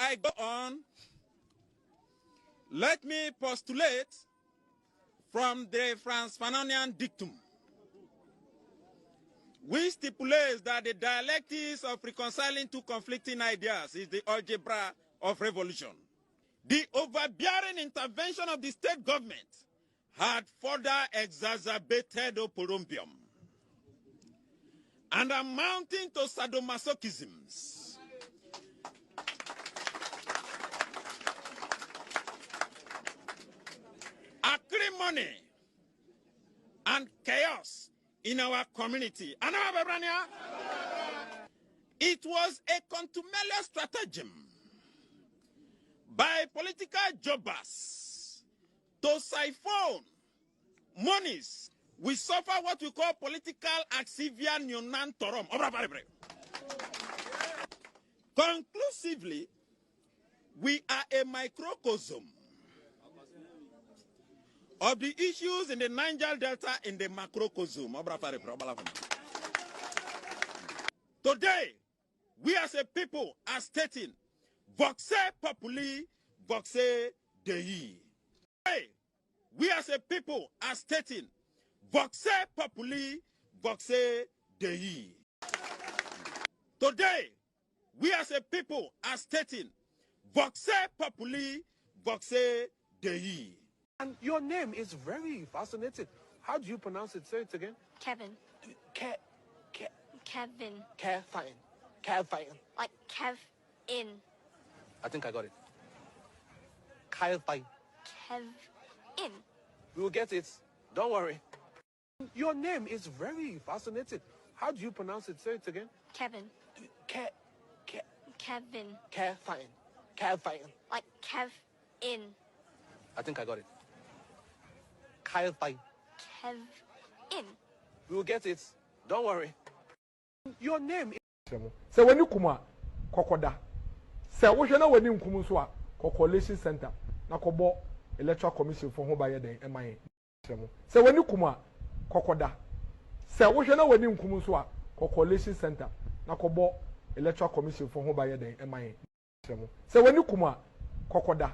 I go on, let me postulate from the Franz Fanonian dictum, which stipulates that the dialectics of reconciling two conflicting ideas is the algebra of revolution. The overbearing intervention of the state government had further exacerbated oporombium and amounting to sadomasochisms. Acrimony and chaos in our community. It was a contumelious stratagem by political jobbers to siphon monies. We suffer what we call political axivia nunantorum. Conclusively, we are a microcosm of the issues in the Niger Delta in the macrocosm. Today, we as a people are stating, voxe populi, voxe Dei. Today, we as a people are stating, voxe populi, voxe Dei. Today, we as a people are stating, voxe populi, voxe Dei. And your name is very fascinating. How do you pronounce it? Say it again. Kevin. Kevin. Kevin. Like Kev-in. I think I got it. Kevin. Kev-in. We will get it. Don't worry. Your name is very fascinating. How do you pronounce it? Say it again. Kevin. Kevin. Kevin. Like Kev-in. I think I got it. Kev-in. We will get it. Don't worry. Your name is... So when you come kokoda. So we shall know when you come so Coalition Center. Na kobo Electoral Commission for home by the MIA. So when you come kokoda. So we shall know when you come so Coalition Center. Na kobo Electoral Commission for home by the MIA. So when you come kokoda.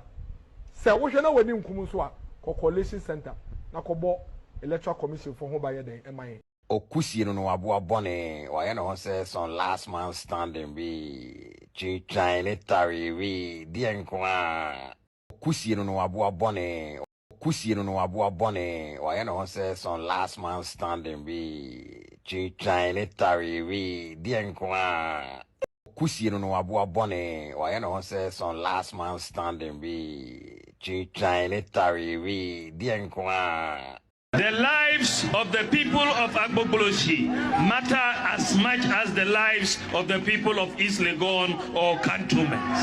So we shall know when you come so Coalition Center. Na kobo Electoral Commission for home by the MIA. Okusi no waboa bone wa no say son last man standing be Chinitary we dienkwa Okusi no waboa bone wa no say son last man standing be Chinitary we dienkwa Okusi no waboa bone wa no say son last man standing be Chinitary we dienkwa. The lives of the people of Agbogbolosi matter as much as the lives of the people of East Legon or cantonments.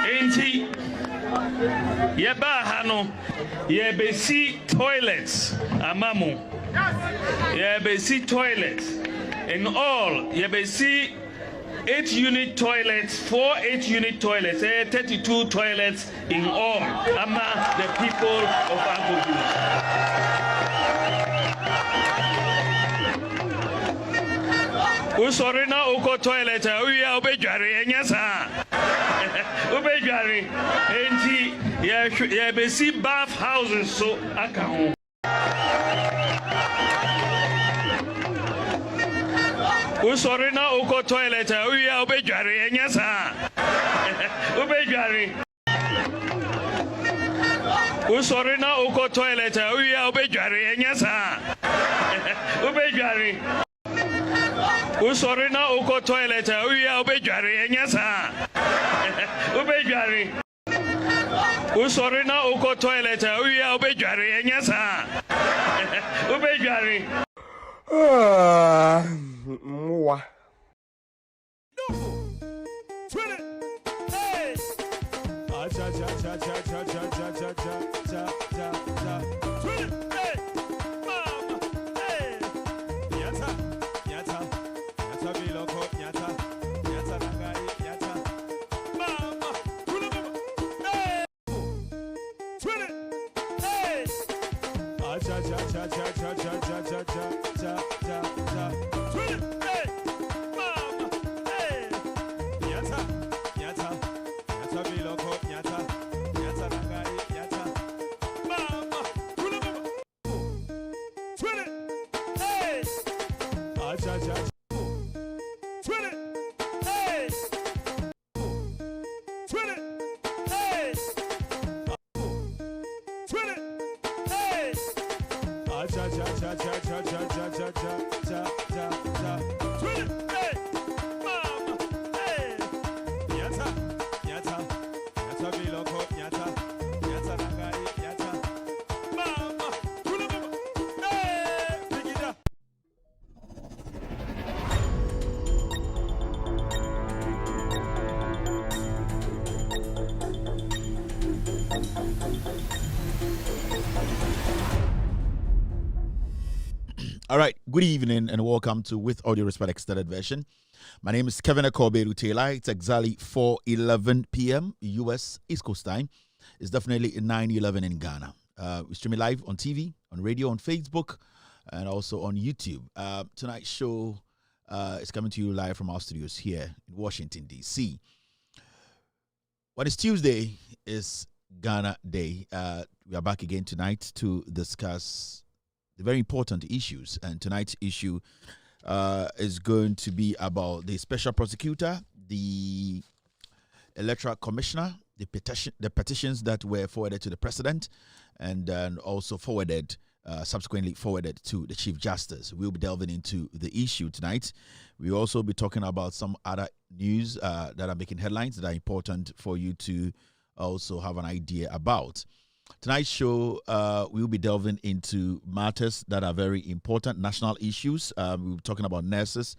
Enti yeba hano yebesi toilets amamu yebesi toilets in all yebesi 8-unit toilets, 4 8-unit toilets, 32 toilets in all, among the people of Agbogbolosi. Usorina uko toilet, uya ubejari enyasa. Ubejari, enti yebesi bath houses so akaho. Usorina uko toilet, uya ubejari enyasa. Ubejari. Usorina uko toilet, uya ubejari enyasa. Ubejari. Usorina uko toilet, uya ubejari enyasa. Ubejari. Usorina uko toilet, uya ubejari enyasa. Ubejari. Mwa. All right, good evening and welcome to With Audio Respect Extended Version. My name is Kevin Akobe Taylor. It's exactly 4:11 p.m. US East Coast time. It's definitely 9:11 in Ghana. We stream it live on TV, on radio, on Facebook, and also on YouTube. Tonight's show is coming to you live from our studios here in Washington, D.C. When it's Tuesday, it's Ghana Day. We are back again tonight to discuss the very important issues, and tonight's issue is going to be about the special prosecutor, the electoral commissioner, the petitions that were forwarded to the president, and then also subsequently forwarded to the chief justice. We'll be delving into the issue tonight. We'll also be talking about some other news that are making headlines that are important for you to also have an idea about. Tonight's show, we'll be delving into matters that are very important, national issues. We'll be talking about nurses,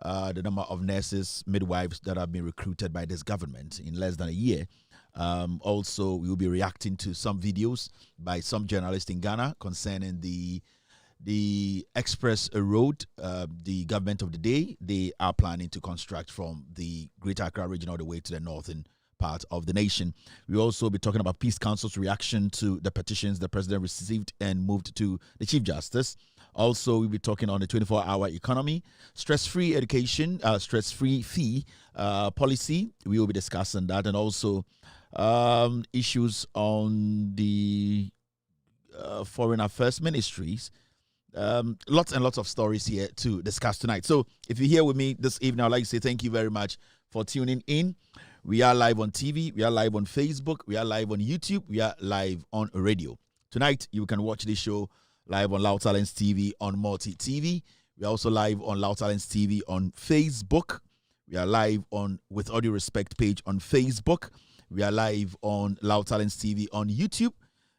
the number of nurses, midwives that have been recruited by this government in less than a year. Also, we'll be reacting to some videos by some journalists in Ghana concerning the express road, the government of the day. They are planning to construct from the Greater Accra region all the way to the northern part of the nation. We'll also be talking about Peace Council's reaction to the petitions the president received and moved to the Chief Justice. Also, we'll be talking on the 24-hour economy, stress-free education, stress-free fee policy. We will be discussing that, and also issues on the foreign affairs ministries. Lots and lots of stories here to discuss tonight. So if you're here with me this evening, I'd like to say thank you very much for tuning in. We are live on TV, we are live on Facebook, we are live on YouTube, we are live on radio. Tonight, you can watch this show live on Loud Talents TV on Multi TV. We are also live on Loud Talents TV on Facebook. We are live on With Audio Respect page on Facebook. We are live on Loud Talents TV on YouTube.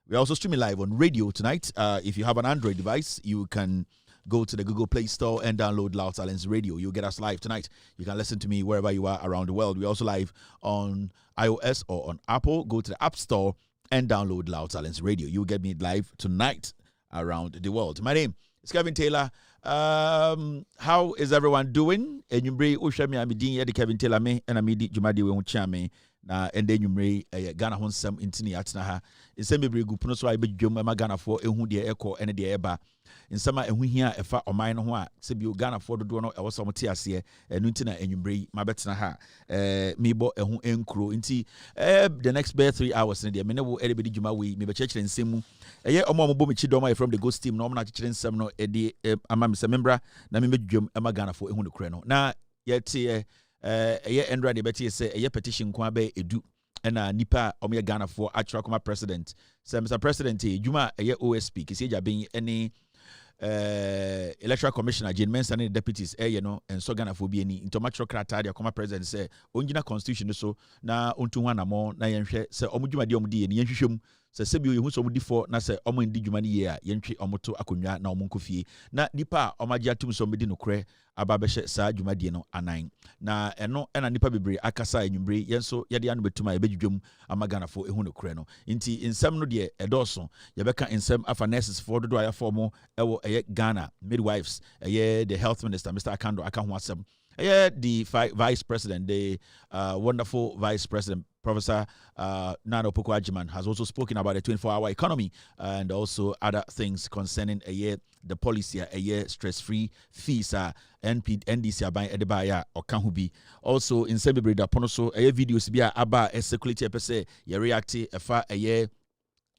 We are also streaming live on radio tonight. If you have an Android device, you can go to the Google Play Store and download Loud Talents Radio. You'll get us live tonight. You can listen to me wherever you are around the world. We're also live on iOS or on Apple. Go to the App Store and download Loud Talents Radio. You'll get me live tonight around the world. My name is Kevin Taylor. How is everyone doing? And you bring Ushami Amidin, Kevin Taylor, me, and Amidi Jumadi Wunchame. And then you may Ghana Hon Sam Intini Atnaha. In some degree, Gupuno, I be Jum Ghana for who the echo and the eba. In some and we hear a fat or mine who are Sibu Ghana for the donor or some tears here, and Nutina and you bring my betnaha. Me bo a who encro inti the next bare 3 hours in the minute will everybody Jumawi, maybe church and Simu. A year or more Bomichidoma from the ghost team, normal teacher and Semno, Eddie Amamisa Membra, Namim Jum Ghana for Ehunu Creno. Now, yet a year and ready, Betty say a year petition Kwabe Edu. And Nipa Omia Ghana for actual president. So, Mr. President, Juma a year OSP, Kisia being any electoral commissioner, Jane Mensa and deputies, and so Ghana for being into matro crata, the president say, Ongina constitution so na untuana more, na yenche, say Omujuma diomdi and yenshum. Sɛ sɛ bi o yehu so mudi for na sɛ ɔmo ndi dwuma ne yie a yɛntwe ɔmo to akonnwa na ɔmo nkofie na nipa a ɔmo agye atum so medi no korɛ aba bɛhyɛ saa dwumadie no anan na ɛno ɛna nipa bebree akasa anwumbre yɛn so yɛde ano betum a yɛbɛdwudwam ama Ghanafo ehu no korɛ no nti nsɛm no deɛ ɛdɔɔso yɛbɛka nsɛm afa nurses for dodo a yɛafɔ mo ɛwɔ ɛyɛ Ghana midwives ɛyɛ the health minister Mr. Akando aka ho asɛm ɛyɛ the vice president the wonderful vice president Professor Nana Opoku-Agyeman has also spoken about the 24-hour economy and also other things concerning the policy, stress-free fees, NDC aban edebaya or kanhubi. Also in Sebibre da ponoso videos bia aba circulate pese ye react efa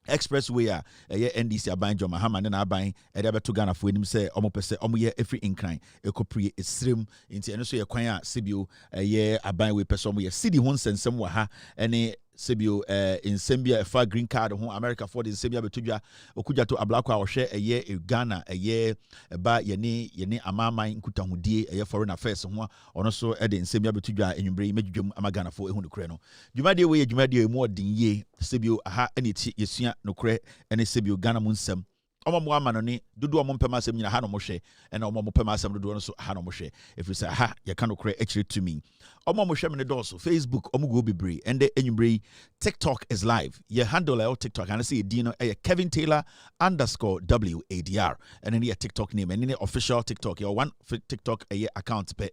expressway NDC aban John Mahama na aban edebe to Ghana for enim say omo pese omo ye every incline ekopre esrem nti eno so ye kwan a sibio aban we pese omo ye city ho nsensem wa ha ene sebio in Sambia fa green card ho America for the Sambia betudwa okuja to ablakwa wo hwe eye Ghana eye ba yene amama nkutahudie eye foreign affairs ho ono so e de Sambia betudwa enwumbre medwudwam amagana fo ehu nokre no dwumade we dwumade mu odin ye sebio aha ene ti yesua nokre ene sebio Ghana mu nsem omo mo ama no ne dodo omo mpema asem nyina ha no mo hwe ena omo mpema asem dodo no so ha no mo hwe if you say ha ye kan okre akire to me omo mo hwe me ne do so Facebook omo go bebre and the enyumbre TikTok is live ye handle your TikTok and say dino Kevin Taylor _WADR and then your TikTok name and then official TikTok your one TikTok account pe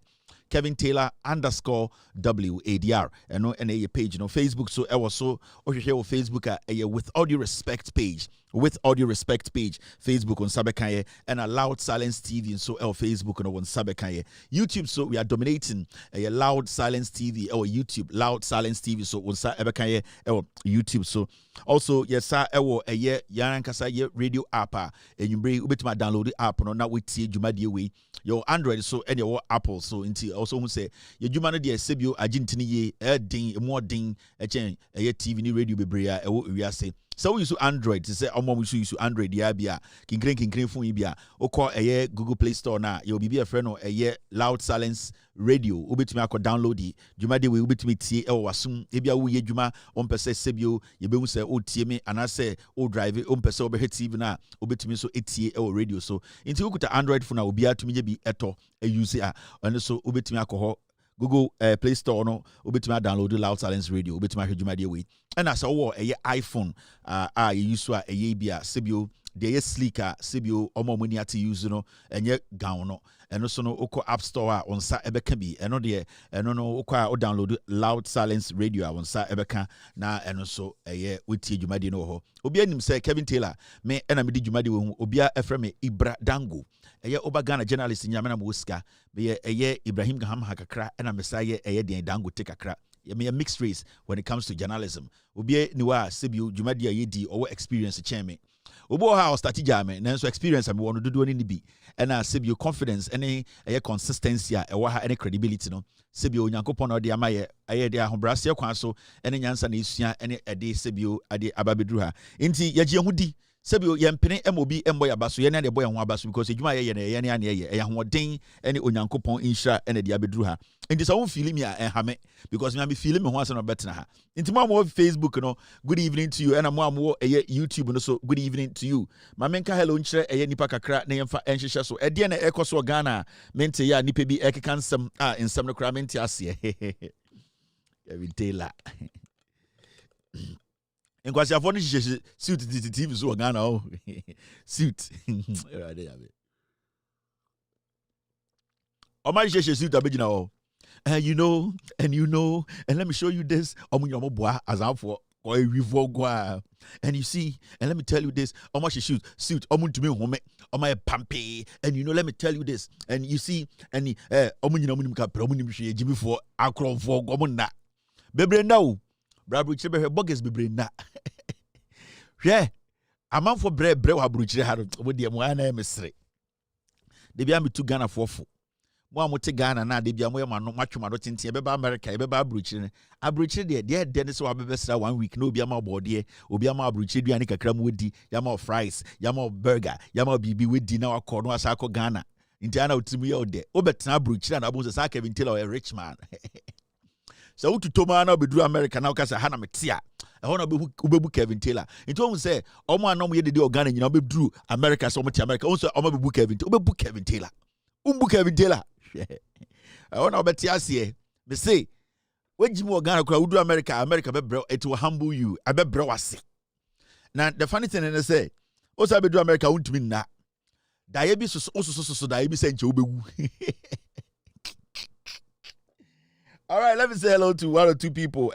Kevin Taylor _WADR and no and a page no Facebook so I was so or share Facebook with audio respect page Facebook on Sabekanye and a Loud Silence TV and so Facebook on Sabekanye YouTube so we are dominating a Loud Silence TV or YouTube Loud Silence TV so on Sabekanye or YouTube so also yes sir a year Yarankasa radio app and you bring ubetuma download the app no now we see Jumadi way your Android so and your Apple so into also who say your Jumano de Sebio Argentini ye ding more ding a TV ni radio bebrea we are say so we use Android to say we use Android ya bia kinkren phone bia o call Google Play Store na you be a friend or Loud Silence radio ubetumi akọ download it Jumade we ubetumi tie wasum ebia wo ye dwuma on pese sebio ye be hu say o tie me and say o drive on pese obe TV na ubetumi so etie radio so into ukuta Android phone na obi atumi je bi eto use and so ubetumi akọ Google Play Store no ubetumi download Loud Silence radio ubetumi ahwe Jumade we and as a iPhone you use bia sebio de sleeker sebio omo mani ati use no enye gown no eno so no oko App Store on sa ebeka bi eno de eno no oko o download Loud Silence radio on sa ebeka na eno so wetie Jumade no ho obi anim say Kevin Taylor me ena me di Jumade we hu obi afre me Ibra Dango Oba Ghana journalist nyamena mo sika be Ibrahim Gaham hakakra ena mesaye den Dango te kakra me a mixed race when it comes to journalism obi ni wa sebio Jumade yedi or experience chairman obo ha start jame nanso experience am won dodo ni bi na sebio confidence any consistency e wa ha any credibility no sebio Onyankopon no de amaye de ahobrase kwan so ene nyansa na esua ene ede sebio ade ababedru ha nti yagie hudi sebio yempene emobi embo yabaso ye na de boy ho abaso because edwuma ye na ye ne ane ye hoden ene Onyankopon inhira ene de abedru ha nti so won feel me hame because me am feel me ho ase no betena ha nti mo Facebook no good evening to you and mo YouTube no so good evening to you ma menka hello nkyere nipa kakra na yemfa enhyehyɛ so ede na ekoso Ghana mente ya nipa bi ekeka nsem nsem no kra mente ase Kevin Taylor Enkwasi afọ ni suit TV so Ghana o suit o ma suit abegina o you know and let me show you this omunyo boa azanfo or a rivogwa and you see and let me tell you this how much suit omuntumi home my pampe and you know let me tell you this and you see and omunyina munim ka pra omunim hwe jimi for akronfo gomna bebre na o brabruchire be bogus bebre na hwe amanfo bre wa bruchire ha mo de mo ana mesre de bia metu Ghana fofo mo amote Ghana na de bia mo yema matwemado tenten e beba America e beba abruchire de ne so wa bebesra 1 week na obi ama obode obi ama abruchire duane kakra mo wodi yama fries yama burger yama bibi wedi na wakọ no asa akọ Ghana nti ana otimu ye ode obetena abruchire na abon se Kevin Taylor a rich man so ututo ma na obeduru America na okasa ha na metia ehọ na obebu Kevin Taylor nti o say omo anom ye de Ghana nyina obeduru America so omo ti America o say omo bebu Kevin Taylor umbu Kevin Taylor ehọ na obeti ase me say wejimi Ghana kura uduru America bebre it will humble you abebre wase na the funny thing is say o say beduru America untumi na da ye bi so da ye bi se nche obewu. All right, let me say hello to one or two people.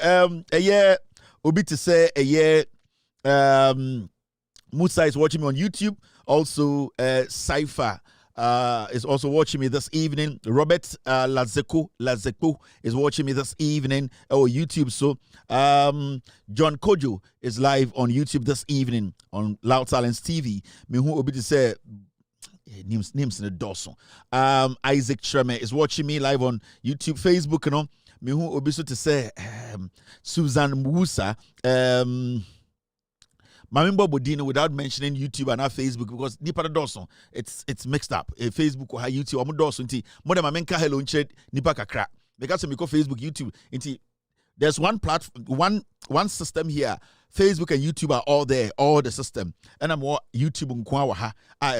Obi to say Musa is watching me on YouTube. Also, Cypher is also watching me this evening. Robert Lazeko is watching me this evening on YouTube. So, John Kojo is live on YouTube this evening on Loud Silence TV. Me who Obi to say. Names in the Dawson. Isaac Shreme is watching me live on YouTube, Facebook, me who obi so to say Susan Musa Mamimbo Bodino without mentioning YouTube and our Facebook because nipa doso it's mixed up. Facebook or YouTube amu doso nti more than mamenka hello nche nipa kakra. Because me go Facebook YouTube nti there's one platform one system here. Facebook and YouTube are all there, all the system. And I'm more YouTube and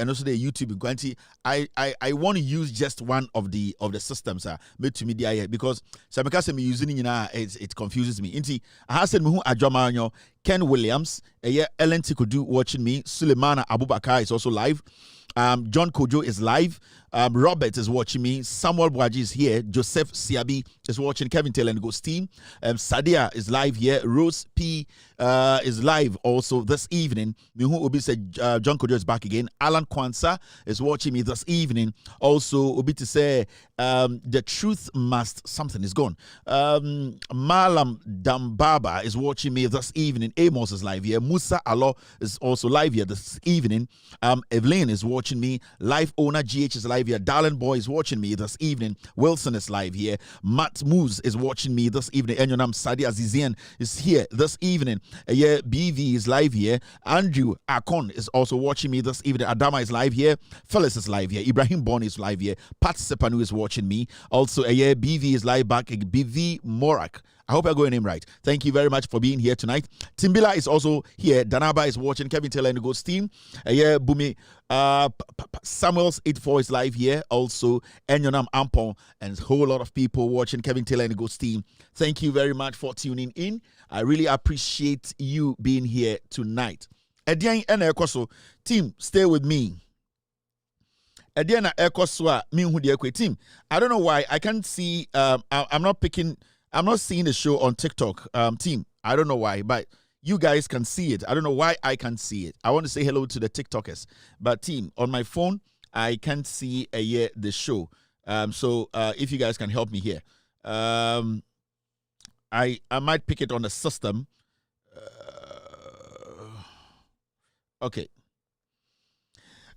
also the YouTube I want to use just one of the systems made to media here because some me using it confuses me. Inti I said me who Ajomanyo, Ken Williams, Ellen Tikudu watching me, Suleimana Abubakar is also live. John Kojo is live. Robert is watching me. Samuel Bwaji is here. Joseph Siabi is watching. Kevin Taylor and Ghost team. Sadia is live here. Rose P is live also this evening. Mihu Obi said John Kojo is back again. Alan Kwanzaa is watching me this evening. Also, Obi to say the truth must something is gone. Malam Dambaba is watching me this evening. Amos is live here. Musa Alo is also live here this evening. Evelyn is watching me. Live owner GH is live here. Darlin Boy is watching me this evening. Wilson is live here. Matt Moose is watching me this evening. Enyonam Sadi Azizian is here this evening. BV is live here. Andrew Akon is also watching me this evening. Adama is live here. Phyllis is live here. Ibrahim Bon is live here. Pat Sepanu is watching me. Also, BV is live back. BV Morak. I hope I got your name right. Thank you very much for being here tonight. Timbila is also here. Danaba is watching. Kevin Taylor and the Ghost team. Bumi. Samuels 84 is live here. Also, Enyonam Ampon and a whole lot of people watching Kevin Taylor and the Ghost team. Thank you very much for tuning in. I really appreciate you being here tonight. Edian and Ekoso team, stay with me. Ediana Ekoswa, me who the team. I don't know why I can't see. I'm not seeing the show on TikTok, team. I don't know why, but you guys can see it. I don't know why I can't see it. I want to say hello to the TikTokers, but team, on my phone, I can't see the show. So if you guys can help me here, I might pick it on the system. Okay.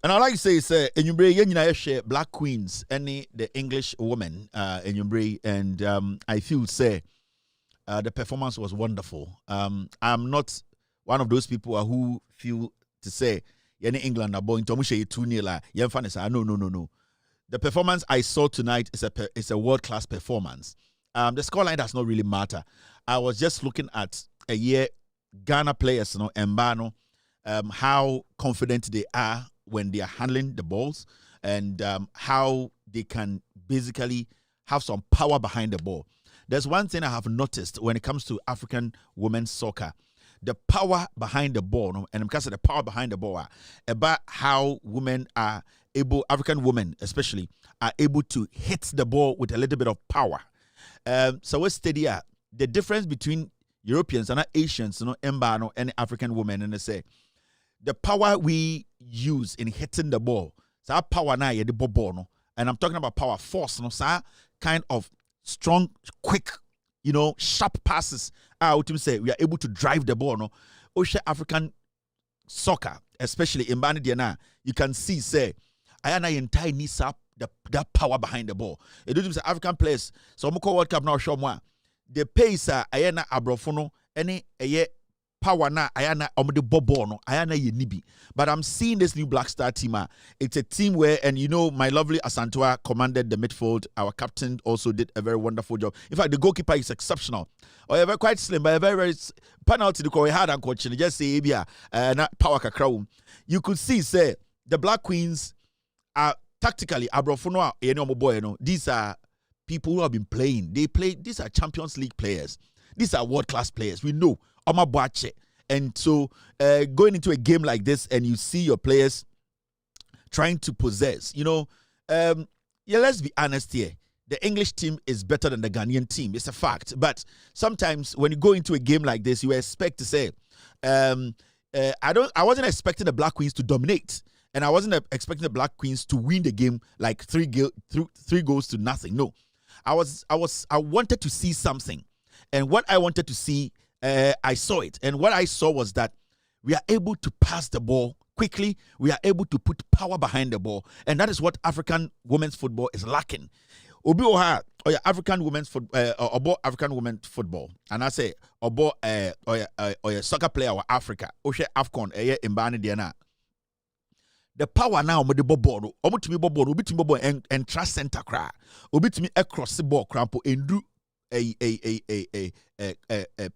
And I like to say, in your brain, share Black Queens, any the English woman in your brain, and I feel say the performance was wonderful. I'm not one of those people who feel to say any England are going to mushe 2-0 no. The performance I saw tonight is a world-class performance. The scoreline does not really matter. I was just looking at Ghana players, Mbano, how confident they are when they are handling the balls and how they can basically have some power behind the ball. There's one thing I have noticed when it comes to African women's soccer. The power behind the ball, and because of the power behind the ball, about how women are able, African women especially, are able to hit the ball with a little bit of power. So we're steady at the difference between Europeans and Asians, Mbano, and African women, and they say, the power we use in hitting the ball, so our power now the ball, and I'm talking about power force, so kind of strong, quick, sharp passes. I would say we are able to drive the ball. Osha African soccer, especially in Bandiana, you can see say I entire needs up that power behind the ball. It doesn't say African players. So I'm World Cup now show more. The pace ayana abrofono any power na ayana omde bobo no ayana ye nibi. But I'm seeing this new Black Star team. It's a team where, and my lovely Asantua commanded the midfield. Our captain also did a very wonderful job. In fact, the goalkeeper is exceptional. Or quite slim, but a very penalty to call hard and coaching. Just say not power kakra. You could see say the Black Queens are tactically abrofono these are people who have been playing. These are Champions League players. These are world-class players. We know. And so going into a game like this and you see your players trying to possess, let's be honest here. The English team is better than the Ghanaian team. It's a fact. But sometimes when you go into a game like this, you expect to say, I wasn't expecting the Black Queens to dominate. And I wasn't expecting the Black Queens to win the game like 3 goals to nothing. No. I wanted to see something. And what I wanted to see, I saw it. And what I saw was that we are able to pass the ball quickly. We are able to put power behind the ball. And that is what African women's football is lacking. Obi Oha or African women's football or African women's football. And I say or soccer player or Africa. Oshe Afcon Mbani Diana. The power now with the bobo, omo to me bobo, obi to me bobo and trust center cry. Obi to me across the ball crampo and do a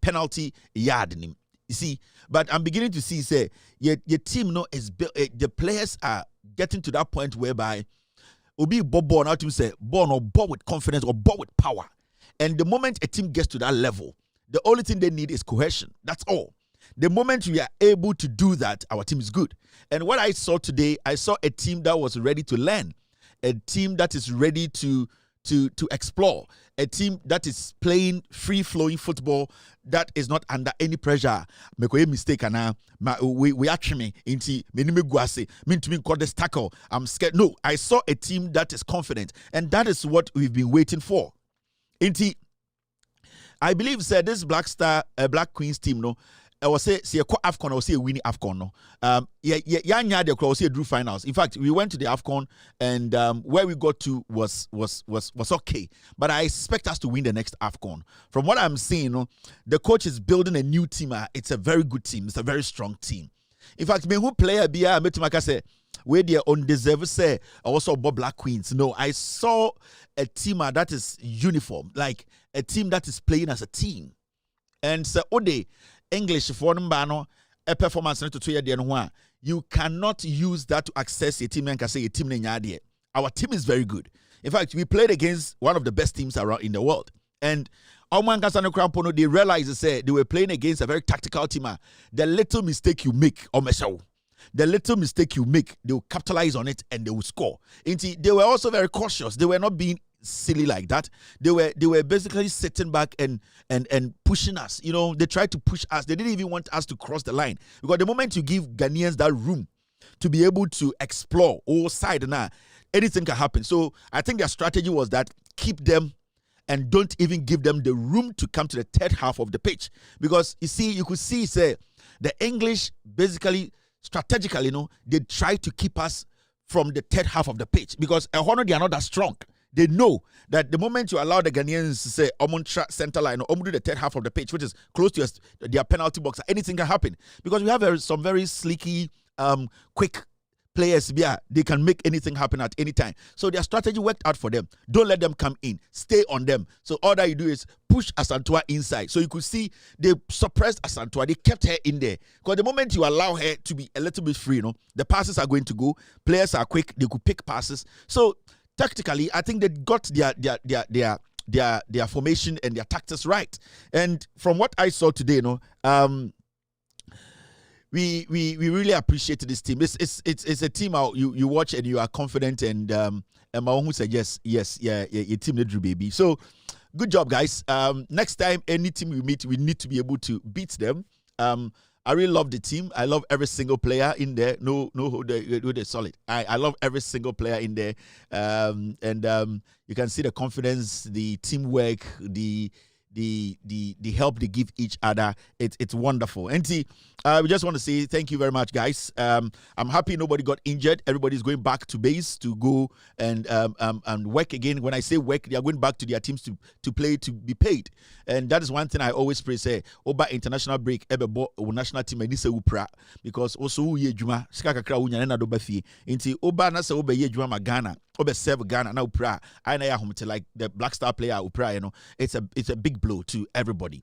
penalty yard in him. You see, but I'm beginning to see say your team no is the players are getting to that point whereby obi bobo now to say born or ball with confidence or ball with power. And the moment a team gets to that level, the only thing they need is cohesion. That's all. The moment we are able to do that, our team is good. And what I saw today, I saw a team that was ready to learn, a team that is ready to explore, a team that is playing free-flowing football that is not under any pressure. Make a mistake, and we actually into me to me call this tackle. I'm scared. No, I saw a team that is confident, and that is what we've been waiting for. I believe said this Black Queens team, no. I was say AFCON, I was say winning AFCON. No, the cross drew finals. In fact, we went to the AFCON, and where we got to was okay. But I expect us to win the next AFCON. From what I'm seeing, no, the coach is building a new team. It's a very good team. It's a very strong team. In fact, me who player be I met him say where they undeserved say I also bought Black Queens. No, I saw a team that is uniform, like a team that is playing as a team, and so Ode. English for no a performance to 2 years. You cannot use that to access a team and can say a team. Our team is very good. In fact, we played against one of the best teams around in the world. And they realized they were playing against a very tactical team. The little mistake you make, the little mistake you make, they will capitalize on it and they will score. They were also very cautious. They were not being silly like that. They were basically sitting back and pushing us. You know, they tried to push us. They didn't even want us to cross the line, because the moment you give Ghanaians that room to be able to explore all side now, anything can happen. So I think their strategy was that keep them and don't even give them the room to come to the third half of the pitch, because you could see say the English basically strategically, they try to keep us from the third half of the pitch, because they are not that strong. They know that the moment you allow the Ghanaians to say, center line, or do the third half of the pitch, which is close to their penalty box, anything can happen. Because we have some very sleeky, quick players. Yeah, they can make anything happen at any time. So their strategy worked out for them. Don't let them come in. Stay on them. So all that you do is push Asantua inside. So you could see they suppressed Asantua. They kept her in there. Because the moment you allow her to be a little bit free, the passes are going to go. Players are quick. They could pick passes. So tactically, I think they got their formation and their tactics right. And from what I saw today, we really appreciated this team. It's a team you watch and you are confident, and Emma who said yes, your team need to baby. So good job, guys. Next time any team we meet, we need to be able to beat them. I really love the team. I love every single player in there. No, they're solid. I love every single player in there. And you can see the confidence, the teamwork, the help they give each other. It's wonderful. And we just want to say thank you very much, guys. I'm happy nobody got injured. Everybody's going back to base to go and work again. When I say work, they are going back to their teams to play, to be paid. And that is one thing I always pray, say, Oba international break, national team, because also ye juma, skakakra unya na doba fie. Inti Oba na se oba ye juma magana. Obe serve Ghana na upra. I na ya humte like the Black Star player upra, it's a big blow to everybody.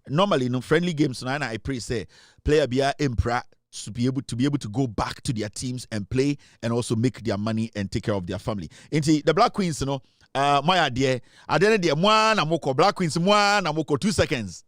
Normally, friendly games, I pray say player be impra to be able to go back to their teams and play and also make their money and take care of their family. The Black Queens, my idea, I didn't do one. I'm going Black Queens. One. I'm going 2 seconds.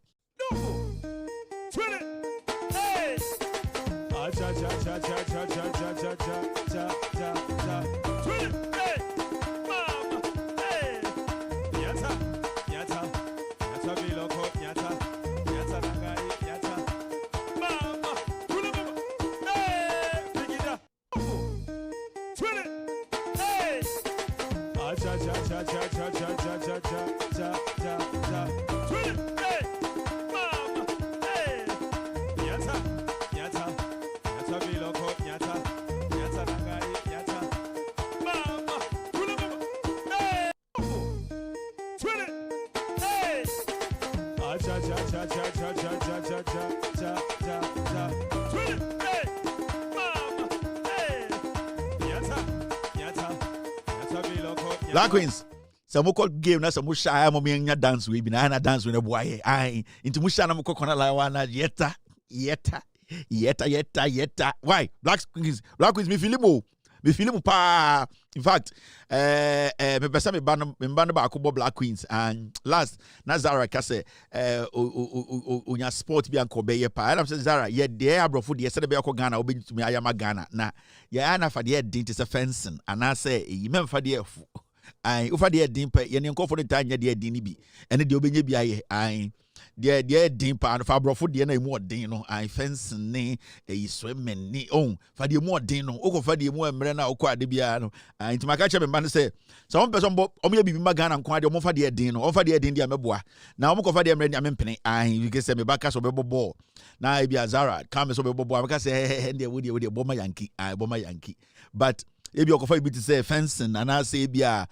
Black Queens. Some more game na some shy mo me dance we be na dance we na boy ai into musha na mo kokona la wana yeta. Why? Black Queens me feel mo pa. In fact, me pesa me ban ba akobo Black Queens and last na Zara ka say onya sport bi anko be ye pa. And I'm saying Zara ye dey abrofo dey say be akọ Ghana obetumi ayama Ghana na ye na fa dey din te say fencing and I say yi memfa dey afu. Ai ufa dey din pa ye ne nkofo dey tanya dey din ni bi ene dey obenye bi aye ai dey din pa and fa abrofo dey na emu odin no ai fencing ne e swimming ni on fa dey emu odin no uko fa dey emu emre na uko ade bia no ai ntimaka che me man say some person omo ye bibi ma Ghana nko ade omo fa dey din no omo fa dey din dia meboa na omo ko fa dey emre ni amempene ai you can say me baka so bebo na e bia Zara come so bebo am ka say dey we dey boma Yankee ai boma Yankee but ebi okofa bi to say fencing and I say bia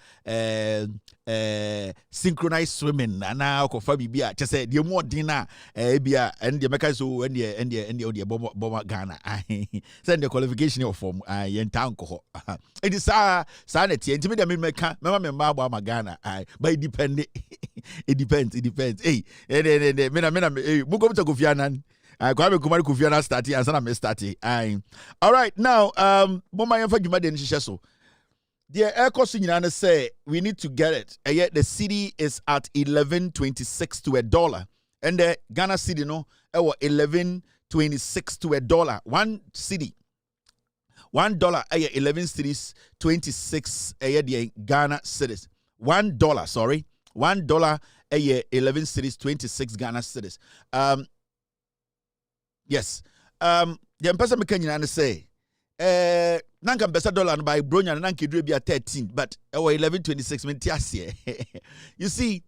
synchronized swimming and I okofa bibia che say the more dinner bia and the meka so and the bomber Ghana send the qualification of form yen town ko it is sanity ntimi dem meka mema ba Ghana but it depends hey me mo go to Kofi Annan Kwame Kumari Kofi Annan starting and sana me starting. All right, now Mama Yemfa Juma de nhihye so. The air cost nyina say we need to get it. And yet the city is at 11.26 to $1. And the Ghana city no 11.26 to $1. One city. $1 11 cities 26 the Ghana cities. $1, sorry. $1 11 cities 26 Ghana cities. Yes. The person me can say nanka besa dollar by bronya nanka dure bia 13 but 11.26 mentiasie. You see,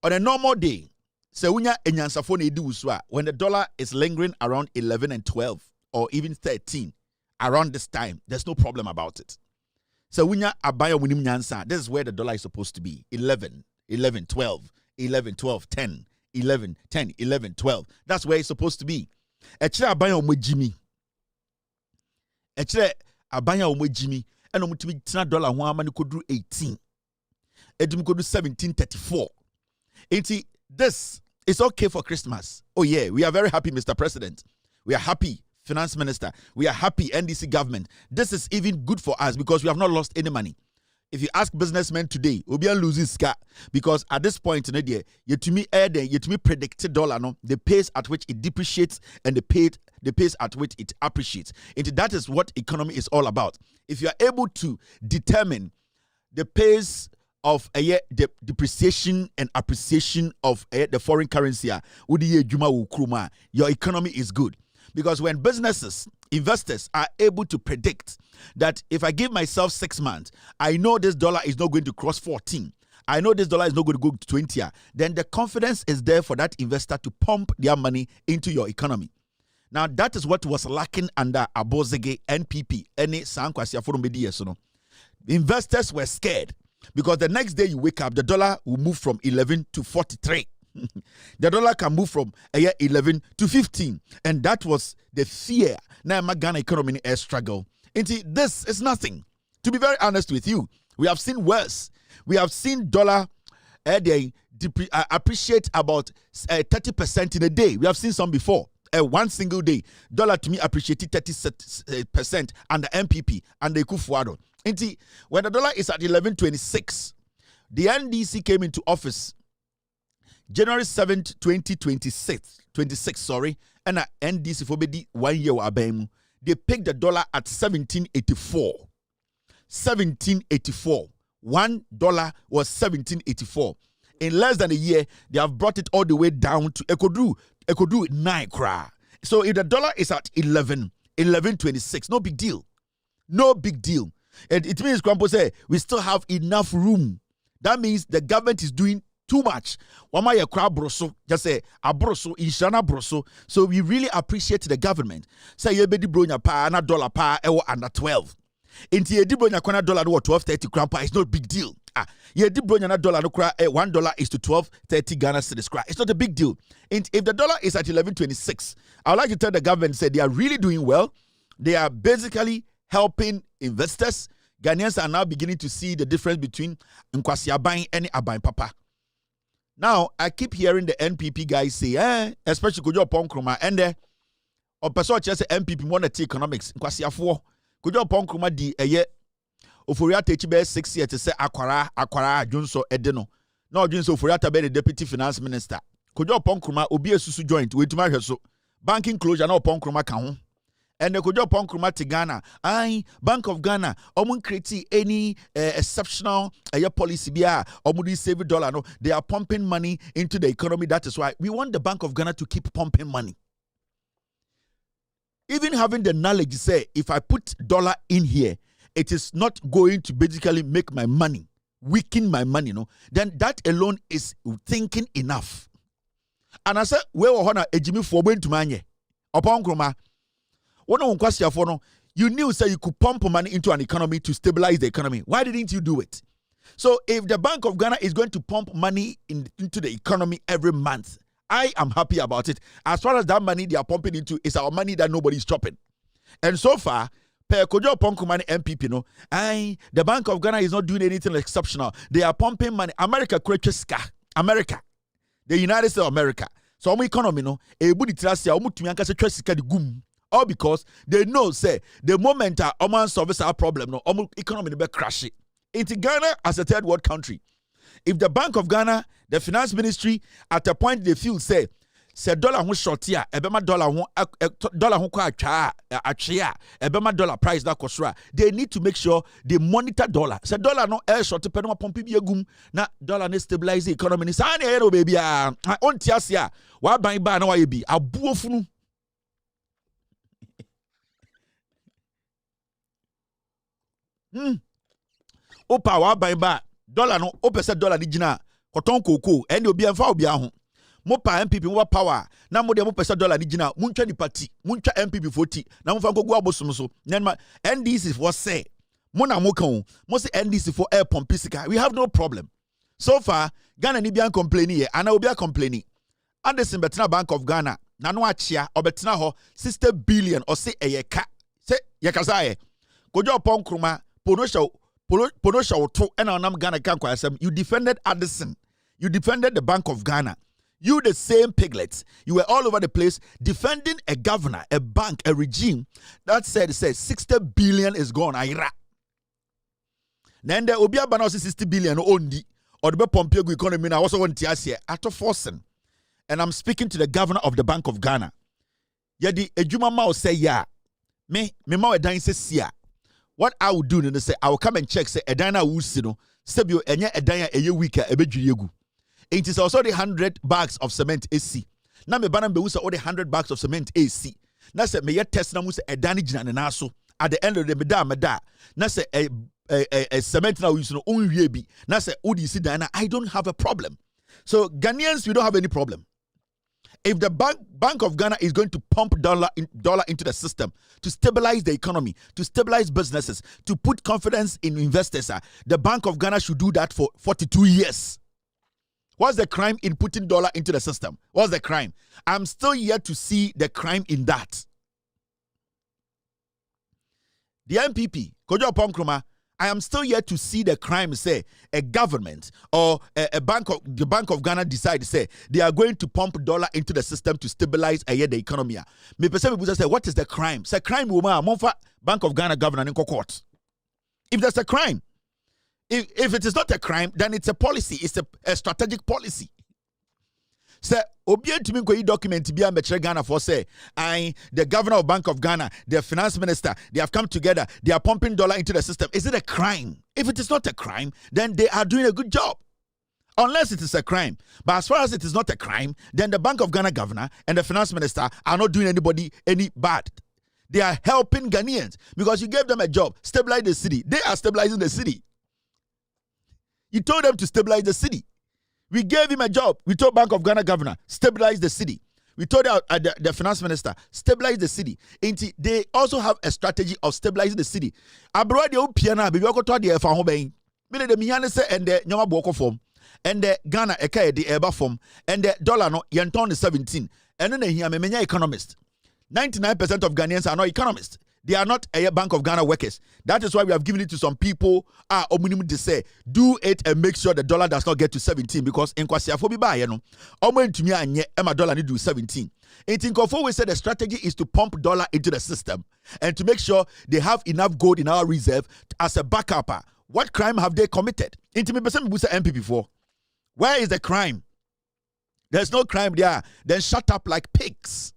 on a normal day, so unya enyansafo na edi uswa when the dollar is lingering around 11 and 12 or even 13 around this time, there's no problem about it. So unya abaya winim nyansa, this is where the dollar is supposed to be. 11, 11, 12, 11, 12, 10. 11, 10, 11, 12. That's where it's supposed to be. Echire abanya omejimi. Echire abanya omejimi. Eno mutimi tina dollar ho amani kodru 18. Edum kodru 1734. Enti this is okay for Christmas. Oh yeah, we are very happy, Mr. President. We are happy, Finance Minister. We are happy, NDC government. This is even good for us because we have not lost any money. If you ask businessmen today, Obian loses ska because at this point in the day, you to me predicted dollar no the pace at which it depreciates and the pace at which it appreciates. And that is what economy is all about. If you are able to determine the pace of the depreciation and appreciation of the foreign currency, your economy is good. Because when businesses, investors are able to predict that if I give myself 6 months, I know this dollar is not going to cross 14. I know this dollar is not going to go to 20. Then the confidence is there for that investor to pump their money into your economy. Now, that is what was lacking under Abozege, NPP, any Sankwasi Forum Mediasono. Investors were scared because the next day you wake up, the dollar will move from 11 to 43. The dollar can move from 11 to 15, and that was the fear. Now, my Ghana economy is struggle. This is nothing. To be very honest with you, we have seen worse. We have seen dollar appreciate about 30% in a day. We have seen some before. One single day, dollar to me appreciated 30% under MPP and the Kufuado. When the dollar is at 11.26, the NDC came into office January 7th, 26, and NDC for 1 year abem. They picked the dollar at 1784. 1784. $1 was 1784. In less than a year, they have brought it all the way down to Ekodu 9 kra. So if the dollar is at 11.26, no big deal. No big deal. And it means Kwampo say we still have enough room. That means the government is doing too much. Wama ye kra broso, just say abroso, inshana broso. So we really appreciate the government. Say ye bedi bronya pa na dollar pa ewo under 12. Inti ye di bronya kwana dollar no 12.30 krampa is not big deal. Yeah, the bronya dollar no cry $1 is to 12.30 Ghana cedis cry. It's not a big deal. And if the dollar is at 11.26, I would like to tell the government say they are really doing well. They are basically helping investors. Ghanaians are now beginning to see the difference between Nkwasi Aban and Aban Papa. Now, I keep hearing the NPP guys say, especially Kojo Ponkroma, and the person just NPP monetary economics. Nkwasi Afo, Kojo Ponkroma di Oforiata Echibe 6 years to say Akwara Junso Edeno. No Junso Oforiata be the deputy finance minister. Kojo Ponkroma obi esusu joint we tuma hweso. Banking closure na Ponkroma ka ho. And the Kojo Ponkroma to Ghana, Bank of Ghana, omun create any exceptional policy bia, omudi save $. No, they are pumping money into the economy. That is why we want the Bank of Ghana to keep pumping money. Even having the knowledge, say, if I put dollar in here, it is not going to basically make my money, weaken my money, no, then that alone is thinking enough. And I said, where honor ejimi for going to manye. Upon Kroma. You knew say you could pump money into an economy to stabilize the economy. Why didn't you do it? So if the Bank of Ghana is going to pump money into the economy every month, I am happy about it. As far as that money they are pumping into is our money that nobody is chopping. And so far, per Kojo Ponkumani MPP, the Bank of Ghana is not doing anything exceptional. They are pumping money. America creates America, the United States of America. So our economy, all because they know, say, the moment Oman solves our problem, no, economy will crash it. It's Ghana as a third world country. If the Bank of Ghana, the finance ministry, at a point they feel, say dollar who short here, ebema dollar who kwa achia, ebema dollar price that kosra. They need to make sure they monitor dollar. Say dollar no air short pe no pompi biegum na dollar ne stabilize the economy. Ni sa na baby on tiasia. Wa ban ba na wa yebi abuofunu. Opa wa ban ba dollar no opese dollar di gina koton koko ene obi amfa obi aho mopa MPP mo power na mo de mo pese dollar di gina muntwa ni party muntwa MPP 40 na mo fa kogu abosom so na NDC for say mo na mo kan mo say NDC for air pump sika we have no problem so far Ghana ni bia complaining here ana obi a complaining Anderson betena Bank of Ghana na no achia obetena ho 60 billion or say eyeka say yekasaye Kojo Ponkroma Ponosha to and on Ghana Kankwasem. You defended Addison. You defended the Bank of Ghana. You the same piglets. You were all over the place defending a governor, a bank, a regime that said 60 billion is gone. Ira. Then the Obia Banos 60 billion only or the Pompeo economy now also want to after forcing. And I'm speaking to the governor of the Bank of Ghana. Yadi Ejuma Mao say ya. Me ma dan say what I will do is say I will come and check say edana wusino sebio enye edanya eye weeka ebedwiregu. It is also the 100 bags of cement AC. Na me banam be wusa all the 100 bags of cement AC. Na say me yet test na mu say edani gina ne naso at the end of the meda na say a cement na wusino onwie bi na say odi si dan na I don't have a problem. So Ghanaians we don't have any problem. If the Bank of Ghana is going to pump dollar into the system to stabilize the economy, to stabilize businesses, to put confidence in investors, the Bank of Ghana should do that for 42 years. What's the crime in putting dollar into the system? What's the crime? I'm still yet to see the crime in that. The MPP, Kojo Ponkroma, I am still yet to see the crime say a government or the Bank of Ghana decide say they are going to pump dollar into the system to stabilize the economy. Me person people say what is the crime? Say crime woman monfa Bank of Ghana governor in court. If there's a crime, if it is not a crime, then it's a policy. It's a strategic policy. Say obi entimi ko yi document bi a Ghana for say the governor of Bank of Ghana, the finance minister, they have come together, they are pumping dollar into the system. Is it a crime? If it is not a crime, then they are doing a good job. Unless it is a crime. But as far as it is not a crime, then the Bank of Ghana governor and the finance minister are not doing anybody any bad. They are helping Ghanaians because you gave them a job, stabilize the city. They are stabilizing the city. You told them to stabilize the city. We gave him a job. We told Bank of Ghana governor, stabilize the city. We told the finance minister, stabilize the city. They also have a strategy of stabilizing the city. Abroad, the piano, we go to the Mele de mihane se and the nyama boko form. And the Ghana eka the eba form. And the dollar no yenton is 17. And then here me economist. 99% of Ghanaians are not economists. They are not a Bank of Ghana workers. That is why we have given it to some people. They say, do it and make sure the dollar does not get to 17 because in Kwasiafobi ba you know, to me anye ema dollar need do 17. In Tinkofo we say the strategy is to pump dollar into the system and to make sure they have enough gold in our reserve as a backup. What crime have they committed? Into me person people say MP before. Where is the crime? There's no crime there. Then shut up like pigs.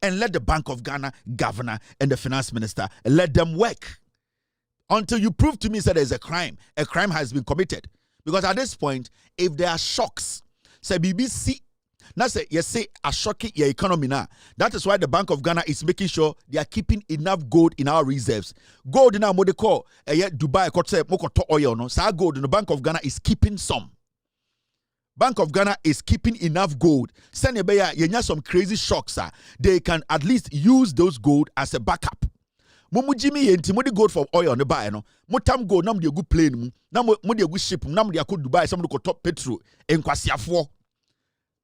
And let the Bank of Ghana governor and the finance minister let them work until you prove to me that there's a crime has been committed. Because at this point, if there are shocks, say BBC, now say you say a shocking your economy now. That is why the Bank of Ghana is making sure they are keeping enough gold in our reserves. Gold in our what they call Dubai oil no. So gold in the Bank of Ghana is keeping some. Bank of Ghana is keeping enough gold. Send you some crazy shocks. They can at least use those gold as a backup. Mumu Jimmy yenti mudi gold for oil on the buy no. Mutam gold nam dia good plane mu. Nam dia good ship mu. Nam dia good Dubai. Some go top petrol. Enkwasiafo.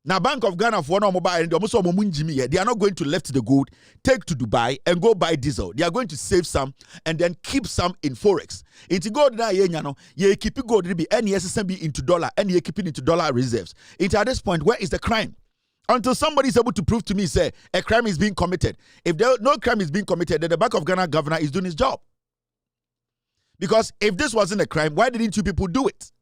Now Bank of Ghana for no mobile and almost Jimmy. They are not going to left the gold, take to Dubai and go buy diesel. They are going to save some and then keep some in forex. Into gold na ye keep gold be any SSB into dollar and ye keep it into dollar reserves. Into at this point, where is the crime? Until somebody is able to prove to me, say a crime is being committed. If no crime is being committed, then the Bank of Ghana governor is doing his job. Because if this wasn't a crime, why didn't you people do it?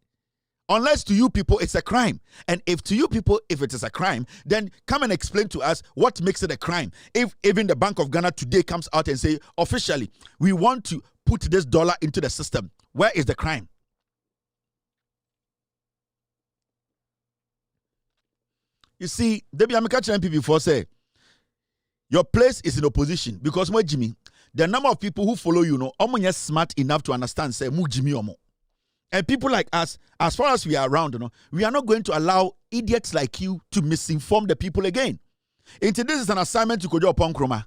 Unless to you people it's a crime. And if to you people, if it is a crime, then come and explain to us what makes it a crime. If even the Bank of Ghana today comes out and say, officially, we want to put this dollar into the system, where is the crime? You see, Debbie Amika MP before say, your place is in opposition because more Jimmy, the number of people who follow you know, omo smart enough to understand say, mu Jimmy omo. And people like us, as far as we are around, you know, we are not going to allow idiots like you to misinform the people again. Into this is an assignment to Kojo Ponkroma.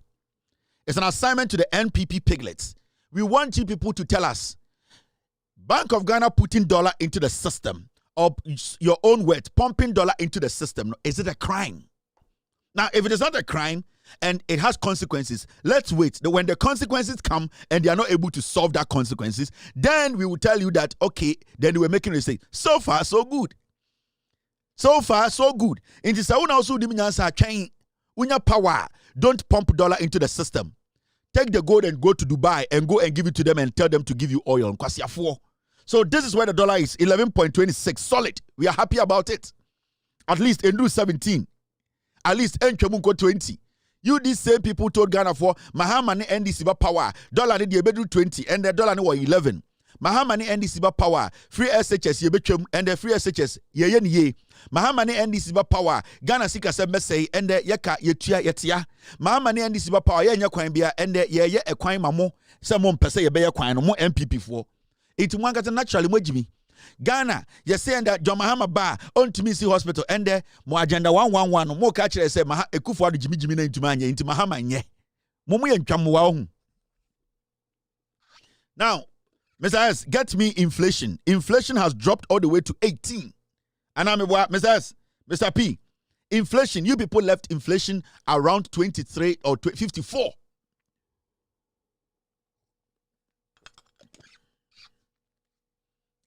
It's an assignment to the NPP piglets. We want you people to tell us, Bank of Ghana putting dollar into the system, or your own word, pumping dollar into the system, is it a crime? Now, if it is not a crime and it has consequences, let's wait. When the consequences come and they are not able to solve that consequences, then we will tell you that, okay, then we were making a mistake. So far, so good. So far, so good. In this power, don't pump dollar into the system. Take the gold and go to Dubai and go and give it to them and tell them to give you oil. So this is where the dollar is, 11.26, solid. We are happy about it. At least in 17. At least Enchemunko 20. You these same people told Ghana for Mahamani and the power. Dollar need be 20 and the dollar was 11. Mahamani and the power. Free SHS ye and the free SHS ye. Mahamani and the power. Ghana sika se messay and the yaka yetia. Mahamani and the power ye kwine bia and the ye a kwine mamo. Someone per se ye be kwine mo MPP for. It one got naturally mo Jimmy. Ghana, you're saying that John Mahama Ba on to Missy Hospital and there more agenda 111 more catcher say Maha Ekufu Jimmy into Manya into Mahama nye. Mumu and Chamuao. Now, Mr. S, get me inflation. Inflation has dropped all the way to 18. And I'm what Mr. S, Mr. P. Inflation, you people left inflation around 23 or 54.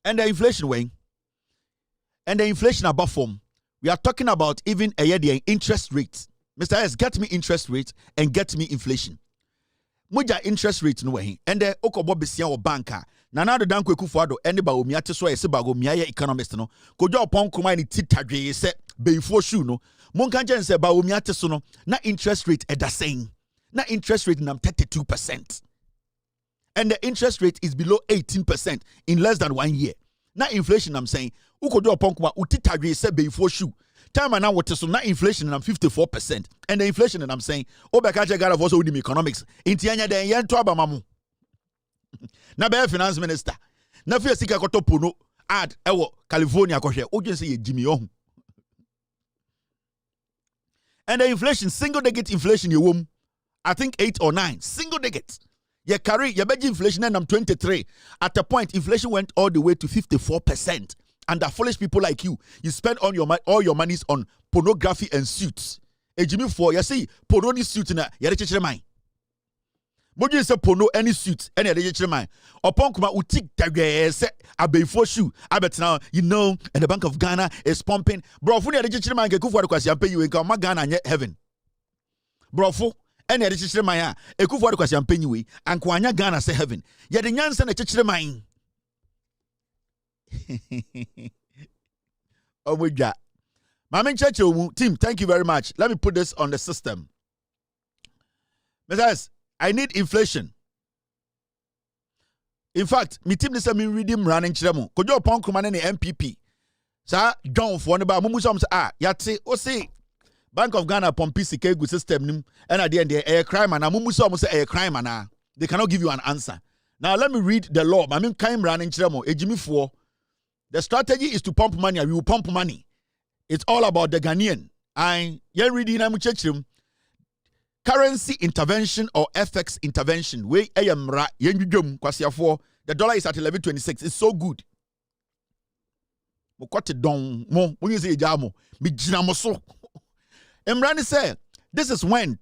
And the inflation weighing, and the inflation above form. We are talking about even a year the interest rates. Mr. S, get me interest rate and get me inflation. Muja interest rate no way. And the okobo besia or banker. Nana the danko kufuado anybody umiate so ese bago miaye economist no. Kojo upon kuma ni titadwe se before shoe no. Monkanjen se ba umiate so no. Na interest rate eda saying. Na interest rate nam 32%. And the interest rate is below 18% in less than 1 year. Now inflation, I'm saying, ukodo oponkuma utitagwe se before shoe. Time and now what is so now inflation and 54%. And the inflation and I'm saying, Obakaja Gara also with economics. Intianya de yen to abamamu. Na be finance minister. Na fi sika kotopo no ad ewo California ko hwe. Ojen say Jimmy ohun. And the inflation, single digit inflation, I think 8 or 9. Single digit. You carry your budget inflation and I'm 23. At a point, inflation went all the way to 54%. And the foolish people like you spend all your monies on pornography and suits. A Jimmy for you see porno suit in a yet mine. But you say porno any suit any other mine. Upon kuma utik tagge a before shoe. I bet now you know and the Bank of Ghana is pumping. Bro, for the mine get for the question pay you in Ghana and heaven. Bro, for any other mine a coup for the question pay you and Kwanya Ghana say heaven. Yet the Yansan a church mine. Oh my God. Mama Church team, thank you very much. Let me put this on the system. Messias, I need inflation. In fact, me team this me reading running chiremo. Kojo pon kuma ne MPP. Sa John for ne ba mumu som sa yate o say Bank of Ghana pompi sika gu system nim and at the end a crime and mumu som say a crime and they cannot give you an answer. Now let me read the law. I mean kind running chiremo ejimi for. The strategy is to pump money and we will pump money. It's all about the Ghanaian. And you're reading currency intervention or FX intervention. The dollar is at 11.26. It's so good. Emrani said, this is when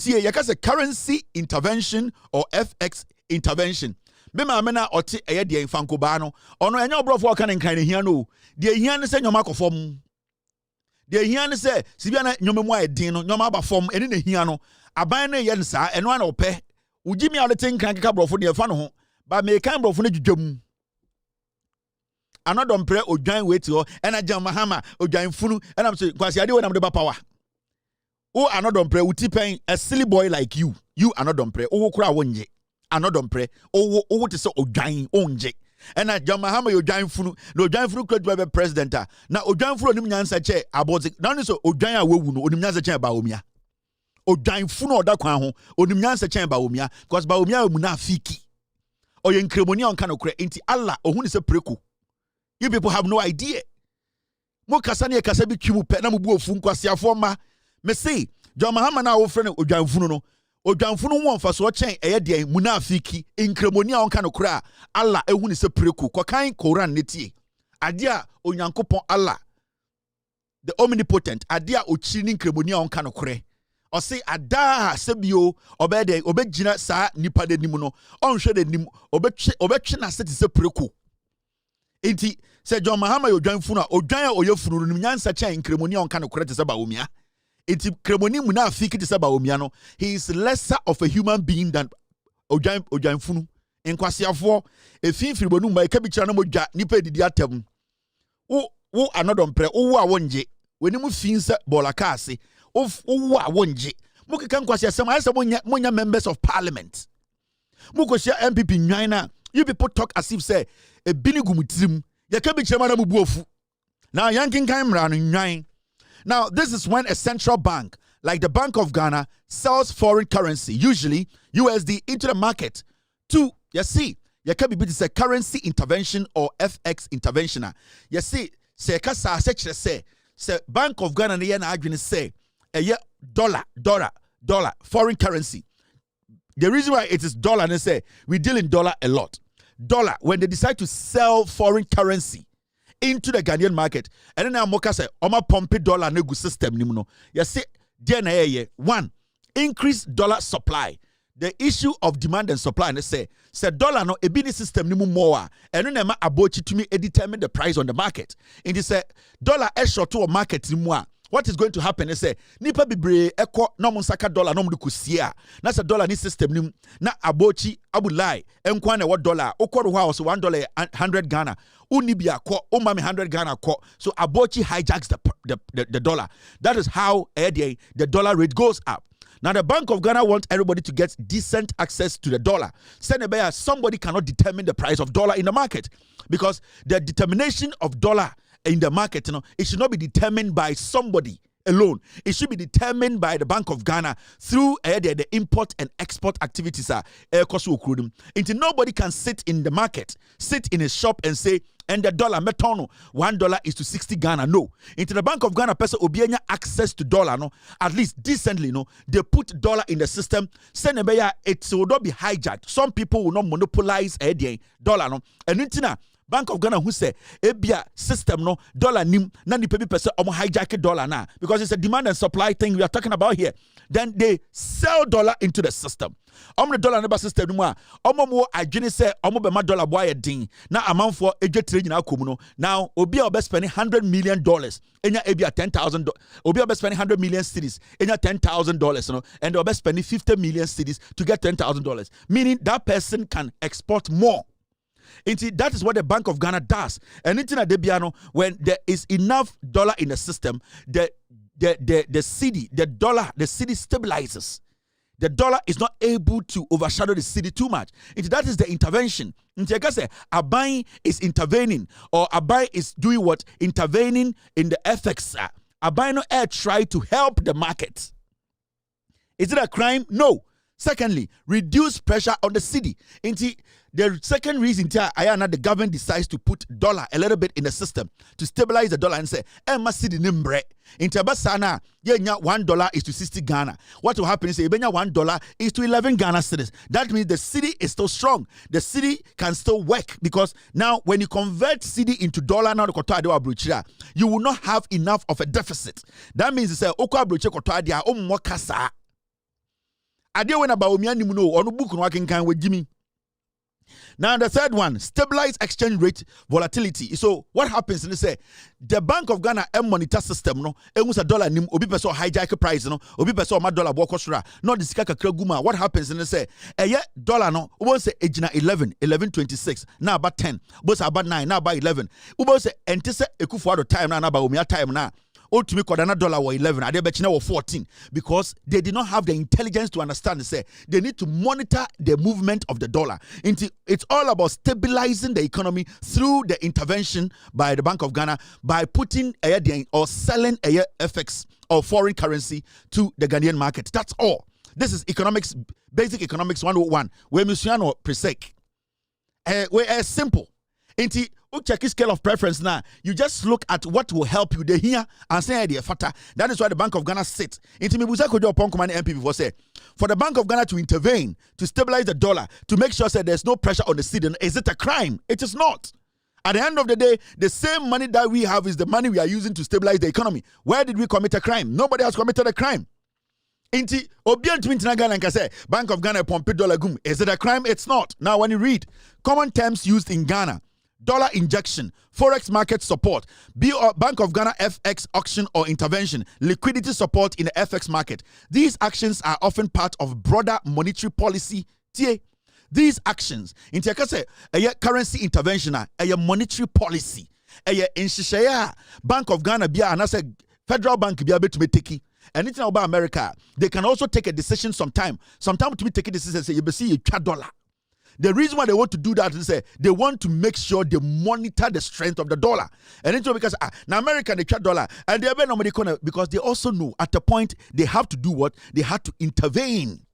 currency intervention or FX intervention. Bema amena oti eye de fanko ba no ono enye obrofo kan nkan ne hia no de hia ne se nyoma akofom de hia ne se sibia na nyoma mu ayedin no nyoma aba fom ene ne hia no aban na ye nsa eno ana ope ugimi alete nkan keka brofo de fa no ho ba me kan brofo no dwudwam anodom pre odwan weti ho ena jam mahama odwan funu ena so kwasi ade we na de ba power o anodom pre utipen a silly boy like you anodom pre o kura wonye anodom pre o te se odwan onje ena jamahama odwan funu na odwan funu kura be president na odwan funu onim nyansa che abozi na no so odwan a wewu no onim nyansa che ba omia odwan funu oda kwan ho onim nyansa che ba omia because ba omia mu na afiki oye nkremoni on kan okura enti Allah ohun se preku. You people have no idea. Mo kasa ne kasa bi twimu pe na mo bu ofu nkwasiafo ma me say jamahama na wo frɛ odwan funu no odwanfunu ho mfa so chen eye de munafiki inkremoni a onka no kra Allah ehuni se preku kokan Quran netie ade a onyankopon Allah the omnipotent ade a ochiri inkremoni a onka no kre o say ada sebio obede obegina sa nipa de nim no onhwe de nim obetwe na sete se preku enti se John Mahama odwanfunu a odwan a oyefunu no nyansa chen inkremoni a onka no kre te se ba omia. Iti kremoni muna fiki te seba omiano. He is lesser of a human being than ojan funu. Enkwasiafo efin firibonu mba ekabichira na moja nipa edidi atem. Wo anodom pre wo a wonje. Weni mu finse bola kase. Wo a wonje. Mukika nkwasi asem ayese monya members of parliament. Mukosia MPP nwana. You people talk as if say e bini gumutirim. Yekabichira na mubuofu. Now yankin kan mra no nwan. Now, this is when a central bank, like the Bank of Ghana, sells foreign currency, usually USD, into the market to, you see, you can be a currency intervention or FX intervention. You see, say Bank of Ghana, say, dollar, foreign currency. The reason why it is dollar, they say, we deal in dollar a lot. Dollar, when they decide to sell foreign currency into the Ghanaian market, and then now Moka say, "Oma pompe dollar nego system nimuno." You see, DNA one, increase dollar supply. The issue of demand and supply, and they say dollar no ebini system nimu more, and then ma abochi to me determine the price on the market. And they say dollar extra to a market nimua. What is going to happen? They say nipa bibre eko no monsaka dollar no mdukusia. Na sa dollar ni system nim na abochi abulai enkwane what dollar okoro house $1 100 Ghana. Unibia ko umami 100 Ghana ko. So abochi hijacks the dollar. That is how the dollar rate goes up. Now the Bank of Ghana wants everybody to get decent access to the dollar. Somebody cannot determine the price of dollar in the market because the determination of dollar in the market, it should not be determined by somebody alone. It should be determined by the Bank of Ghana through the import and export activities. Until nobody can sit in the market, sit in a shop and say, and the dollar metono $1 is to 60 Ghana. No. Into the Bank of Ghana person obianya access to dollar, no, at least decently, no. They put dollar in the system. Send it will not be hijacked. Some people will not monopolize dollar, no. And intina Bank of Ghana who say ebia system no dollar nim na ni pebi person omo hijack dollar na because it's a demand and supply thing we are talking about here. Then they sell dollar into the system. The dollar number system no omo mo adwene say omo be ma dollar boy din na amanfo eje trade na akomu no. Now obi obe spending $100 million enya ebia $10,000 obi obe spending 100 million cedis enya $10,000 no, and obe spending 50 million cedis to get $10,000, meaning that person can export more. That is what the Bank of Ghana does. And when there is enough dollar in the system, the cedi, the cedi stabilizes. The dollar is not able to overshadow the cedi too much. That is the intervention. Abai is intervening, or Abai is doing what? Intervening in the FX. Abai no air try to help the market. Is it a crime? No. Secondly, reduce pressure on the cedi. The second reason the government decides to put dollar a little bit in the system to stabilize the dollar and say, Emma cedi nimbre. Basana, $1 is to 60 Ghana. What will happen is $1 is to 11 Ghana cedis. That means the cedi is still strong. The cedi can still work because now when you convert cedi into dollar now you will not have enough of a deficit. That means it's a Now the third one, stabilize exchange rate volatility. So what happens in say the Bank of Ghana monitor system no a dollar nim obi person hijack price no obi person ma dollar boko sura no the sika kakra guma. What happens in say dollar no we say ejina 11.26 now about 10 both about 9 now about 11 we say entise ekufuado time now about umia time now ultimately kodana dollar was 11 and they was 14 because they did not have the intelligence to understand. Say they need to monitor the movement of the dollar. It's all about stabilizing the economy through the intervention by the Bank of Ghana by putting or selling FX or foreign currency to the Ghanaian market. That's all. This is economics, basic economics 101. Where Musiano Presec. We're simple. Check scale of preference now. You just look at what will help you. They here and say idea fata. That is why the Bank of Ghana sits. For the Bank of Ghana to intervene, to stabilize the dollar, to make sure that there's no pressure on the cedi, is it a crime? It is not. At the end of the day, the same money that we have is the money we are using to stabilize the economy. Where did we commit a crime? Nobody has committed a crime. Bank of Ghana pompe dollar gum. Is it a crime? It's not. Now when you read common terms used in Ghana, dollar injection, forex market support, Bank of Ghana FX auction or intervention, liquidity support in the FX market. These actions are often part of broader monetary policy. These actions, currency intervention, a monetary policy, Bank of Ghana and I said federal bank be able to take. Anything about America, they can also take a decision sometime. Sometimes to me take a decision say you see a dollar. The reason why they want to do that is they want to make sure they monitor the strength of the dollar. And it's because now America they trade dollar and they are because they also know at a point they have to do what? They have to intervene.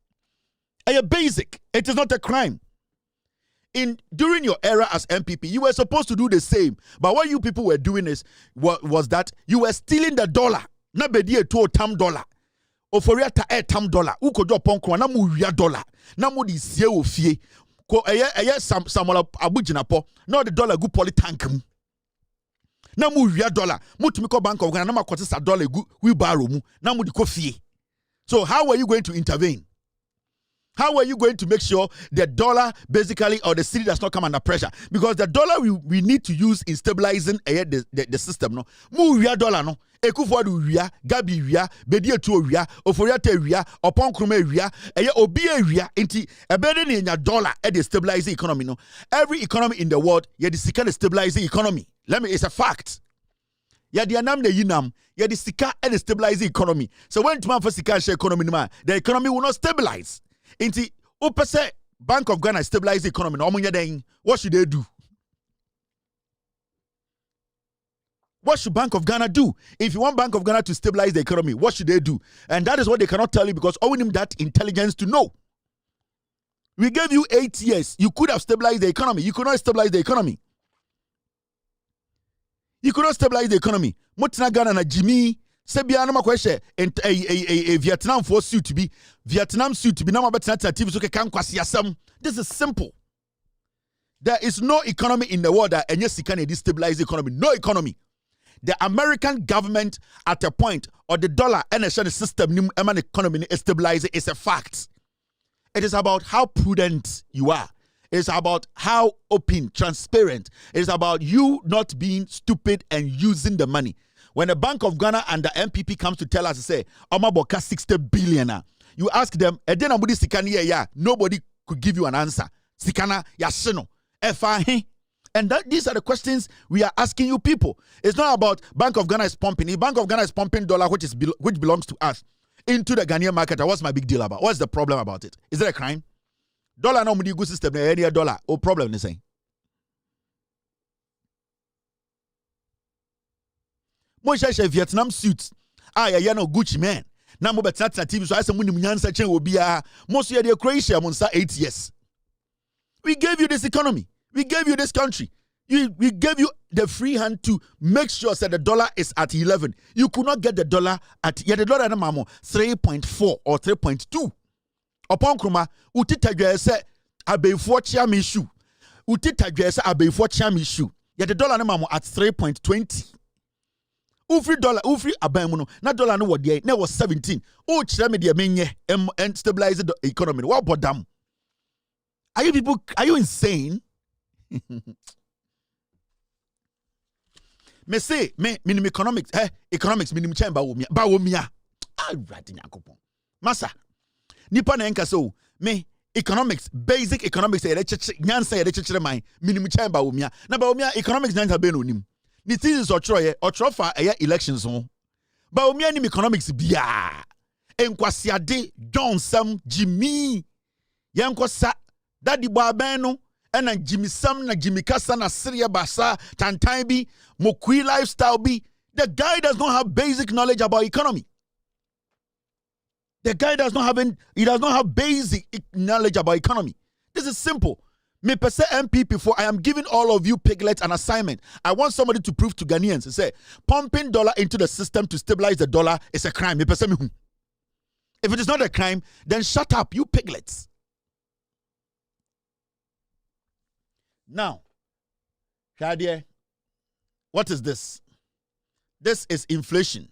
A basic. It is not a crime. During your era as MPP, you were supposed to do the same. But what you people were doing was that you were stealing the dollar. Na bedi to tam dollar. Oforia ta tam dollar. Uko do ponkwa na mu wia dollar. Na mu di sie ofie. Ko Samuel Abujinapo, now the dollar go polytank. Na mu wia dollar. Mutumiko Bank of Ghana na makote sa dollar gu wheelbarrow mu. Na mu di ko fie. So how are you going to intervene? How are you going to make sure the dollar basically or the cedi does not come under pressure? Because the dollar we need to use in stabilizing the system. No, mu wia dollar no. Ekufuado wia, Gabi wia, Bedi etu wia, Oforiate wia, Oponkrume wia, Obi wia. Inti ebede ni nya dollar e dey stabilize the economy. No, every economy in the world ye the sika stabilize the economy. It's a fact. Ya the anam the yinam, ye the sika e stabilize the economy. So when to man for sika share economy no, the economy will not stabilize. Inti upese Bank of Ghana stabilize the economy. No, what should they do? What should Bank of Ghana do? If you want Bank of Ghana to stabilize the economy, what should they do? And that is what they cannot tell you because owing him that intelligence to know. We gave you 8 years. You could have stabilized the economy. You could not stabilize the economy. You could not stabilize the economy. Mutina Ghana na Jimmy Sebia no question a Vietnam for suit to be Vietnam suit to be now better TV so can kwasi asem. This is simple. There is no economy in the world that and yes, you can destabilize the economy. No economy. The American government at a point or the dollar and the system economy is stabilizing is a fact. It is about how prudent you are. It's about how open, transparent. It's about you not being stupid and using the money. When the Bank of Ghana and the MPP comes to tell us, say, Omaboka 60 billion, you ask them, nobody could give you an answer. Sikana, yasino, efahi. And these are the questions we are asking you people. It's not about Bank of Ghana is pumping. If Bank of Ghana is pumping dollar, which belongs to us, into the Ghanaian market, what's my big deal about? What's the problem about it? Is it a crime? Dollar no money good system, any dollar. Oh, problem is saying. Mo share Vietnam suits. Yeah, no Gucci man. Na mo betata TV so I say mo nim nyansa chen obi a. Mo so ye Croatia mo nsa 8 years. We gave you this economy. We gave you this country. We gave you the free hand to make sure that the dollar is at 11. You could not get the dollar at the dollar na mamo 3.4 or 3.2. Upon kruma utitadwe se abefo chia me shoe. Utitadwe se abefo chia me shoe. Yet the dollar na mamo at 3.20. Ufri dollar, ufri aban no. Na dollar no wode na was 17. O chira me de menye and stabilize the economy. What bodam? Are you insane? Me say minimum economics economics minimum chamber ba wo mia awrade yakopon masa nipa na enka so me economics basic economics nyansa ye chechire man minimum chamber wo mia na ba wo mia economics nyansa be no nim ni thesis otro fa elections ho ba wo mia ni economics bia enkwasiade John Sam Jimmy yenkosa dadi bo aben no ena Jimmy Sam na Jimmy Kasa na Syria Basa Tantan bi Mokui lifestyle bi. The guy does not have basic knowledge about economy. The guy does not have basic knowledge about economy. This is simple. Me per se MPP for I am giving all of you piglets an assignment. I want somebody to prove to Ghanaians and say pumping dollar into the system to stabilize the dollar is a crime. Me per se me. If it is not a crime, then shut up, you piglets. Now, Shadia, what is this? This is inflation.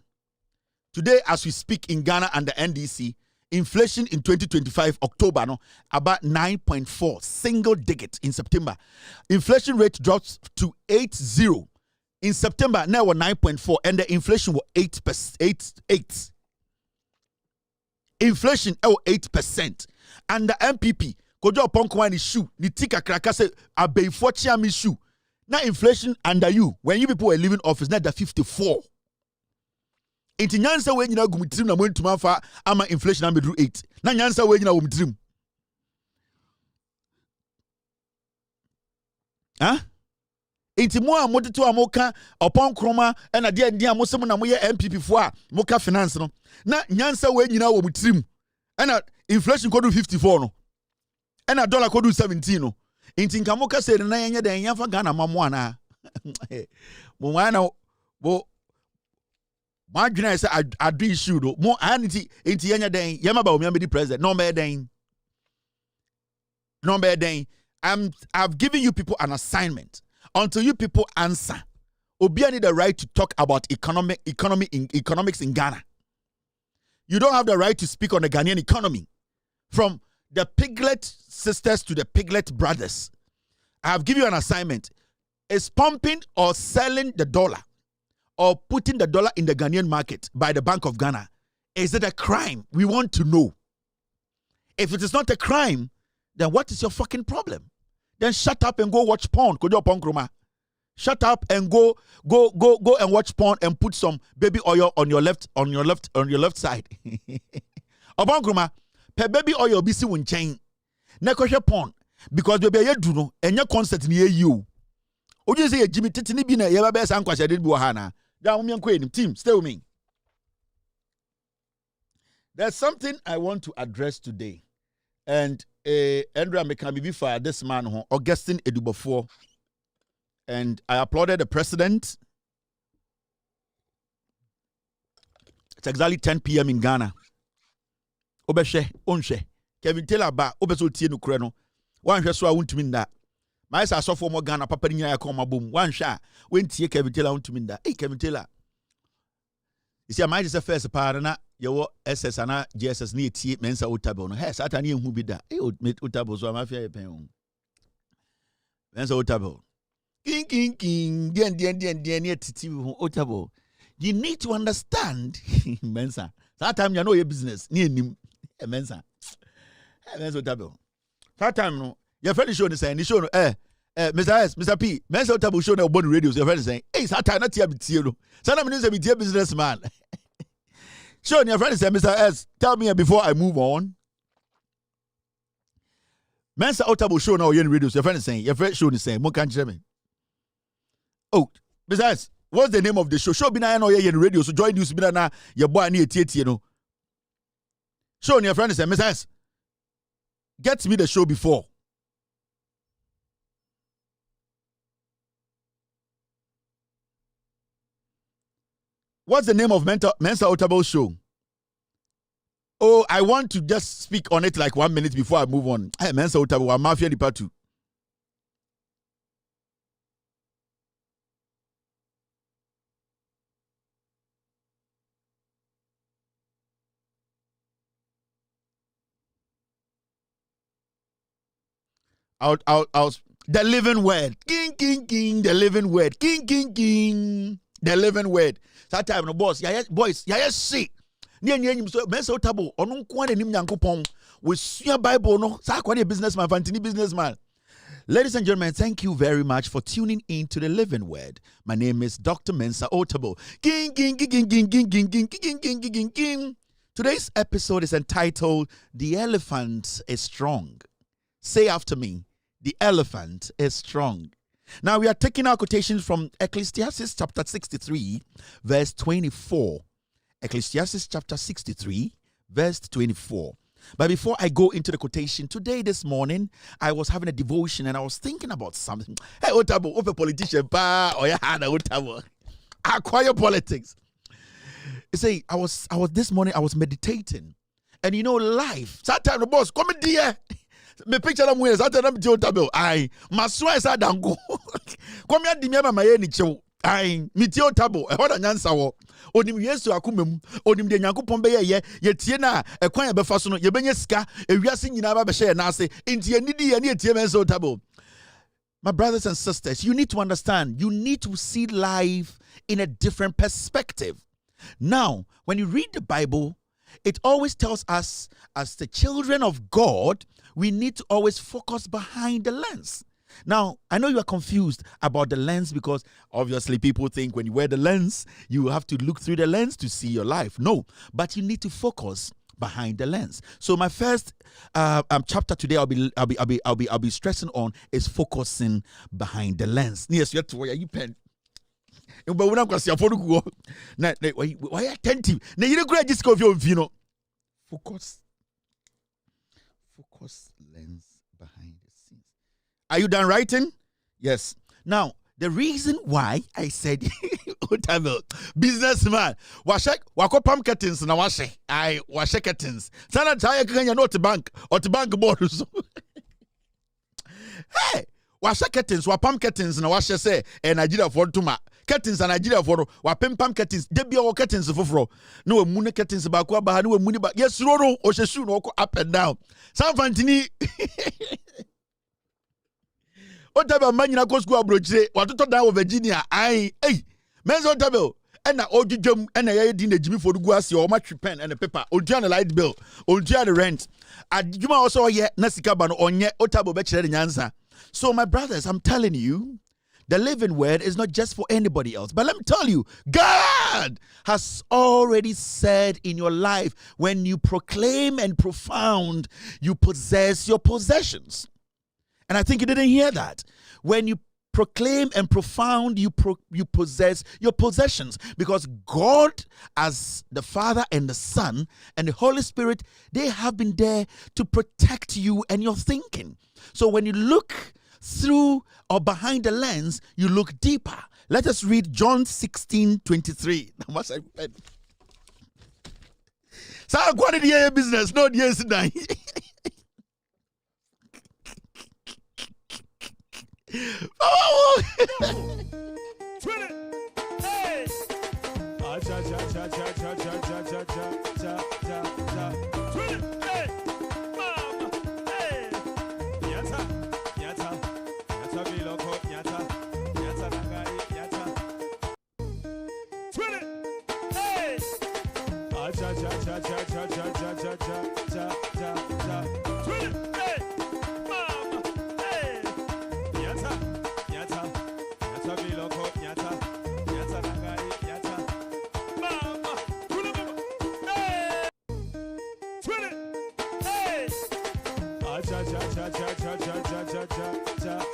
Today, as we speak in Ghana and the NDC, inflation in 2025, October, about 9.4, single digit in September. Inflation rate drops to 8.0. In September, now we're 9.4, and the inflation was 8%. Inflation, 8%. And the MPP, Kojo Ponkwani shoe, ni tika krakase abei fortia mi shoe. Now inflation under you, when you people were leaving office, now the 54. Inti nyansa we nyina gumitrim na mwentu mafa ama inflation amedru 8. Na nyansa we nyina gumitrim. Inti mo a moteto amoka opon kroma na de andi amosem na moye MPP fo a moka finance no. Na nyansa we nyina wo mutrim. Na inflation kodu 54 no. Na dollar kodu 17 no. Inti nka moka se na yenye den yafa Ghana mamo ana. Mo wana bo Margina say I do issue do more anity into yenya den yama ba omi be president no be den I've given you people an assignment until you people answer. Obi need the right to talk about economics in Ghana. You don't have the right to speak on the Ghanaian economy. From the piglet sisters to the piglet brothers, I have given you an assignment. Is pumping or selling the dollar or putting the dollar in the Ghanaian market by the Bank of Ghana, is it a crime? We want to know. If it is not a crime, then what is your fucking problem? Then shut up and go watch porn. Shut up and go and watch porn and put some baby oil on your left side. Obankruma, pe baby oil be si won chain. Nekoshe porn because baby ye do no enya concert ni you. Oje say Jimmy Titi ni bi na ye ba be san kwase de bi wo ha na. Team, stay with me. There's something I want to address today. And Andrea Mekabi before this man, Augustine Edubafo. And I applauded the president. It's exactly 10 p.m. in Ghana. Obeshe, Onshe. Kevin Taylor ba, Obeso Tienu Kreno. One share so I won't mean that. My sa so for more Ghana, Papa Niya Koma boom. One share. When Tia Kevin Taylor won't mean that. Hey, Kevin Taylor. You see, I might just a first part na your SS and GSS near T Mensa Utabo. No, hey, Satani who be that. Hey, Utabo, so I'm a fair pen. Mensa Utabo. King, dear Titi Utabo. You need to understand, Mensa. That time you know your business. Near him, Mensa. Mensa Utabo. That time, no, your friend is showing the saying, you show, Mr. S, Mr. P, Mensa Utabo showing on radios. Your friend is saying, hey, Satan, not here, but you. Sometimes you say, businessman. Showing your friend is saying, Mr. S, tell me before I move on. Mensa Utabo showing on your radios. Your friend is saying, your friend showing the saying, more can't you me? Oh, Mr. S. What's the name of the show? Show Bina no ye in radio. So join news Bina na your boy near TT, you know. Show your friend say, Mrs. Get me the show before. What's the name of Mensa Otabo show? Oh, I want to just speak on it like 1 minute before I move on. Hey, Mensa Otabo, I'm Mafia the part 2. Out. The living word. King, the living word. King, the living word. That time, no boss. Yeah, boys. Yeah, see. Near so Mensa Otabo. Onun kwane nim Nyankopon. We see Bible no. Sa kwani businessman, fantini businessman. Ladies and gentlemen, thank you very much for tuning in to the Living Word. My name is Dr. Mensa Otabo. King. Today's episode is entitled "The Elephant is Strong." Say after me. The elephant is strong. Now we are taking our quotations from Ecclesiastes chapter 63, verse 24. Ecclesiastes chapter 63, verse 24. But before I go into the quotation, this morning, I was having a devotion and I was thinking about something. Hey, Otabo, open politician, pa, or ya had Otabo. Acquire politics. You see, I was this morning, I was meditating. And you know, life, sometimes the boss, come here. Me picture them ways. I tell them to table. I maswa is a dango. Come here, dimia ma ye ni chew. I mitio table. E hoda nyansa wo. Onim Yesu akumem. Onim de Nyankopon be ye tie na e kwan e befa so no ye benye sika e wiase nyina ba be hye na ase. Enti ye nidi ye ne tie men so table. My brothers and sisters, you need to understand. You need to see life in a different perspective. Now, when you read the Bible, it always tells us as the children of God, we need to always focus behind the lens. Now, I know you are confused about the lens because obviously people think when you wear the lens, you have to look through the lens to see your life. No, but you need to focus behind the lens. So my first chapter today I'll be stressing on is focusing behind the lens. Yes, you have to wear your pen. But when I'm going to go, why attentive? Now you don't just go you know. Focus lens behind the scenes. Are you done writing? Yes. Now, the reason why I said businessman, wako pam curtains na washe. I washe curtains. Sana taya kanya no bank or to bank board. Hey, washe curtains, wapam curtains na washe say Nigeria for tuma. Curtains and Nigeria for wapem pam curtains. Debi o curtains for no mune curtains ba kwa ba no muni ba. Yes, roro o sheshu no up and down. San Fantini. Otaba manyina ko school abrochire watoto down Virginia. Ai, menzo otaba and na odjum and na ye di na jimi for gu ase o matwe pen and paper. Odua na light bill, odua the rent. Adjuma also ye na sika ba no onye otaba be kire nyansa. So my brothers, I'm telling you, the living word is not just for anybody else. But let me tell you, God has already said in your life, when you proclaim and profound, you possess your possessions. And I think you didn't hear that. When you proclaim and profound you possess your possessions, because God, as the Father and the Son and the Holy Spirit, they have been there to protect you and your thinking. So when you look through or behind the lens, you look deeper. Let us read John 16:23. So I'm going to the business, not yes, nine. Oh! Hey! Ah, cha cha cha cha cha cha cha cha cha cha cha. Hey! Mama! Hey! Yata! Yata! Yata biloko! Yata! Yata nagai! Yata! Hey! Ah, cha cha cha cha cha cha cha cha cha cha cha. Hey! Mama! Hey! Yata! Yata! Yata biloko! Yata! Yata nagai! Yata! Mama! Hey! Hey! Ah, cha cha cha cha cha cha cha cha cha.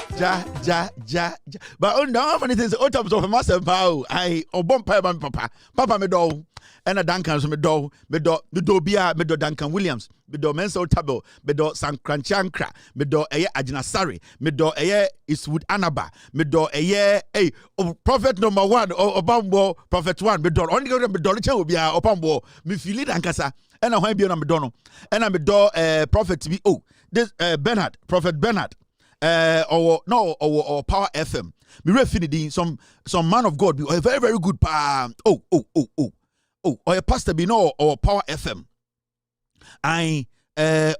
Ja. But on the funny things, all times of a master bow. I obon papa me do. And a Duncan me do bia me do Duncan Williams, me do Menso Tabo, me do San Cranchankra, me do Ajinasari, me do Eastwood Anaba, me do prophet number 1 or Obambo prophet 1, me do only go to me do bia Obambo, me feel it ankasa, and I be on me dono, and I me do prophet be this prophet Bernard. Or Power FM. Me refinity some man of God be a very very good or a pastor be no or Power FM.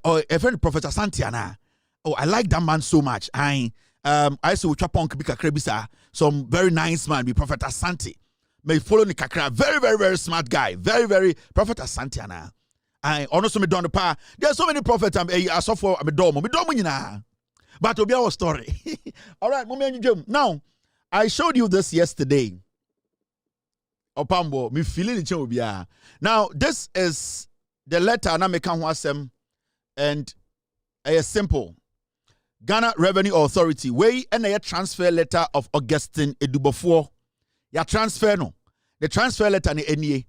Or a friend Prophet Santiana. Oh, I like that man so much. I saw Chapon Kubika Krebisa, some very nice man be Prophet Asante. May follow the Kakra, very very very smart guy, very very Prophet Santiana. I honestly me don the pa. There are so many prophets. I saw for me domo nyina. But to be our story. All right, now I showed you this yesterday. Opambo, me feeling it. Now this is the letter na me kan wasem, and a simple Ghana Revenue Authority way and a transfer letter of Augustine Edubofo. Ya transfer no. The transfer letter ni NEA.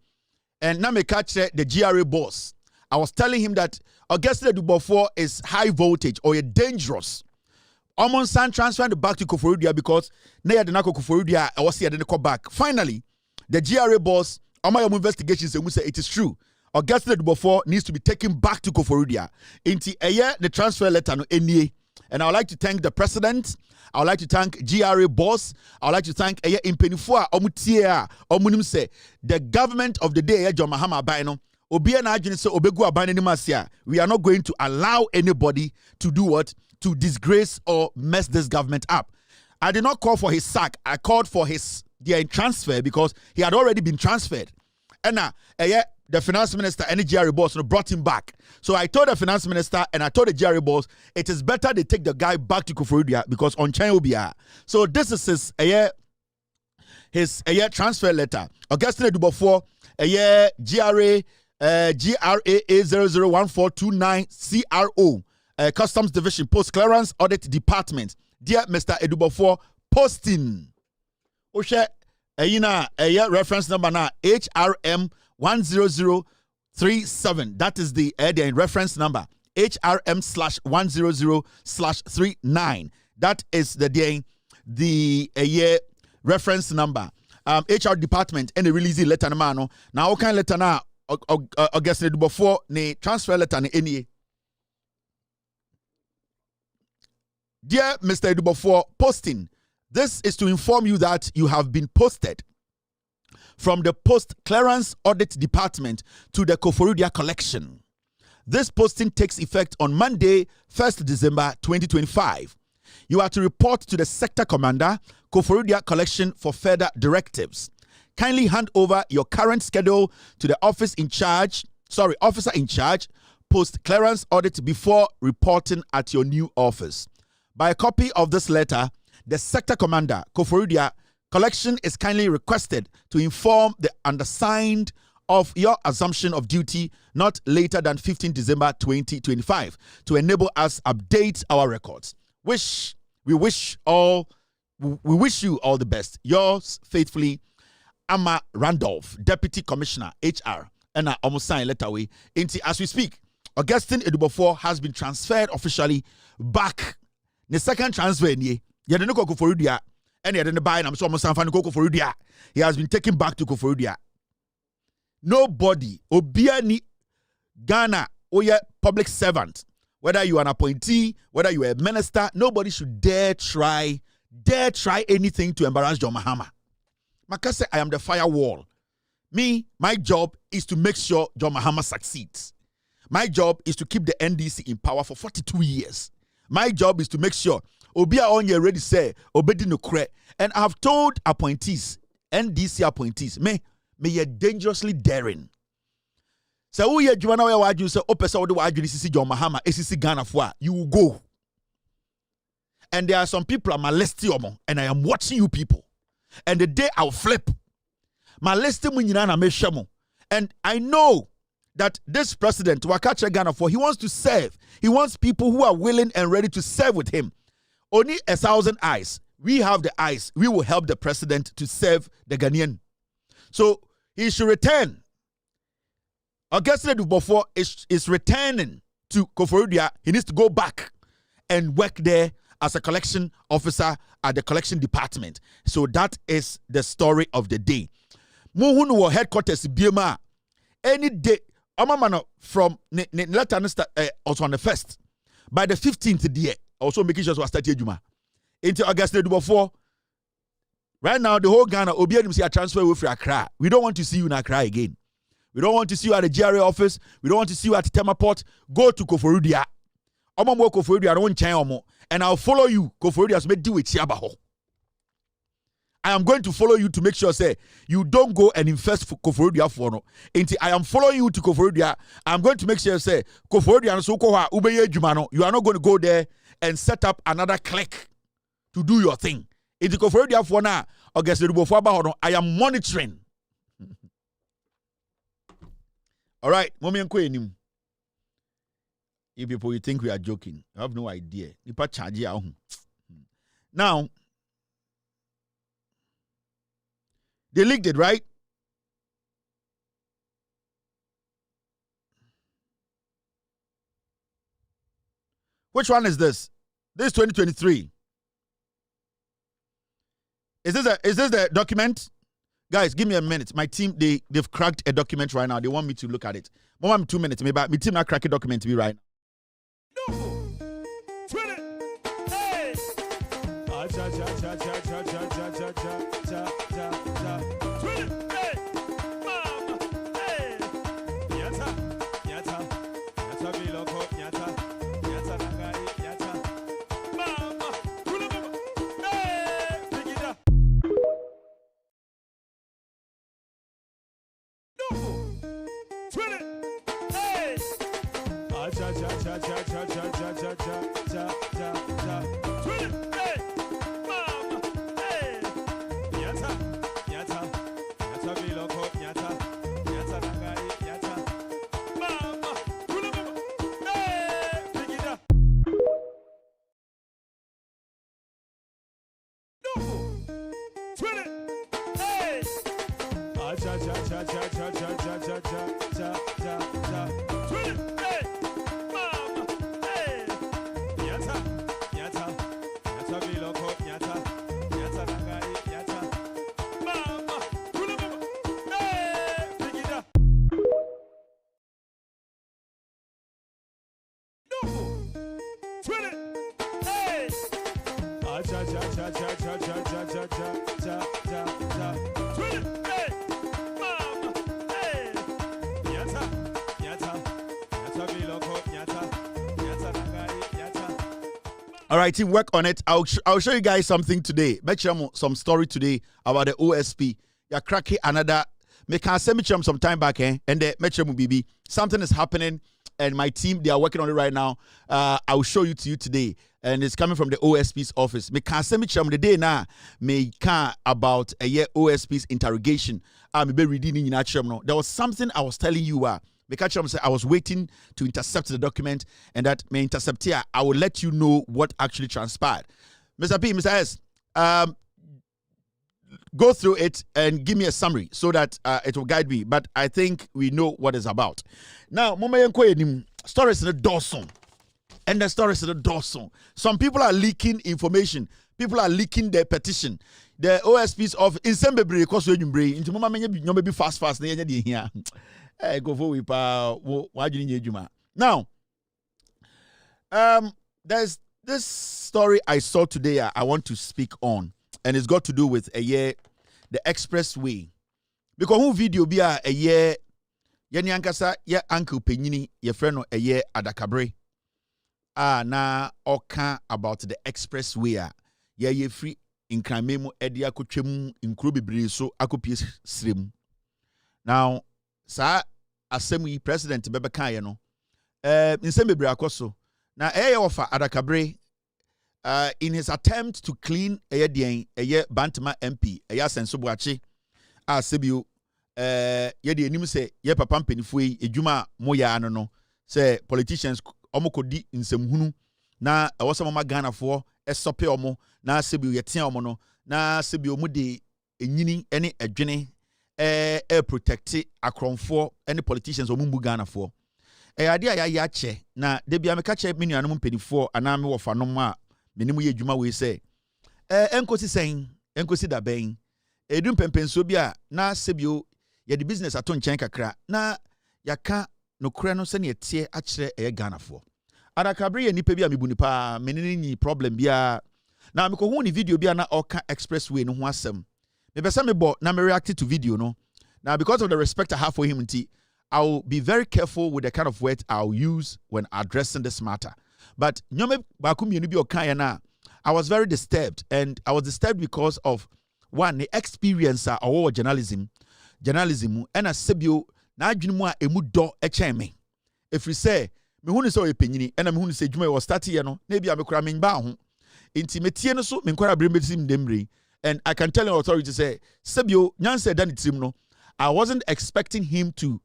And na me catch the GRA boss. I was telling him that Augustine Edubofo is high voltage or dangerous. Omon San transferred back to Koforidua because Naya Denako Koforidua was here then come back. Finally, the GRA boss, Omayom investigations say it is true. Augustine Edubofo needs to be taken back to Koforidua. Into a year, the transfer letter no NEA. And I would like to thank the president. I would like to thank GRA boss. I would like to thank Aya Impenifua Omutia Omunim say the government of the day John Mahama Baino. We are not going to allow anybody to do what? To disgrace or mess this government up. I did not call for his sack. I called for their transfer because he had already been transferred. And now, the finance minister and the GRA boss brought him back. So I told the finance minister and I told the GRA boss, it is better they take the guy back to Koforidua because on China will be here. So this is his transfer letter. Augustine Edubofo, GRA 001429 CRO. Customs Division Post Clearance Audit Department. Dear Mr. Edubofo, posting. Oshe, reference number now HRM 10037. That is the reference number HRM/100/39. That is the reference number. HR department and the release letter na now what kind letter na Augustine Edubofo ne transfer letter ne NEA. Dear Mr. Edubofo, posting. This is to inform you that you have been posted from the Post Clearance Audit Department to the Koforidua Collection. This posting takes effect on Monday, 1st December 2025. You are to report to the Sector Commander, Koforidua Collection for further directives. Kindly hand over your current schedule to the officer in charge, Post Clearance Audit before reporting at your new office. By a copy of this letter, the Sector Commander, Koforidua Collection is kindly requested to inform the undersigned of your assumption of duty not later than 15 December 2025 to enable us update our records. We wish all we wish you all the best. Yours faithfully, Amma Randolph, Deputy Commissioner, HR, and I almost signed letter away. As we speak, Augustine Edubofo has been transferred officially back. The second transfer, he had no Koforudia, and he had no buy, and I'm so almost Sanfani Koforudia. He has been taken back to Koforudia. Nobody, Obiani, Ghana, or your public servant, whether you are an appointee, whether you are a minister, nobody should dare try anything to embarrass John Mahama. Makase, I am the firewall. Me, my job is to make sure John Mahama succeeds. My job is to keep the NDC in power for 42 years. My job is to make sure Obia onye ready say obedi no kre. And I have told appointees, NDC appointees, may you dangerously daring. So who ye Juana waju say opesa ode waju sisi John Mahama esisi Ghana for you will go. And there are some people I'm molesting omo, and I am watching you people. And the day I'll flip, my listing na meshamo. And I know that this president, Wakache Ghana, he wants to serve. He wants people who are willing and ready to serve with him. Only 1,000 eyes. We have the eyes. We will help the president to serve the Ghanaian. So he should return. Augustine Edubofo is returning to Koforudia. He needs to go back and work there as a collection officer at the collection department. So that is the story of the day. Muhunu headquarters BMA. Any day, Amamano from letter also on the 1st. By the 15th day, also making sure we start Juma. Into Augustine Edubofo. Right now, the whole Ghana Obianim see a transfer with Accra. We don't want to see you in Accra again. We don't want to see you at the GRA office. We don't want to see you at Temaport. Go to Koforudia. Omamo Koforudia don't change. And I'll follow you. Koforudia may do it. I am going to follow you to make sure say you don't go and invest for Koforudia for no. I am following you to Koforudia. I'm going to make sure say Koforudia and so you are not going to go there and set up another clique to do your thing. Into Koforudia for now, I am monitoring. All right, mommy and queen. You people, you think we are joking? I have no idea. Now, they leaked it, right? Which one is this? This is 2023. Is this the document? Guys, give me a minute. My team, they've cracked a document right now. They want me to look at it. Mom, 2 minutes. Maybe my team not crack a document to me right now. All right, team, work on it. I'll show you guys something today. Make sure some story today about the OSP. You're cracking another. Make send me some time back, and the make sure BB. Something is happening, and my team, they are working on it right now. I'll show you to you today, and it's coming from the OSP's office. Make send me the day now. Me can about a year OSP's interrogation. Be reading in your There was something I was telling you. I was waiting to intercept the document, and that may intercept here. I will let you know what actually transpired. Mr. P, Mr. S, go through it and give me a summary so that it will guide me. But I think we know what it's about. Now, stories in the Dawson. And the stories in the Dawson. Some people are leaking information. People are leaking their petition. The OSPs of Insembebre, because we're in Bray, into Mama maybe fast. Here. Go for now, there's this story I saw today I want to speak on, and it's got to do with the expressway. Because who video be a year yani ankasa ye uncle Penyini ye friend no Adakabre. Na oka about the expressway ye free in Kramemo edi akotwem nkuro bebre so akopie srem. Now sa asem yi president bebeka ye no nsem bebre akoso na offer Adakabre in his attempt to clean Bantama MP Senso Boachi Sebio ye de enim se ye papa mpanifo yi edwuma moya no se politicians omokodi nsemhunu na ewosama magana fo esope omo na Sebio ye tia omo no na Sebio mu de enyini ene edwene protect akronfo ene politicians omumbu Ghana fo ade ya che na de bia meka che menuanom mpanifo ana me wofa no ma menimu ye dwuma we se enkosi sen enkosi da ben edum pempenso bia na Sebio ye the business ato nchen kakra na yaka no kure no se ne tie a kire Ghana fo Adakabre ye nipa bia mebuni pa menini ni problem bia na me ko hu ni video bia na oka expressway no ho asem me besa me bo na me react to video no now because of the respect I have for him I'll be very careful with the kind of words I'll use when addressing this matter. But nyome bakum yenu bi okaya na I was very disturbed, and I was disturbed because of one the experience of journalism and a sebio na adwene a emu do echen me. If we say me hu ni say oyepenyini and me hu ni say dwuma was start here no na bia me kura me ba ho nti metie no so me kwara brembesim demre, and I can tell the authority say sebio nyanse dan trim no I wasn't expecting him to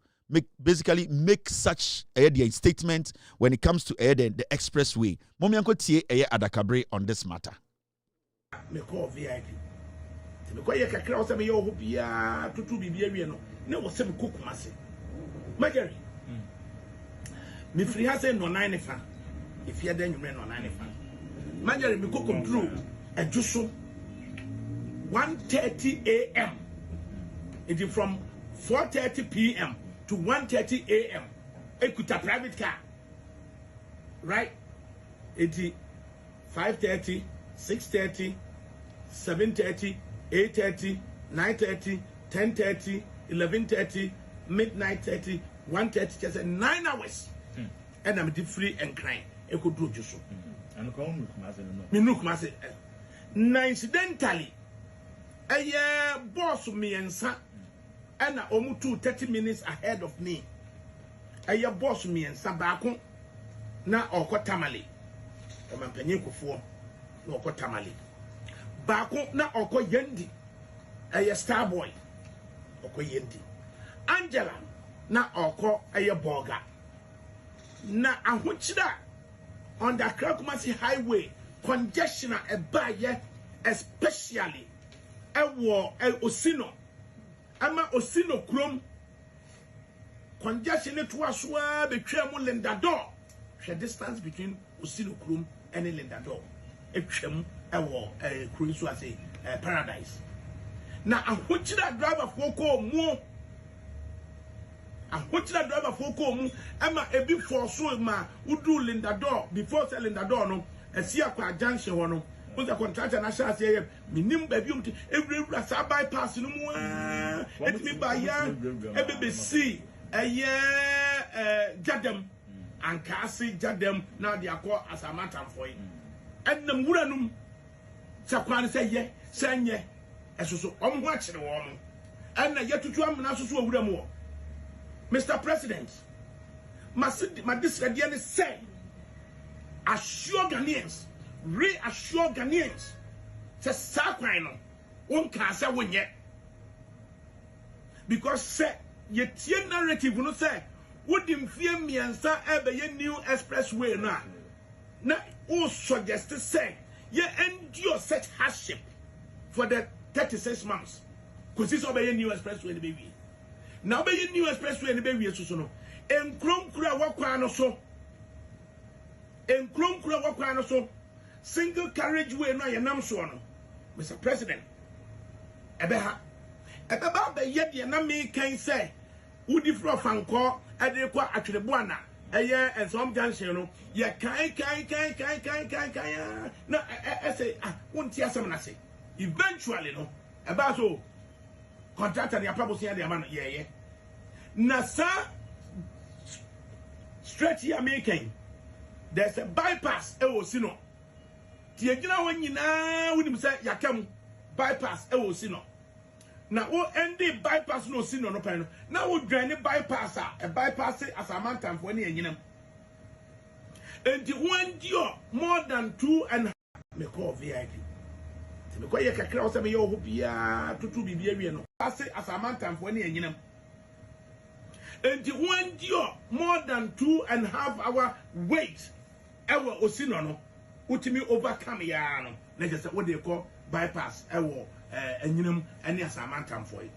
basically make such a statement when it comes to the expressway. Momi anko tie Adakabre on this matter. Me call VIP. Me call ye kakra o se me yo ho bia tutu bibia wie no. Na wo se me kokumase. Magari. Me free ha say no 9 fa. If you den you no 9 fa. Magari me kokum drew adjuso 1:30 a.m. It is from 4:30 p.m. to 1:30 a.m. Ekuta private car. Right? 5:30, 6:30, 7:30, 8:30, 9:30, 10:30, 11:30, midnight 30, 1:30, just 9 hours. And I'm free and crying. I could do just so. And come with incidentally, a boss me and son. And almost 30 minutes ahead of me. Aya boss me and Sabako na oko tamale. Kama mpenye kufuo na oko tamale. Bako na oko yendi. Aya Starboy. Oko yendi. Angela na oko aya burger. Na ahuchida on the Krakumasi highway congestion a baye especially ewo Osino. Ama Osino Krom congestion to aswa between mu Lendador. The distance between Osino Krom and Lendador. Etwem ewo cruise so say paradise. Na ahochira driver foko mu. Ahochira driver foko mu ama ebi for so ma udu Lendador before say Lendador no esi akwa junction ho no. Who's the contractor na shall say minim baby every bypass no mu let me buy ya BBC jadem and kasi jadem now they are called as a matter for it and the muranum sakwan say ye sanye eso watch the woman and yet to am na so wuram Mr. President my this say assure Ghanaians reassure Ghanaians say sakwan no won ka say wonye because say ye tie narrative no say wodim fie miensa ebe ye new expressway na o suggest say ye endure such hardship for the 36 months. Because this is a new expressway in the baby. Now, be new expressway in the baby, so no. And Chrome Kura Wakano so. And Chrome Kura Wakano so. Single carriageway, no, your name so no. Mr. President. Ebeha. Ebeba be yet your name can say. Woody Fro Fanco, Adequa actually Buana. A year and some junction, you know. Yeah, kai. No, I say, won't hear someone I say. Eventually, no. About so. Contractor, the Apple say the man, yeah. Nasa straight here making. There's a bypass, Sino. Tiagina when you now with him say, Yakam bypass, Sino. Now, what end the bypass no Sino no pen. Now, we drain the bypass, a bypass as a man time for any and you know. And the one deal more than 2.5 me call VIP. Because you can cross me your hopia to be behavior. No, pass it as a man time for any and you know. And the one deal more than 2.5 hour wait. Ever Osino no, ultimately overcome ya no. Let's say what they call bypass. Ever and you know any as a man time for it.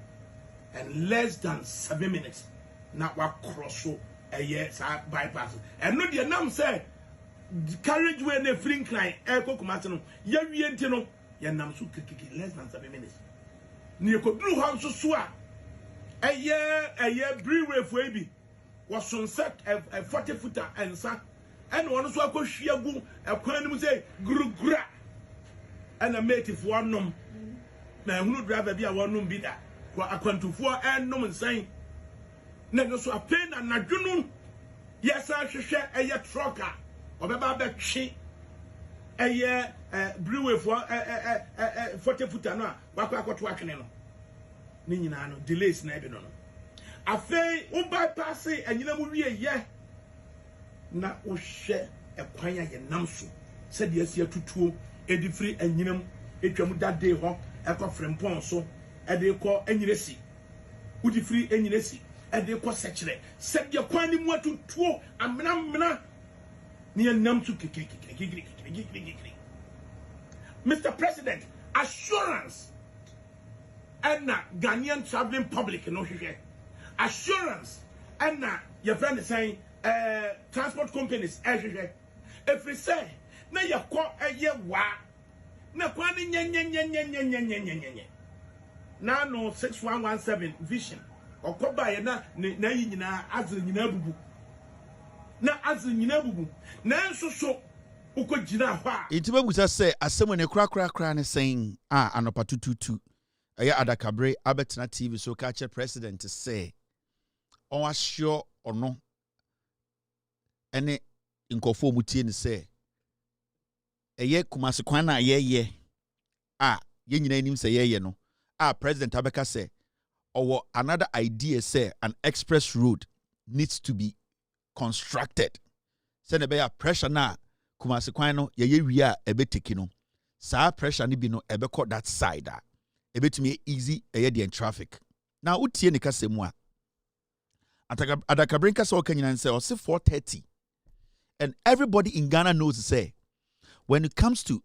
And less than 7 minutes. Now what cross so a year bypass. And no the name say carriageway ne free client echo kumatino. Ya wientino. Ya namsu kiki less than 7 minutes. Ni ko dru house so a year brewery for ebi was sunset a 40-footer and sa and one so akwa gu a kwan mu say grugura and a mate for one nom na hunu driver bi a one nom bi da kwa akwantufo and nom nsan na no so apen na nadwunu yes a hwehwe a ye trucker obeba ba twe a year brewery for 40-footer no wakwa akwato akene no ni nyina no delays na ebe no afei wo bypass anyina mu wie ye na wo hwe ekwan ya ye nam so se de asia tutuo edi free anyinam etwam that day ho ekọ frempon so ede kọ anyiresi udi free anyiresi ede kọ sekire se de kwan ni mu atutuo amena ni nam so kiki. Mr. President, assurance and Ghanaian traveling public no assurance and your friend is saying transport companies if we say na you call a year wa na kwani nya na no 6117 vision okoba ye na nyina azri nyina bubu na nso so ukojina hwa intiba busa say asemo ne kra ne saying anopa tututu aya adakabre abetna TV so catch president say on assure ono ene inkofo mutie ne say eye kumase kwan na ye ye nyina anim say ye no president abeka say or another idea say an express road needs to be constructed say ne be pressure na kumase kwan no ye wi a ebeteki no sa pressure ni bi no ebekọ that side ebetumi easy the traffic now utie ne kasemu a adakabrenka so kanyina say o say 4:30 and everybody in Ghana knows say when it comes to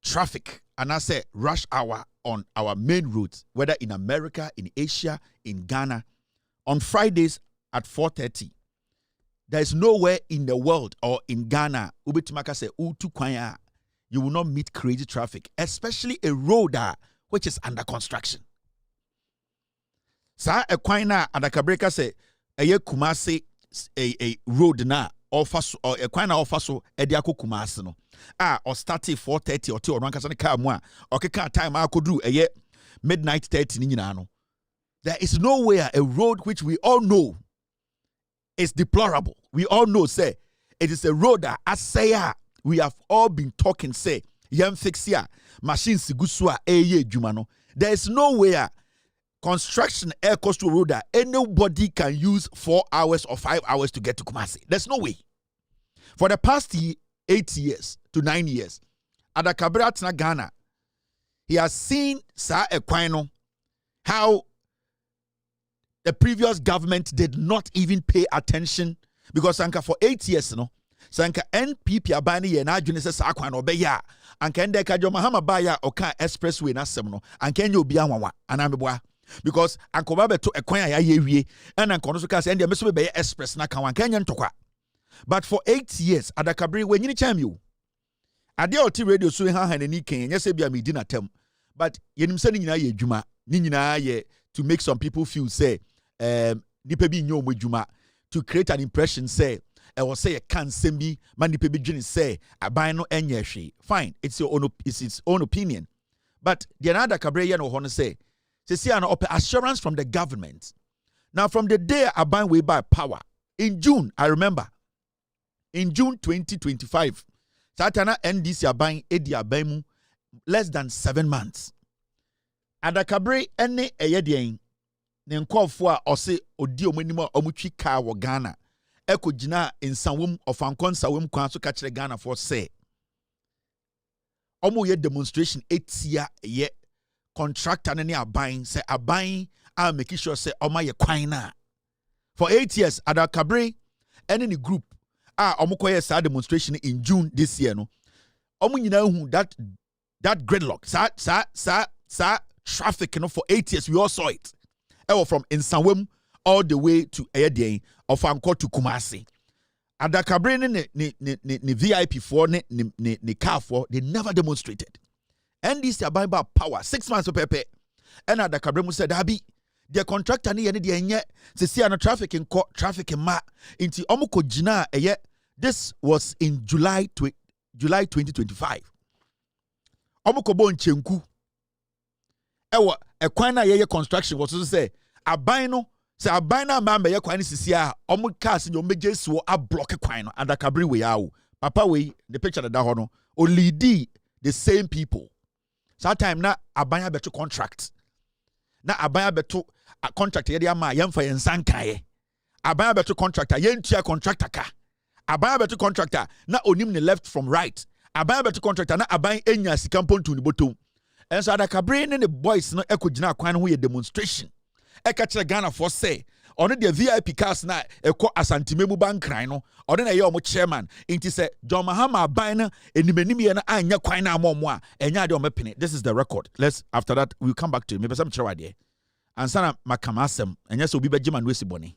traffic and I say rush hour on our main roads whether in America, in Asia, in Ghana on Fridays at 4:30 there is nowhere in the world or in Ghana ubetimaka say utu kwanya you will not meet crazy traffic, especially a road which is under construction. Sa e kwan na adakabreka say eye Kumasi a road na offer so or e kwan na offer so e de akọ Kumasi no or start 4:30 or 2 or ranka ne car mu a okeka time akoduru eye midnight 30 ni nyina no. There is nowhere a road which we all know is deplorable. We all know say it is a road that asaya we have all been talking say yam fix here machine sigusua eye dwuma no. There is nowhere construction air coastal road that anybody can use 4 hours or 5 hours to get to Kumasi. There's no way. For the past 8 years to 9 years, Adakabra Tina Ghana, he has seen Sa Equino how the previous government did not even pay attention because Anka for 8 years, Sanka NPP abani ye na adwene se sa kwan no be ya anka ende ka joma hama ba ya oka expressway na sem no anka enye obi anwawa ana meboa because ankoba beto ekwan ya ye wie and anko no so ka se ende me so be express na kan anka enye ntokwa. But for 8 years adakabri we nyini cham you ade oti radio so ha ha nani ken enye se bia me di na tem but yenim se ni nyina ye adwuma ni nyina ye to make some people feel say nipa bi nyo mo adwuma to create an impression say I will say a can sembi mani pe begin say aban no enye hwe. Fine, it's its own opinion. But the another kabre ye no hono say see an assurance from the government. Now from the day aban we buy power in June, I remember in June 2025, Satana NDC aban edi aban less than 7 months. Adakabre ene eyedien ne nkofo a ose odi omanimo omutwi ka wo Ghana. Eko jina insawum of ankonsawum kwan so ka kire Ghana for say omo ye demonstration etia ye contractor ne aban say aban a make sure say oma ye kwan na for 8 years adakabre any group omo koye sa demonstration in June this year no omo nyina hu that gridlock sa traffic no for 8 years we all saw it from insawum all the way to Ayadien of Anko to Kumasi. Adakabre ne VIP for ne car for they never demonstrated. And this about power 6 months of pepe. And Adakabre said Abi the contractor ni the enye se see an traffic in court traffic in ma into omuko jina eye. This was in July 2025. Omuko bon chenku. Ewa ekwan na ye construction was to say abino say abina man be kwan sisi a omo cars nyo meje so a block kwan no adakabri we yawo papa we the picture that ho no o lead the same people that time na abanya beto contract na abanya beto contract ye dia ma yemfa yensan kae abanya beto contractor yentua contractor ka abanya beto contractor na onim ne left from right abanya beto contractor na aban enya sika pontu ni botom enso adakabri ne boys no ekogina kwan ho ye demonstration Eka Ghana for say on the VIP cars na eko asantimemu bankran no on na ye omo chairman inti say John Mahama ban na enimenim na anya kwan na amomo a enya de omepene. This is the record. Let's after that we'll come back to me person chira wade ansana makamasem enya so obi begima no esibone.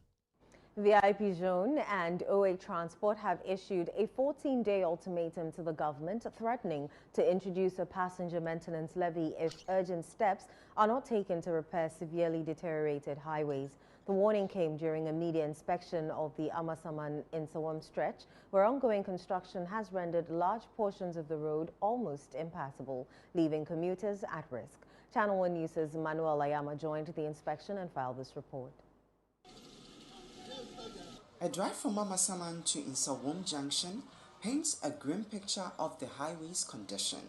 VIP Zone and OA Transport have issued a 14-day ultimatum to the government threatening to introduce a passenger maintenance levy if urgent steps are not taken to repair severely deteriorated highways. The warning came during a media inspection of the Amasaman-Insawam stretch, where ongoing construction has rendered large portions of the road almost impassable, leaving commuters at risk. Channel 1 News' Manuel Ayama joined the inspection and filed this report. A drive from Amasaman to Insawam Junction paints a grim picture of the highway's condition.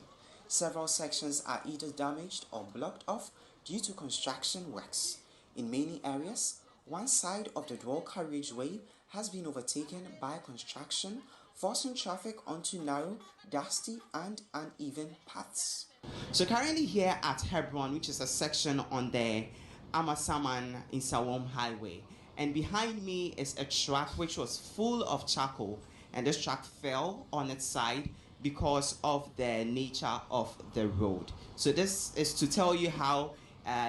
Several sections are either damaged or blocked off due to construction works. In many areas, one side of the dual carriageway has been overtaken by construction, forcing traffic onto narrow, dusty and uneven paths. So currently here at Hebron, which is a section on the Amasaman-Insawam highway, and behind me is a truck which was full of charcoal, and this truck fell on its side because of the nature of the road. So this is to tell you how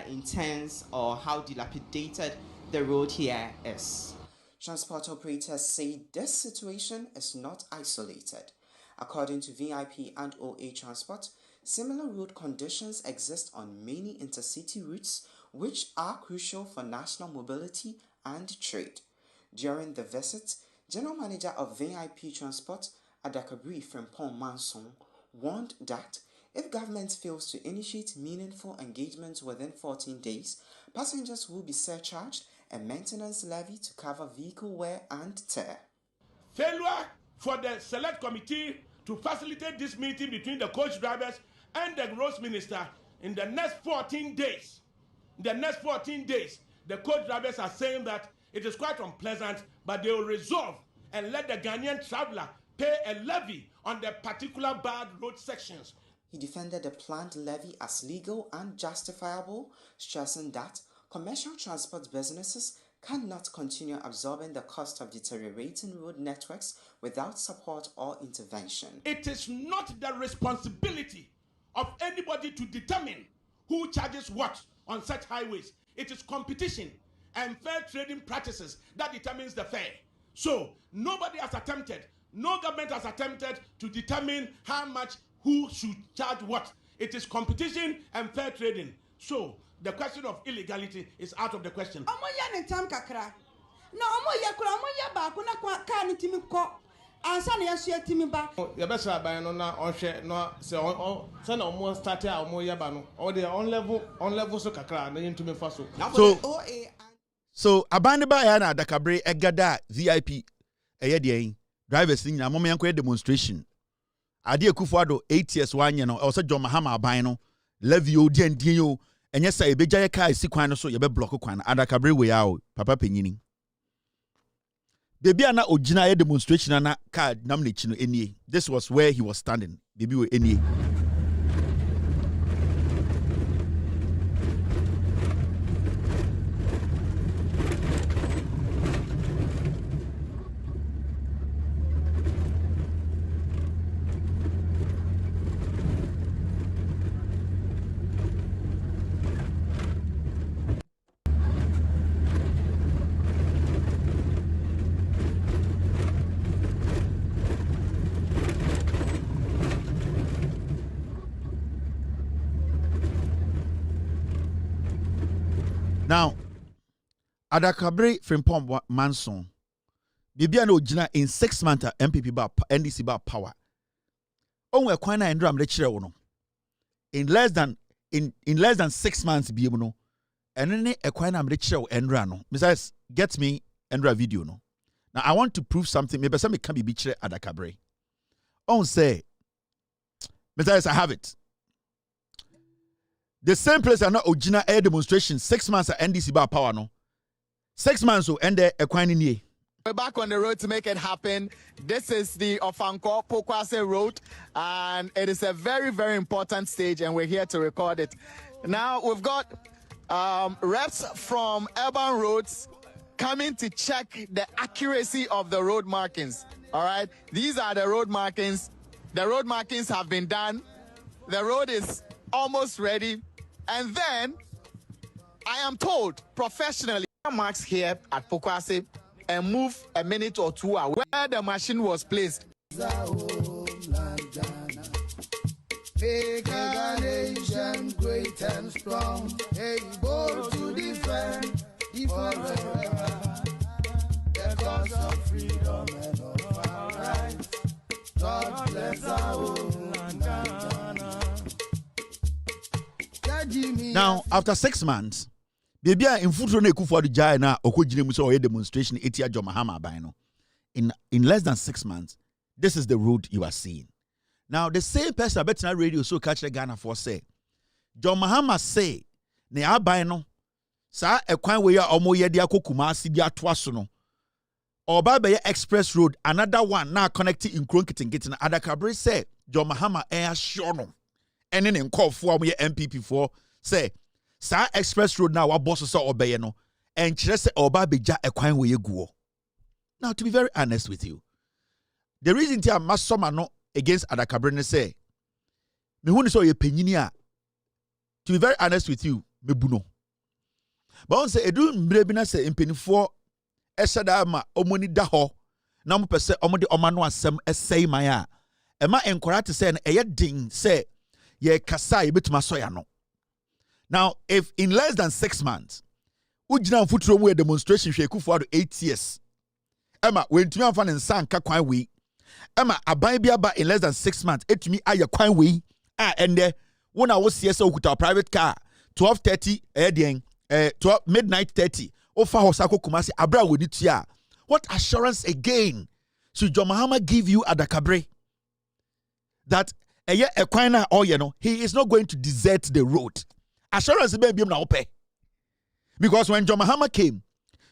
intense or how dilapidated the road here is. Transport operators say this situation is not isolated. According to VIP and OA Transport, similar road conditions exist on many intercity routes which are crucial for national mobility and trade. During the visit, General Manager of VIP Transport, Adakabri Frimpong Manson, warned that if government fails to initiate meaningful engagements within 14 days, passengers will be surcharged a maintenance levy to cover vehicle wear and tear. Failure for the select committee to facilitate this meeting between the coach drivers and the roads minister in the next 14 days. In the next 14 days, the coach drivers are saying that it is quite unpleasant, but they will resolve and let the Ghanaian traveler pay a levy on the particular bad road sections. He defended the planned levy as legal and justifiable, stressing that commercial transport businesses cannot continue absorbing the cost of deteriorating road networks without support or intervention. It is not the responsibility of anybody to determine who charges what on such highways. It is competition and fair trading practices that determines the fare. So nobody has attempted, no government has attempted to determine how much who should charge what. It is competition and fair trading. So the question of illegality is out of the question. Ansa na yɛso atimi ba yɛbɛsra ban no na ɔhwɛ no sɛ sɛ na ɔmo start a ɔmo yɛba no ɔde on level so kakra na yɛntumi fa so. So abande ba ya na Adakabre egada VIP ɛyɛ deɛ drivers ni nyina mɔmɛ yankɔ demonstration ade Akufo-Addo 8 years wanye no ɛwɔ sɛ John Mahama aban no levy o di andie yo ɛnyɛ sɛ ebegya yɛ kaa esi kwan no so yɛbɛ block kwan Adakabre we ya o papa penyini baby ana ogina demonstration na car nam ne chi no enie. This was where he was standing. Baby we enie. Now, Adakabre Frimpom Manson, Bibia no Jina in 6 months MPP ba NDC ba power. Onwe kwana endram lecture wono. In less than 6 months bi no. Enene ekwana lecture endra no. Besides, get me endra video no. Now I want to prove something. Maybe some can be chere Adakabre. On say, besides I have it. The same place are not Ojina air demonstration 6 months at NDC bar power no. 6 months will end there equine. We're back on the road to make it happen. This is the Ofanko Pokwase Road, and it is a very, very important stage, and we're here to record it. Now we've got reps from urban roads coming to check the accuracy of the road markings. All right, these are the road markings. The road markings have been done. The road is almost ready. And then I am told professionally, marks here at Pokwase and move a minute or two away where the machine was placed. Make a nation great and strong, able to defend forever the cause of freedom and of our rights. God bless our own Ghana. Now, after 6 months, baby, in Futuro ne Akufo-Addo jai na okojine mu so demonstration etia John Mahama aban no. In less than 6 months, this is the road you are seeing. Now, the same person betina radio so catch the Ghana for say, John Mahama say, ne aban no, sa ekwan we ya omo ye de akokuma si bi atoa so no. Oba be express road, another one now connecting in Kronkitingiti na Adakabre say, John Mahama sure no. Ene ne nkofo am ye MPP for say sa express road now wa boss so obeye no en kire say oba beja ekwan we yeguo. Now to be very honest with you, the reason ti am masoma no against Adakabre ne say me hu ni so ye panyini a, to be very honest with you, me bu no. But on say edu mbre bi na say empanifo esada ma omoni da ho na mo pese omode omano asem esei man a e ma enkora te say na eye din say ye kasa ye betuma soya no. Now, if in less than 6 months, ujina mfuturo mu demonstration hwe Akufo-Addo 8 years. Emma, wentumi amfa ne nsa nka kwan we. Emma, aban bi aba in less than 6 months, etumi aye kwan we. Ende, wona wo siese okuta private car 12:30 12 midnight 30. Ofa hosako kumasi abra wodi tua. What assurance again should John Mahama give you Adakabre that he is not going to desert the road? Assurance be na ope. Because when John Mahama came,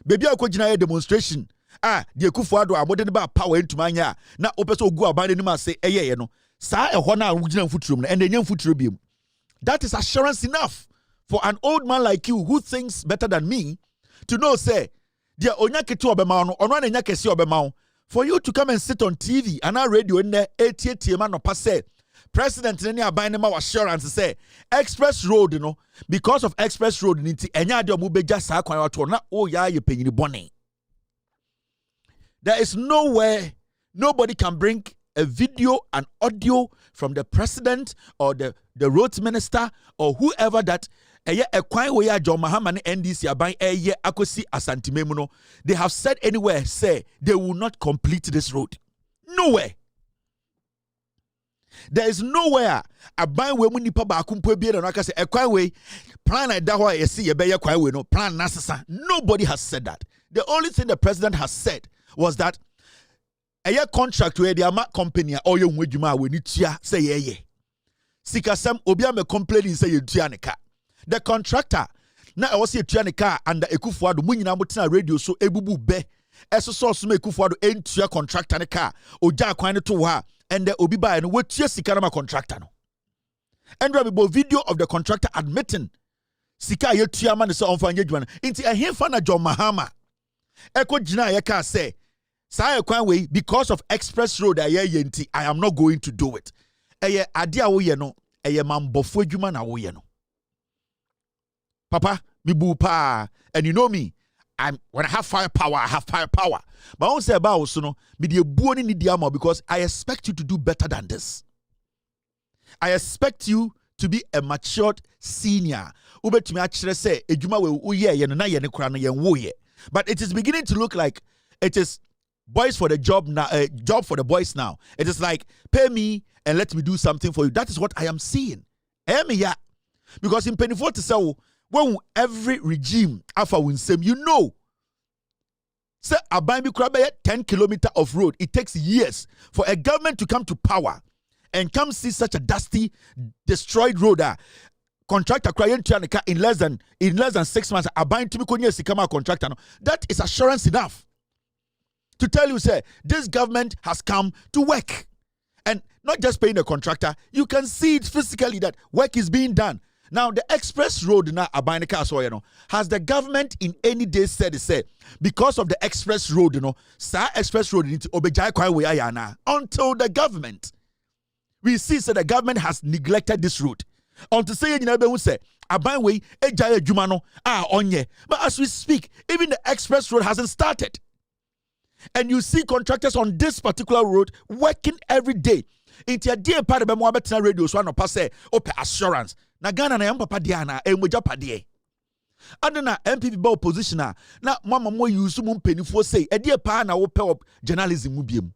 baby akojina demonstration, the Akufo-Addo amode ba power into manya na ope so go abande ni say no. Sa ehɔ na ugina mfuturo no and enya mfuturo biom. That is assurance enough for an old man like you who thinks better than me to know say Dia onya kete obema no ono na nya kese obema. For you to come and sit on TV and our radio in there 88 man no pass president ni aban ne ma assurance say express road you know, because of express road nti enya de omo beja saa kwan wato na o ya ye panyini bone. There is nowhere nobody can bring a video and audio from the president or the roads minister or whoever that a kwan we ya John Mahama ne NDC aban eye akosi asantimemu no. They have said anywhere say they will not complete this road. Nowhere. There is nowhere aban we mu nipa ba akumpo bie na aka say e kwan we plan na da ho a yesi ye be ye kwan we no plan nasesa. Nobody has said that. The only thing the president has said was that a contract where the ama company or your wedjuma we need tia say ye. Sikasem obi am complaining say ye tia ne ka. The contractor na I was here tia ne ka under Ekufuado mu nyina motina radio so ebubu be eso so so Ekufuado entua contractor ne ka oja kwan ne to ha and the obi ba no wetua sika na contractor no. And we have video of the contractor admitting sika ye tua man say onfa nyedwuma nti ehemfa na John Mahama eko gina ye ka say say kwan we because of express road aye nti I am not going to do it. Eye ade a wo ye no eye mambofo adwuma na wo ye no. Papa, me boo pa, and you know me. When I have firepower, I have firepower. But I won't say about so no, me the buoni ni diamo because I expect you to do better than this. I expect you to be a matured senior. Ube to me actually say, ejuma we uye ye na ye ne kura na ye wo ye. But it is beginning to look like it is boys for the job now, job for the boys now. It is like pay me and let me do something for you. That is what I am seeing. Yeah. Because in Penny to say when every regime after winsem, you know, say Abambi Krabe 10 kilometers of road, it takes years for a government to come to power and come see such a dusty, destroyed road. Contractor crying in less than 6 months. Abambi to me konye sikama contractor. That is assurance enough to tell you, say this government has come to work, and not just paying the contractor. You can see it physically that work is being done. Now, the express road now has the government in any day said because of the express road, express road until the government. We see the government has neglected this road. Until say but as we speak, even the express road hasn't started. And you see contractors on this particular road working every day. Into a dear part of the radio so no pass assurance. Na Ghana na yamba padiana e moja padie. Adana MPP ba opposition na mama mo use mum penifo say e dear pa na wo pe journalism mu biem.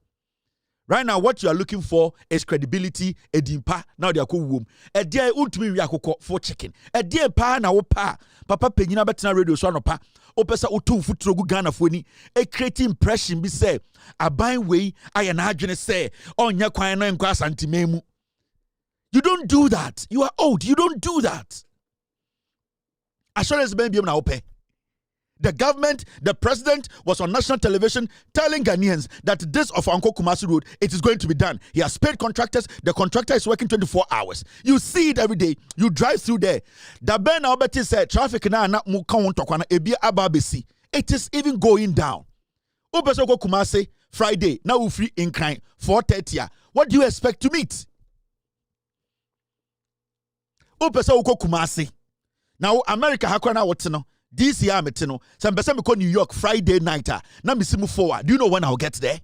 Right now what you are looking for is credibility edimpa now they are ko wom. E dear ultimi wi akoko for chicken. E dear pa na wo pa papa penyina betina radio so no pa opesa otu futuro gu Ghana fo ni e create impression bi say aban wei aye na adwene say onya kwan no nkwa santimemu. You don't do that. You are old. You don't do that. Assurance baby na ope. The government, the president was on national television telling Ghanaians that this of Anko Kumasi Road, it is going to be done. He has paid contractors. The contractor is working 24 hours. You see it every day. You drive through there. The Ben Albert said traffic na muka tokwana ebi ababesi. It is even going down. Ubesoko Kumasi Friday now we free in kind 4:30. What do you expect to meet? Upesa uko Kumasi. Now America hakwana wotino. This year metino. Sambesa me ko New York Friday night. Na misimu forward. Do you know when I'll get there?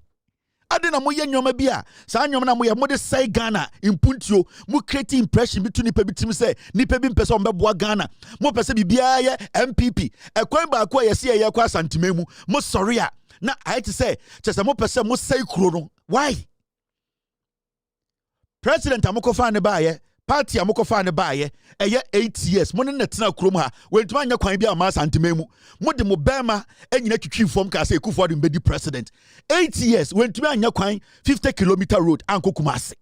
Adena mo ye nyoma bia. Sa nyoma na mo ye mo de say Ghana impuntio. Mo create impression between nipa bitim say nipa bi mpesa ombeboa Ghana. Mo pese bibia ye MPP. Ekwan ba akwa ye se ye kwa santimemu. Mo sorry a. Na I to say chese mo pese mo say kuro no. Why? President amoko fa ne ba ye. Party amoko fa ne baye eye 8 years mo ne netina krom ha wentuma anya kwan bia ma santememu mo de mo bema enyina twitwi fom ka say Ekufuado mbedi president 8 years wentuma anya kwan 50 kilometer road anko Kumasi.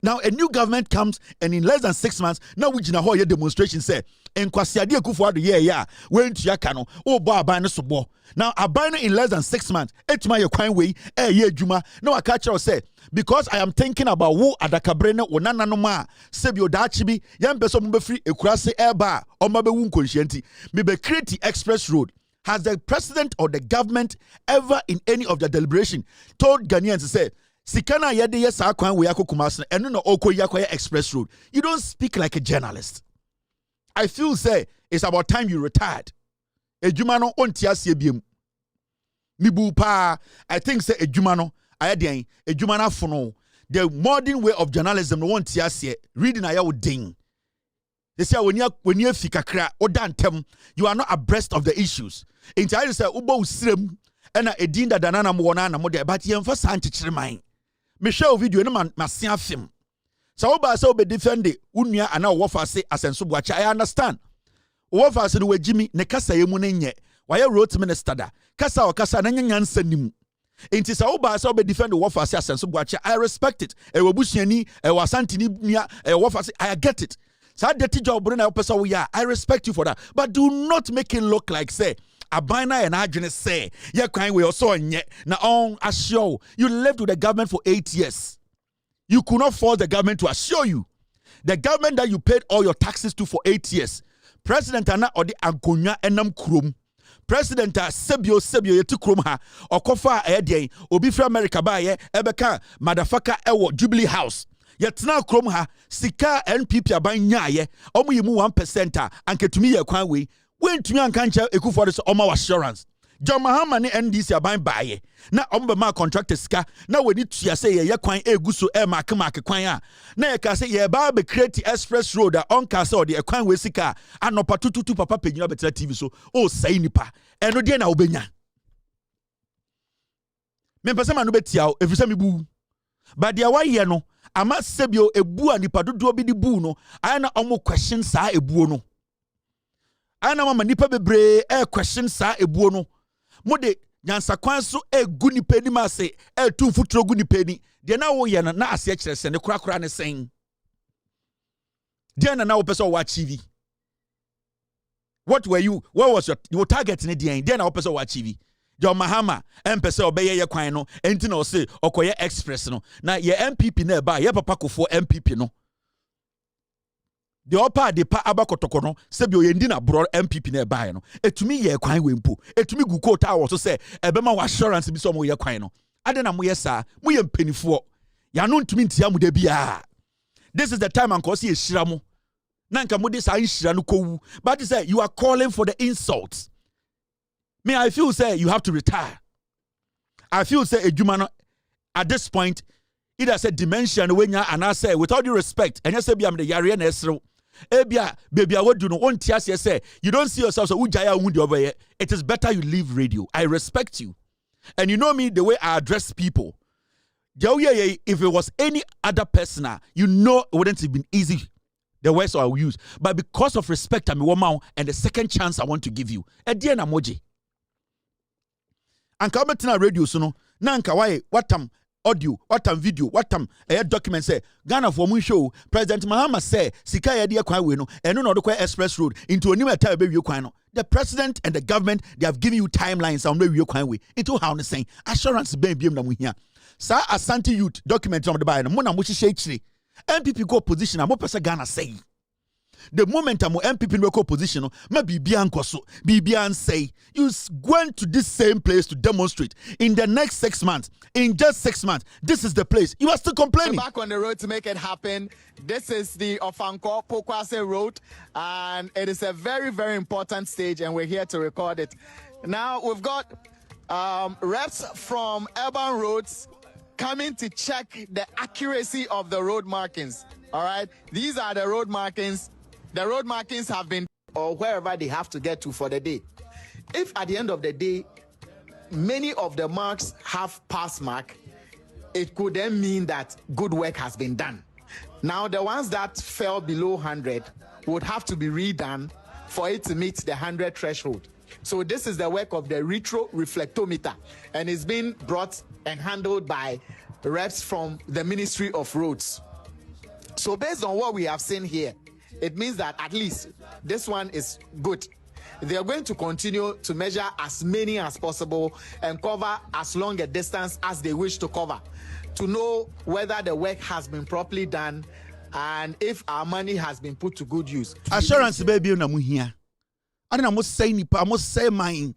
Now a new government comes and in less than 6 months now we jina ho ye demonstration say enkwasiade Ekufuado ye ya wentua ka no o bo aban ne sobo. Now aban in less than 6 months etuma ye kwan we ye adwuma na waka kire say because I am thinking about wo adakabre ne wonana no ma sebi odachi bi yempeso mo be free ekurase eba o ma be wu nkonhyianti me be create express road Has the president or the government ever in any of their deliberation told Ghanaians to say, Sikana yede ye sa kwan we akokumas and no oko yakoya express road? You don't speak like a journalist. I feel say it's about time you retired. Ejuma no ontiasie biem. Mibu pa, I think say ejuma no ayeden ejuma na fono. The modern way of journalism no ontiasie reading aya wo ding. They say when you fikakra odantem, you are not abreast of the issues. Inti I say ubo usrem ena edin da danana mo na mo de but yemfa sanchichire man. Me share video no man masia film. So oba say obe defend unua ana wo fa se asenso buacha. I understand. Wo fa se no wagimi ne kasa yemu ne nye. Waye road minister da. Kasa o kasa na nyansa nim. Inti sa oba say obe defend wo fa se asenso buacha. I respect it. E wabusuani, e wasantini nia, e wo fa se I get it. I respect you for that. But do not make it look like, say, Abina and Adjunus say, you're crying we also on yet. Now, on assure you lived with the government for 8 years. You could not force the government to assure you. The government that you paid all your taxes to for 8 years. President Anna or the Ankonya Enam Krum. President Sebio yetu Krum ha. Okofa Ede, Obi from America by Ebeka, Madafaka Ewo, Jubilee House. Yet now krom ha sika NPP abanya ye omo yimu 1% anketumi ye kwan we wentumi ankancha ekufo de so omo assurance John Mahama ne NDC aban baaye na omo be ma contract sika na woni tua se ye kwan eguso e mark kwan a na ye ka se ye ba be create express road a on ka se o de kwan we sika anopa tututu papa penyina betra TV so o sai nipa eno de na obenya me pese ma no betia o efisa me bu ba de wa ye no ama sebio ebu anipa dodo bi di bu no ayana omo question sa ebuo no ayana mama nipa bebre question sa ebuo no mode nyansa kwan so egu nipa ni ma se tu futuro gu nipa ni de na wo ye na ase kire se ne kura ne sen de na wo pese wo achieve. What was your target in the end? De na wo pese wo achieve. John Mahama empese obeye ye kwan no enti na o se okoye express no na ye MPP na ba ye papa kofo MPP no de opa de pa abakotoko no se bi o ye ndi na bro MPP na ba no etumi ye kwan we mpo etumi gu court a wo so se ebema wa assurance bi so mo ye kwan no ade na mo ye sa mo ye mpanifo ya no ntumi ntia mo da bia. This is the time anko se ye hira mo na nka mo de sa hira no kowu, but say you are calling for the insults. Me, I feel say you have to retire. I feel say Ejumano at this point either say dimension when ya and I say with all due respect and you say I'm the yari and esro ebia baby I would do no one tears say you don't see yourself so ujaya wundi over here. It is better you leave radio. I respect you. And you know me the way I address people. If it was any other person, you know it wouldn't have been easy. The words I will use. But because of respect, I'm a woman and the second chance I want to give you. Edian emoji. Anka obetina radio so no na anka why watam audio watam video watam document say Ghana for mun show President Mahama say sika ye de kwan we no eno no de express road into onim eta be wie kwan no. The president and the government, they have given you timelines on where you kwan we into how ne saying assurance ben biem na mu hia sa Asante youth document on the buy no mo na mo hihye chire MPP go position am pesa Ghana say. The moment I'm MPP in local position, ma Bibian Koso, Bibian say, you going to this same place to demonstrate in the next 6 months. In just 6 months, this is the place. You are still complaining. We're back on the road to make it happen. This is the Ofanko Pokwase Road, and it is a very, very important stage, and we're here to record it. Now, we've got reps from Urban Roads coming to check the accuracy of the road markings. All right, these are the road markings. The road markings have been, or wherever they have to get to for the day. If at the end of the day, many of the marks have pass mark, it could then mean that good work has been done. Now, the ones that fell below 100 would have to be redone for it to meet the 100 threshold. So this is the work of the retro reflectometer, and it's been brought and handled by reps from the Ministry of Roads. So based on what we have seen here, it means that at least this one is good. They are going to continue to measure as many as possible and cover as long a distance as they wish to cover to know whether the work has been properly done and if our money has been put to good use. Assurance baby na mu hia. I must say nipa, I must say mine.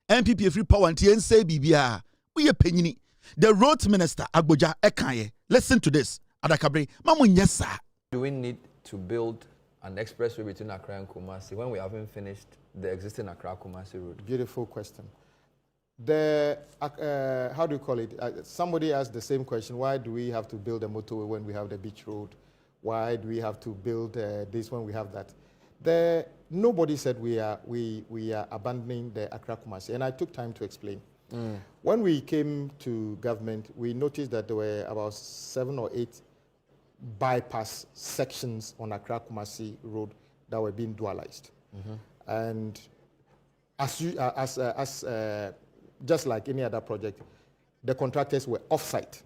MPP free power and TNC BBA. We are penny. The road minister Agboja Ekaye. Listen to this. Adakabre. Mamu nyesa. Do we need to build an expressway between Accra and Kumasi when we haven't finished the existing Accra-Kumasi road? Beautiful question. The how do you call it? Somebody asked the same question. Why do we have to build a motorway when we have the beach road? Why do we have to build this when we have that? Nobody said we are abandoning the Accra-Kumasi, and I took time to explain. When we came to government, we noticed that there were about 7 or 8 bypass sections on Accra-Kumasi road that were being dualized. And just like any other project, the contractors were off-site.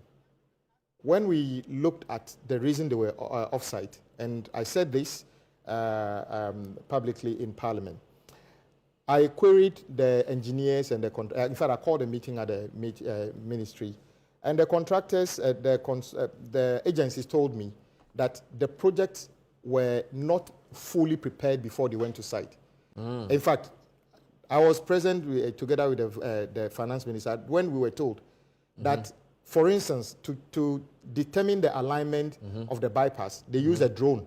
When we looked at the reason they were off-site, and I said this publicly in Parliament, I queried the engineers and in fact, I called a meeting at the ministry, and the contractors, the agencies told me that the projects were not fully prepared before they went to site. In fact, I was present together with the finance minister when we were told that, for instance, to determine the alignment of the bypass, they used a drone.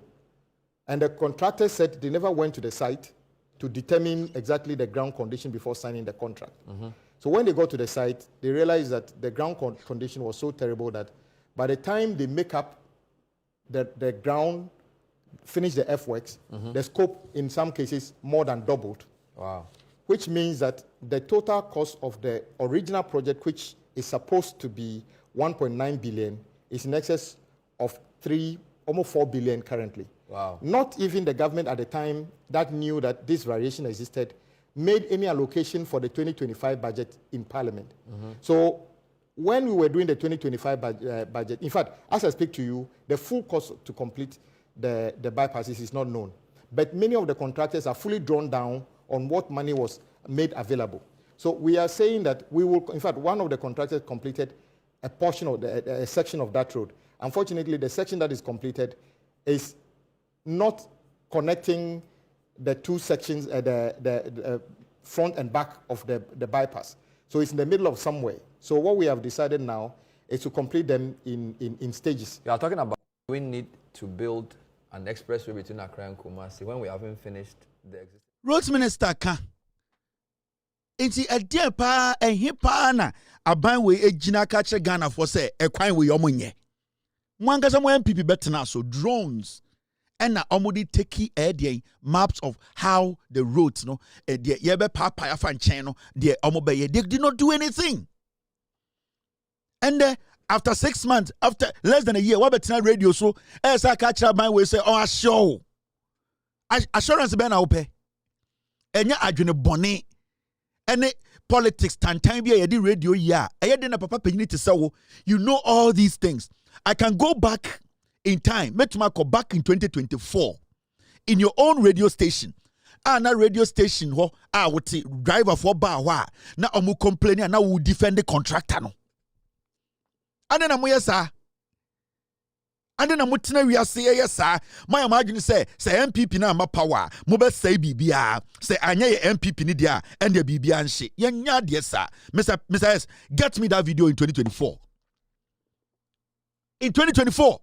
And the contractor said they never went to the site to determine exactly the ground condition before signing the contract. So when they got to the site, they realized that the ground condition was so terrible that by the time they make up the ground, finish the earthworks, the scope in some cases more than doubled. Wow. Which means that the total cost of the original project, which is supposed to be 1.9 billion, is in excess of almost 4 billion currently. Wow. Not even the government at the time that knew that this variation existed made any allocation for the 2025 budget in Parliament. So when we were doing the 2025 budget, in fact, as I speak to you, the full cost to complete the bypasses is not known. But many of the contractors are fully drawn down on what money was made available. So we are saying that we will, in fact, one of the contractors completed a portion of a section of that road. Unfortunately, the section that is completed is not connecting the two sections, the front and back of the bypass. So it's in the middle of somewhere. So what we have decided now is to complete them in stages. You are talking about we need to build an expressway between Accra and Kumasi when we haven't finished the existing. Roads Minister ka. Inti a pa ehi pa na aban we ejina ka che Ghana for say ekwan we yomonye. Mwangasa mo MPP betena so drones. And na omudi take maps of how the roads no yebe papa ya fan chen no de omobe they did not do anything. And after 6 months, after less than a year, what betena radio so as I catch up my way say oh show assurance be na ope enya adwene bone ene politics tantan bia yedi radio ya eyede na papa penyini te sawo. You know all these things. I can go back in time. Metumako back in 2024 in your own radio station. Na radio station ho would driver for bar na omu complaining na will defend the contractor no. And then amu yesa. And then amu tina we say yesa. My imagine say MPP na ma power. Mo be say bibia. Say anya ye MPP ni dia and the bibia nshi. Yenya dia sa. Mr. S, get me that video in 2024. In 2024.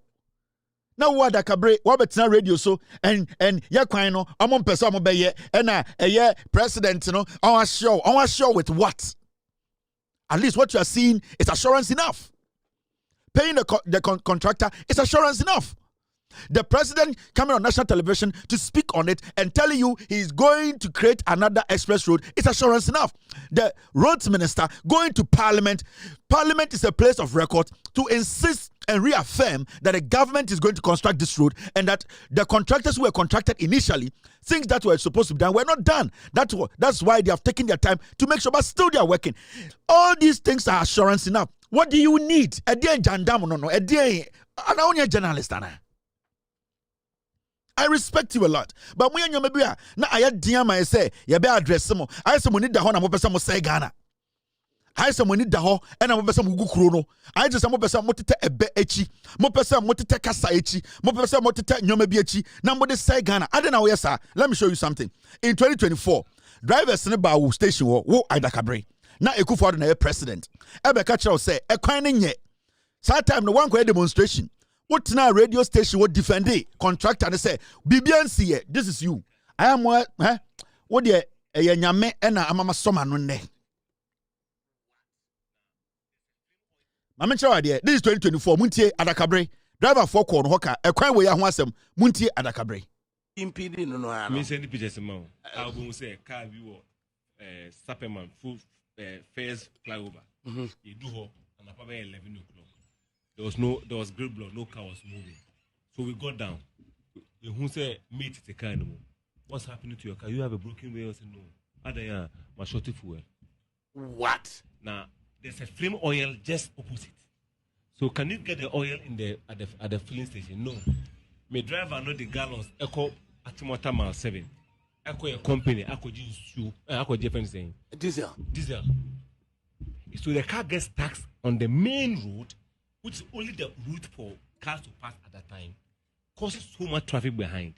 Now what Kabre, what betina radio so and ya kwan no amon person mo be ye na president no on show with what? At least what you are seeing is assurance enough. Paying the contractor is assurance enough. The president coming on national television to speak on it and telling you he's going to create another express road is assurance enough. The roads minister going to parliament is a place of record to insist and reaffirm that the government is going to construct this road and that the contractors who were contracted initially, things that were supposed to be done were not done. That's why they have taken their time to make sure, but still they are working. All these things are assurance enough. What do you need? A day jandam no. A day a journalist. I respect you a lot. But when you maybe na I dear my say, you be address mo. I say money da ho na mo pesa mo say Ghana. I say money da ho and mo pesa mo gu kuro no. I just mo pesa mo tete ebe echi. Mo pesa mo tete kasa echi. Mo pesa mo tete nyoma bi echi. Na mo de say Ghana. I don't know yes sir. Let me show you something. In 2024, drivers ne ba wo station wo Adakabre na Ekufuado na president ebe ka kire say ekwan ne nye that time no one go demonstration what na radio station what defend contractor ne say BBNC this is you I am what de nyame na amama soma no ne mama kire de this is 2024 muntie Adakabre driver for call no hoka ekwan we ya ho asem muntie Adakabre impede no no me send the pictures ma album say car we wo Superman full first flyover you do ho and about 11 o'clock there was great blood, no car was moving, so we got down. Who said mate the car anymore? What's happening to your car? You have a broken wheel? I said no. Other my shorty fuel. What? Now there's a flame oil just opposite. So can you get the oil in the at the filling station? No. My driver know the gallons. Echo Atimota mile 7. Echo a company. Echo Jinsu. Echo Japanese saying diesel. So the car gets taxed on the main road, which is only the route for cars to pass at that time, causes so much traffic behind.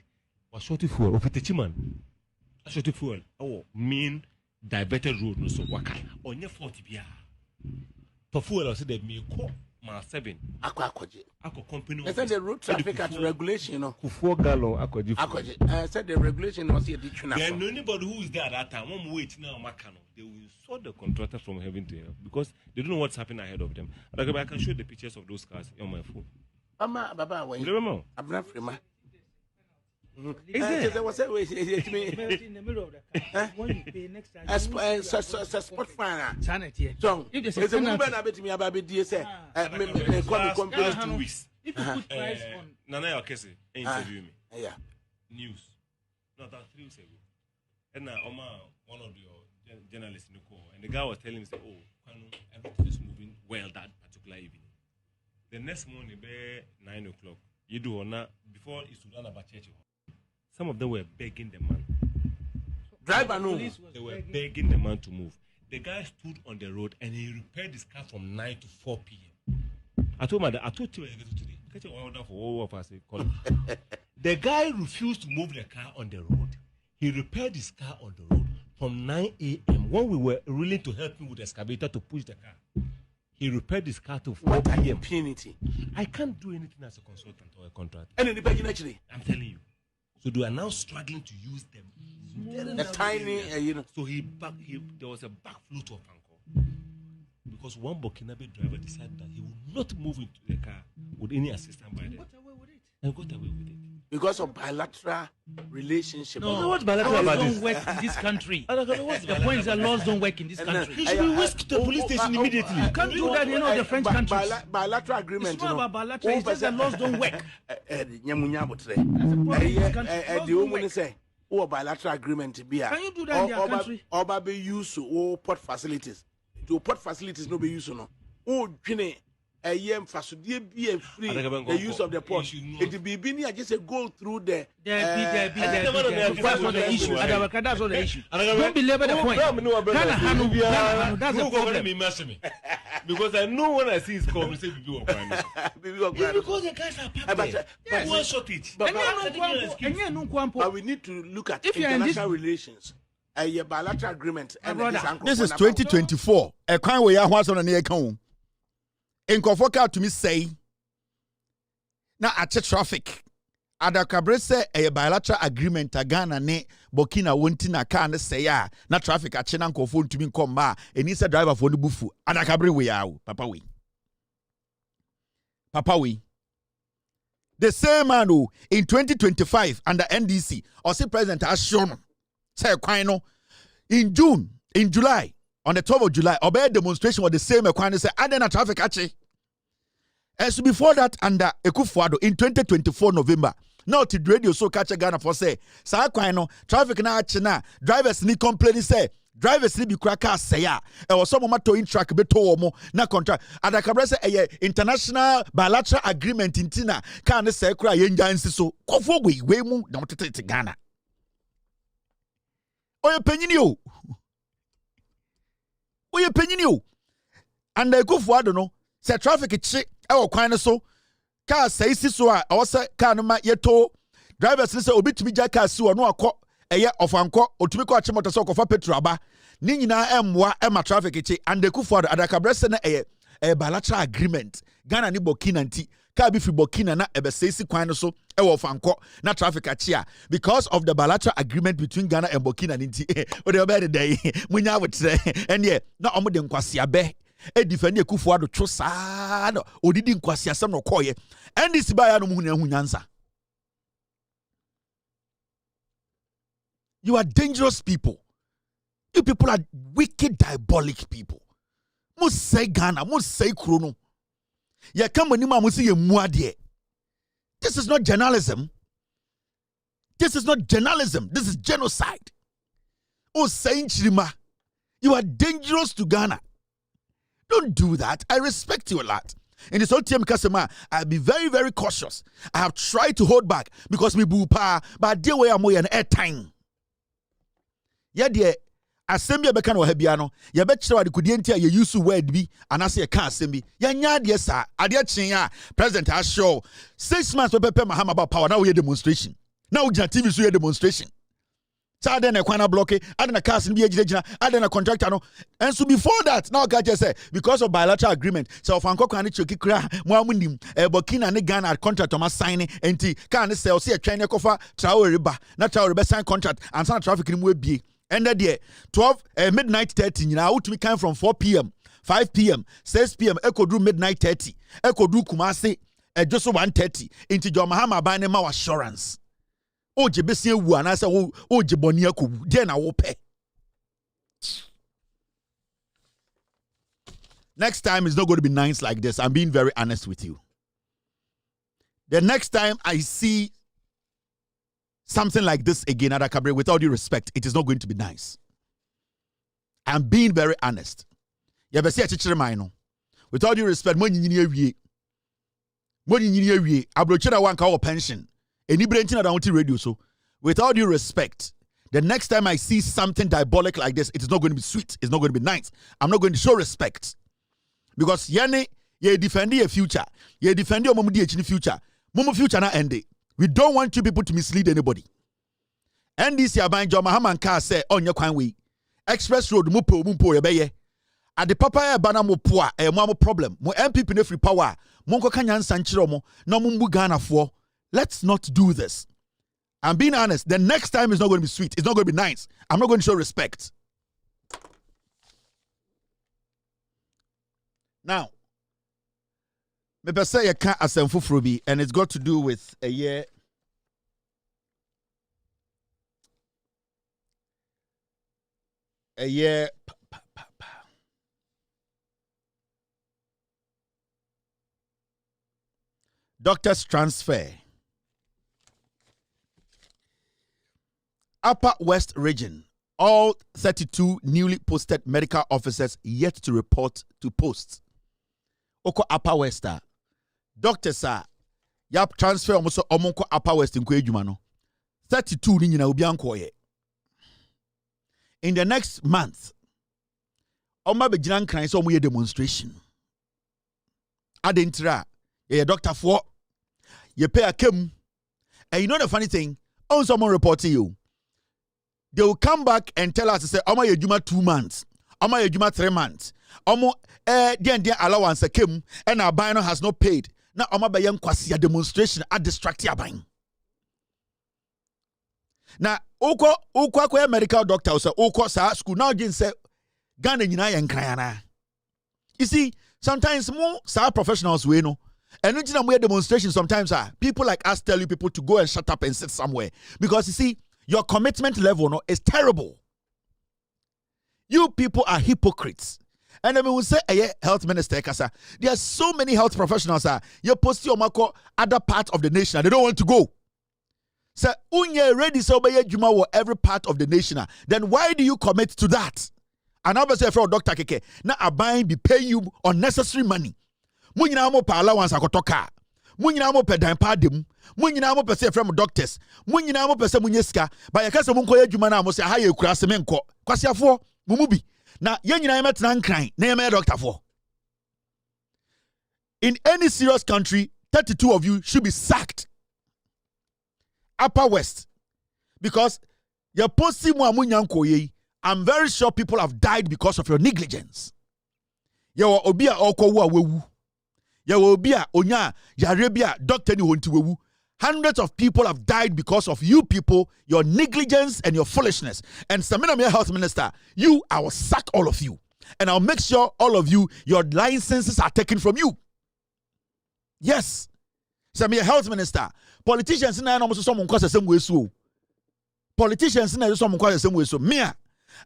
Was shorty fuel of the chiman. Shorty fuel. Oh, main diverted road no so waka. On your 40 bia. For fuel, I said that me call mile 7. Ako company. I said the road traffic at regulation, you know. 4 gallon akwaji. I said the regulation was here. Then anybody who is there at that time, one wait now, Makano, they will sort the contractor from heaven to hell because they don't know what's happening ahead of them. I can show the pictures of those cars on my phone. Baba, wait. I'm not free, man. Is there was a way in the middle of the car. When you pay next time, spot fire. Sanity. So, if there's a woman, I bet me about DSA. Last 2 weeks. If you put price on Nana Okese interview me. Yeah. News. Not that 3 weeks ago. And now, one of your journalists in the call, and the guy was telling me, say, oh, everything is moving well that particular evening. The next morning, by 9 o'clock, you do or not, before it's run about church. Some of them were begging the man. Driver, no. They were begging the man to move. The guy stood on the road and he repaired his car from 9 to 4 p.m. I told him, I told you today. Catch your order for all of us. The guy refused to move the car on the road. He repaired his car on the road from 9 a.m. when we were willing to help him with the excavator to push the car. He repaired his car to 4 p.m. Impunity. I can't do anything as a consultant or a contractor. And in the beginning, actually, I'm telling you. So they are now struggling to use them. The tiny, you know. So there was a backflow to Ofanko. Because one Burkinabe driver decided that he would not move into the car with any assistance by them. And got away with it. Because of bilateral relationship. No, what's bilateral about this? Laws don't work in this country. The point is that laws don't work in this country. He should be whisked to the police station immediately. You can't do that in all the French countries. Bilateral agreement. It's not about bilateral. It's just that laws don't work. The woman say, "Oh, bilateral agreement be." Can you do that in your country? Or be used to port facilities. To port facilities no be used no. Oh, Guinea. A year for be free the use of the port. It be been just a go through the. That's not the issue. That's not the issue. Don't belabor the point. That's the problem. Because I know when I see his call, we say Bibi Okwano. Because the guys are public. One shortage. But we need to look at international relations. A bilateral agreement. This is 2024. A crime where you are on the account. In Kofoka to me say, now at traffic. Adakabre say a bilateral agreement Ghana ne Burkina Wontina can say na traffic at Chenan Kofon to me come ba and he's a driver for the bufu. Adakabre we are Papa we. Papa we. The same man who in 2025 under NDC or say President has shown say kwano in June, in July. On the 12th of July, obey demonstration was the same equine say adena traffic achi. As before that, under Ekufuado in 2024 November, now to radio so catch a Ghana for say, sa equine traffic na achi na drivers ni complain say drivers ni bi kraka say ya. E was some to in track beto omo na contract. Adakabre say international bilateral agreement in Tina can say kra yenja nsiso. Kofo we mu na motete Ghana. Oye penyini o. Oye penyini o. And the Ekufuado no say traffic chi e wo kwan so car say si so a wo say car no ma yeto drivers say obi tumi ja car si wo no akọ eye ofanko otumi ko ache motor so kofa petrol aba ni nyina emwa ema traffic eche and the Kufuor adakabrese na eye bilateral agreement Ghana ni Burkina nti ka bi fi Burkina na ebesesi kwan no so ewo ofanko na traffic ache because of the bilateral agreement between Ghana and Burkina nti o de obe de dey munya wotre ene na omo de nkwase abe edifani Kufuor do tro saa no odidi nkwase asem no koye ndc ba ya no muhuna hunyansa. You are dangerous people. You people are wicked, diabolic people. Must say Ghana, must say Krono. Ya come ni ma musi ye muadie. This is not journalism. This is not journalism. This is genocide. Oh, saying Chirima, you are dangerous to Ghana. Don't do that. I respect you a lot. In this whole team, customer, I'll be very, very cautious. I have tried to hold back because me bupa, but dear way I'm an air time. Yeah, dear. Assembly beka no habia no ye be kire wade kudie ntia ye use word bi anase ye ka assembly ya nya de sa ade chen a president has show 6 months pepe mahama about power now we demonstration now we TV so ye demonstration sa de na kwana block ade na cars bi agiragina ade na contractor no and so before that now ka just say because of bilateral agreement so ofanko kwan choki kra mo amunim Burkina ne Ghana contract ma sign enti ka ne sell se atwan ne kofa Traore ba na Traore be sign contract and sana traffic ni mu ebie. And that 12 midnight 30 you know to come from 4 p.m. 5 p.m. 6 p.m. Echo do midnight 30 Echo do Kumasi just 1:30 into your Mahama by name assurance. Oh jebesi wu anasa oh jeboni aku then I will pay. Next time is not going to be nice like this. I'm being very honest with you. The next time I see something like this again at Akabre, with all due respect, it is not going to be nice. I'm being very honest. With all due respect, pension. Radio. So, with all due respect, the next time I see something diabolic like this, it is not going to be sweet. It's not going to be nice. I'm not going to show respect. Because ye defend your future. Ye defend your future. Mumu future na end. We don't want you people to mislead anybody. And this year, by John Mahaman car say on your kwan way. Express road mupo yebeye. At the papa bana mo poa mo problem. Mo MPP ne free power. Monko kanyan sanchiro mo no mumbu Ghana for. Let's not do this. I'm being honest. The next time is not going to be sweet. It's not going to be nice. I'm not going to show respect. Now, me say you can't asemfu frubi, and it's got to do with a year. Doctors transfer. Upper West region. All 32 newly posted medical officers yet to report to posts. Oko Upper West. Doctors are yap transfer almost omonko Upper West in Kwejumano. 32 ni nyina obi ankoye. In the next month, Oma begina nkran so omoye demonstration. Adentra, ye doctor for ye pay a kem. And you know the funny thing, on someone reporting you, they will come back and tell us to say, Oma ye juma 2 months, Oma ye juma 3 months, Omo den allowance kem, and our buyer has not paid. Now Oma be yan kwasi a demonstration at distract ya buying. Now, Oko medical doctor say Oko sa school now Jin say Ghana nyina yen krana. You see, sometimes more sa professionals we know. And you know demonstration sometimes people like us tell you people to go and shut up and sit somewhere because you see your commitment level no is terrible. You people are hypocrites. And then we will say, health minister, kasa. There are so many health professionals. You post your mako other part of the nation. They don't want to go. So, unye ready so be juma wo every part of the nation. Then why do you commit to that? And I say for Dr. Keke, now a buying be paying you unnecessary money. Munyina mo pa allowance akotoka. Munyina mo pe dan padem. Munyina mo pe say from doctors. Munyina mo pe say munyeska. Ba yakase munko juma na mo say ha ye kura se menko. Kwasiafo mumubi. Na yenyina yemetena nkran na yeme doctor for. In any serious country, 32 of you should be sacked. Upper West. Because Your posti mu amunyanko ye. I'm very sure people have died because of your negligence. Yawa obia okowu awewu. Yawa obia onya yarebia doctor ni wonti wewu. Hundreds of people have died because of you people, your negligence and your foolishness. And Samina Mia Health Minister, I will sack all of you. And I'll make sure all of you, your licenses are taken from you. Yes. Samia Health Minister, politicians in almost some cause the same way so. Politicians in some cause the same way so. Mia,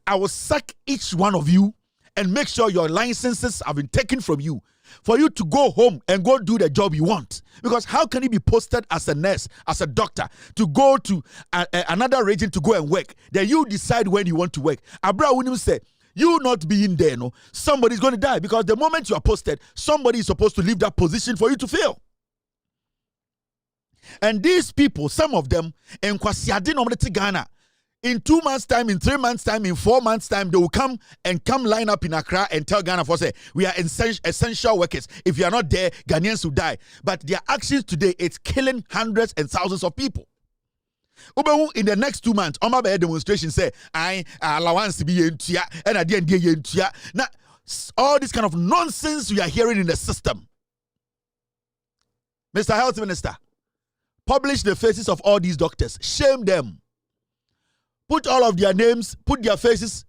I will sack each one of you and make sure your licenses have been taken from you for you to go home and go do the job you want. Because how can you be posted as a nurse, as a doctor, to go to another region to go and work? Then you decide when you want to work. Abra William say, you not being there, no, somebody's going to die because the moment you are posted, somebody is supposed to leave that position for you to fill. And these people, some of them, in Ghana, in 2 months' time, in 3 months' time, in 4 months' time, they will come line up in Accra and tell Ghana for say, we are essential workers. If you are not there, Ghanaians will die. But their actions today, it's killing hundreds and thousands of people. In the next 2 months, on my demonstration say, I allowance to be yentia, and I didn't get yentia. Now, all this kind of nonsense we are hearing in the system. Mr. Health Minister, publish the faces of all these doctors. Shame them. Put all of their names, put their faces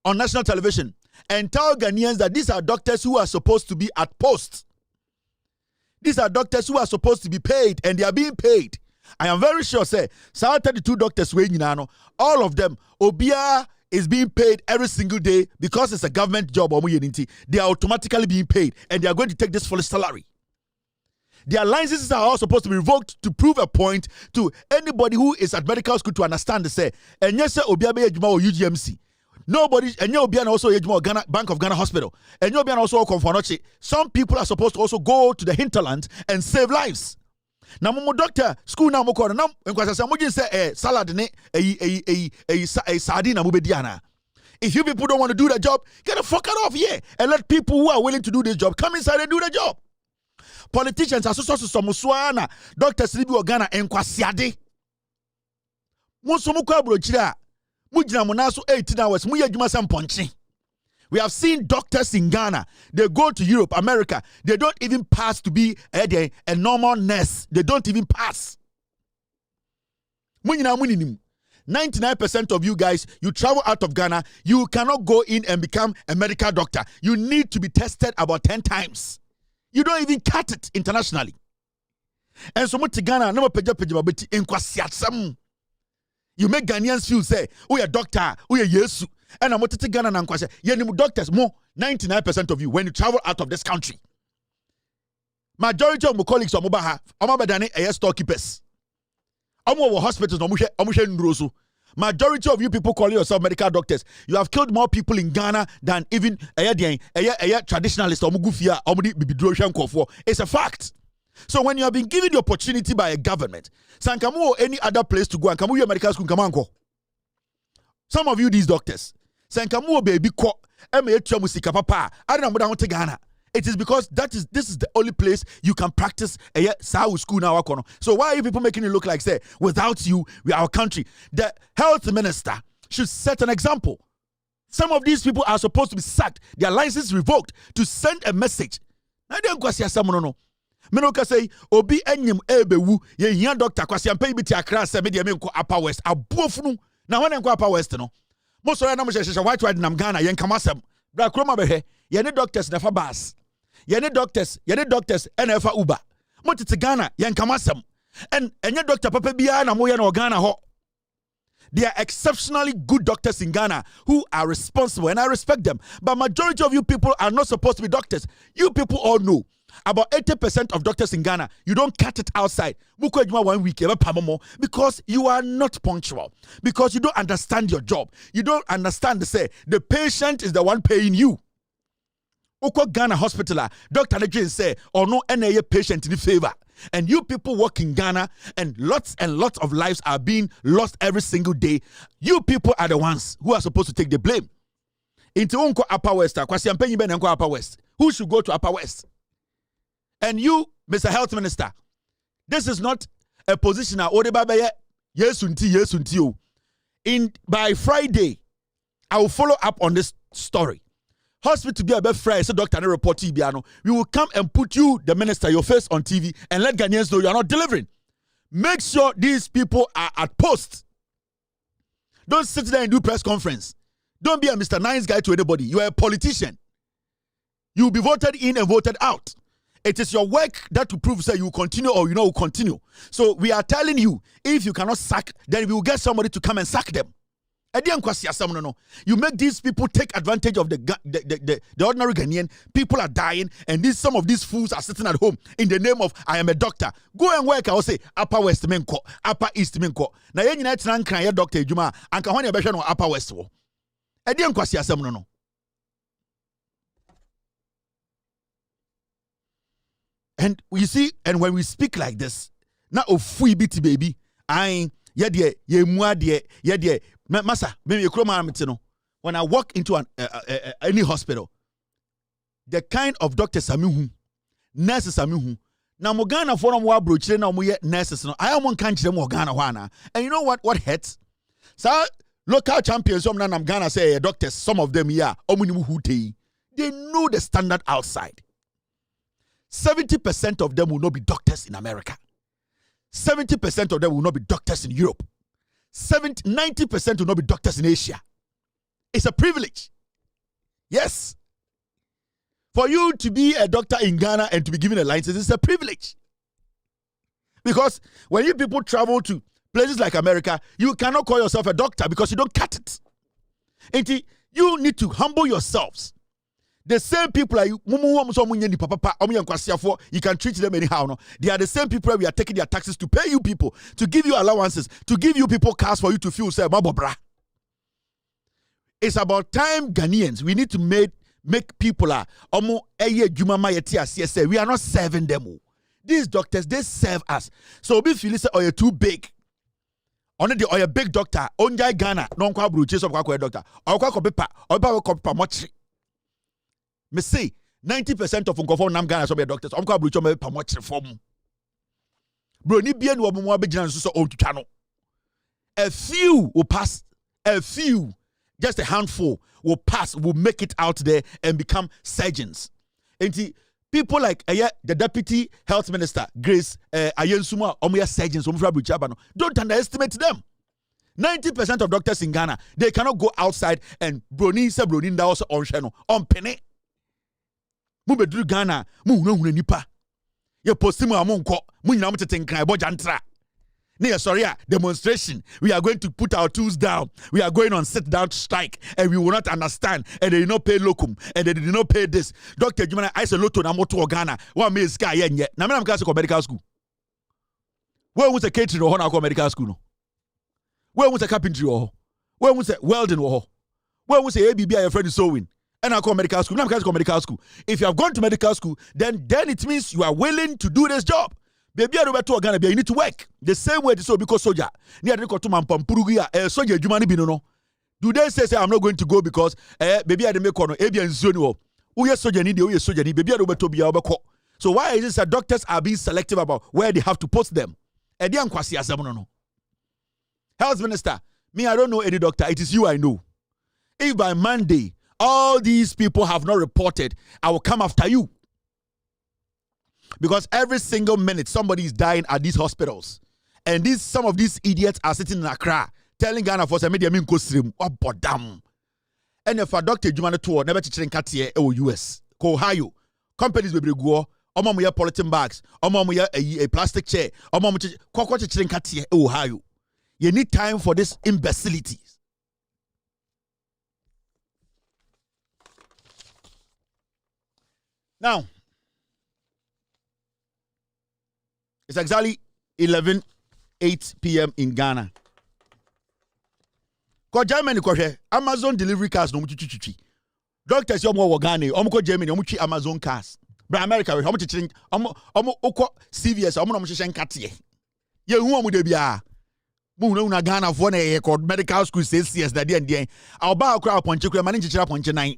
on national television and tell Ghanaians that these are doctors who are supposed to be at post. These are doctors who are supposed to be paid and they are being paid. I am very sure, say, 32 doctors, all of them, Obia is being paid every single day because it's a government job. They are automatically being paid and they are going to take this full salary. Their licenses are all supposed to be revoked to prove a point to anybody who is at medical school to understand the say. And yes, Obiabe Ejuma or UGMC. Nobody, and you Obian also Ejuma Ghana Bank of Ghana Hospital. And you Obian also Konfonochi. Some people are supposed to also go to the hinterland and save lives. Now, my doctor, school now, Moko, now, and because I'm say salad a sardine mubediana. If you people don't want to do the job, get the fuck out of here and let people who are willing to do this job come inside and do the job. Politicians are so muswana doctors libi Ghana enkwasiade muso mukwa brochira mujina munaso 18 hours muye adwuma samponche. We have seen doctors in Ghana, they go to Europe, America, they don't even pass to be a normal nurse. They don't even pass. 99% of you guys, you travel out of Ghana, you cannot go in and become a medical doctor. You need to be tested about 10 times. You don't even cut it internationally. And so much Ghana, no peja in kwasiatsam. You make Ghanaians feel say, we are doctor, we are Yesu. And I'm to Ghana and kwasya. You doctors more 99% of you when you travel out of this country. Majority of my colleagues are Mubaha, Amabadani, a storekeepers. Omo hospitals, Omushe. Majority of you people call yourself medical doctors. You have killed more people in Ghana than even traditionalists. It's a fact. So when you have been given the opportunity by a government, Sankamu or any other place to go and Kamu medical school, come on go. Some of you, these doctors, Sankamu baby ko musika papa. I don't know what Ghana. It is because this is the only place you can practice school now. So why are you people making it look like say without you, our country? The health minister should set an example. Some of these people are supposed to be sacked, their license revoked to send a message. I don't go see someone no. Menoka say obi enyim ebewu ye hia doctor kwasi ampa bi ti akra se me de me nko Upper West abofunu na wane nko Upper West no. Mo so na mo hye white nam Ghana yen kamasem. Bra kroma behwe ye ne doctors na fa bus. Ye ne doctors and efa Uber. Mo tete Ghana yen kamasem. And enye doctor papa bia na mo ye na Ghana ho. There are exceptionally good doctors in Ghana who are responsible and I respect them. But majority of you people are not supposed to be doctors. You people all know about 80% of doctors in Ghana, you don't cut it outside. 1 week because you are not punctual. Because you don't understand your job. You don't understand the patient is the one paying you. Uko Ghana hospital, Dr. Legend say, or no any patient in favor. And you people work in Ghana and lots of lives are being lost every single day. You people are the ones who are supposed to take the blame. Into unko Upper West, Upper West. Who should go to Upper West? And you, Mr. Health Minister, this is not a position. Yesunti. By Friday, I will follow up on this story. Hospital be a bit Friday, so doctor no report TBiano. We will come and put you, the minister, your face on TV and let Ghanaians know you are not delivering. Make sure these people are at post. Don't sit there and do press conference. Don't be a Mr. Nice guy to anybody. You are a politician. You will be voted in and voted out. It is your work that to prove that you will continue or you know will continue. So we are telling you, if you cannot sack, then we will get somebody to come and sack them. You make these people take advantage of the ordinary Ghanaian. People are dying, and some of these fools are sitting at home in the name of I am a doctor. Go and work. I will say Upper West Menko, Upper East Menko. Now you need to cry doctor Juma and can only be Upper West. No. And you see, and when we speak like this, now of free bitty baby, I ye masa maybe when I walk into any hospital, the kind of doctors are nurses are now Mogana for them broche now nurses no I am one country Mogana wana. And you know what hurts? So local champions some I'm gonna say doctors, some of them yeah, they know the standard outside. 70% of them will not be doctors in America. 70% of them will not be doctors in Europe. 90% will not be doctors in Asia. It's a privilege. Yes. For you to be a doctor in Ghana and to be given a license is a privilege. Because when you people travel to places like America, you cannot call yourself a doctor because you don't cut it. And you need to humble yourselves. The same people you can treat them anyhow. No? They are the same people we are taking their taxes to pay you people, to give you allowances, to give you people cars for you to feel say, it's about time, Ghanaians. We need to make people we are not serving them. These doctors, they serve us. So if you listen, you're too big. Only the or a big doctor, only Ghana, non kwa bruches of doctor, or kwa paper, or paper much. Me say 90% of Ungofo Nam Ghana so be doctors. Omko abrucho me pa much reform. Bro ni bia no omo abegina so on to channel. A few will pass. A few, just a handful will pass, will make it out there and become surgeons. And people like the deputy health minister Grace Ayensuma omo surgeons omo abrucho don't underestimate them. 90% of doctors in Ghana, they cannot go outside and broni da also on channel on penny. Mubedru Ghana, mu nipa. Ye postimu amonko, mu nyina mutete nkran boja ntra. Sorry, demonstration. We are going to put our tools down. We are going on sit-down strike, and we will not understand. And they did not pay locum, and they did not pay this. Dr. Jumana, I said loto na moto Ghana. What me sky yenye? Na me na mkasi ko medical school. Where was a catering or na ko medical school no? Where was a carpentry or? Where was a welding or? Where was a ABB your friend is sewing? And I call medical school. Now I'm medical school. If you have gone to medical school, then it means you are willing to do this job. Baby, you need to work the same way this will because soldier. Soldier, do they say I'm not going to go because baby I make on soldier need soldier baby so why is it that doctors are being selective about where they have to post them? Health minister, me I don't know any doctor. It is you I know. If by Monday all these people have not reported, I will come after you. Because every single minute somebody is dying at these hospitals. And some of these idiots are sitting in Accra telling Ghana for some media mean kosrim obodam. And if a doctor Jumana tour never teaching Katie or US, Ohio, companies will be go, omo ya polythene bags, omo ya a plastic chair, omo kokwa teaching Katie Ohio. You need time for this imbecility. Now, it's exactly 8 p.m. in Ghana. Ko Germany ko Amazon delivery cars no muchichichi. Doctors yo mo Ghana, omo Germany, omo chi Amazon cars. Bra America we omo chichirin, omo okọ CVS, omo no mo hihye nkate. Ye hu omo de bia. Mu na Ghana for na ye ko medical school CS da de ndien. Oba akra aponche kura mani chichira aponche nan.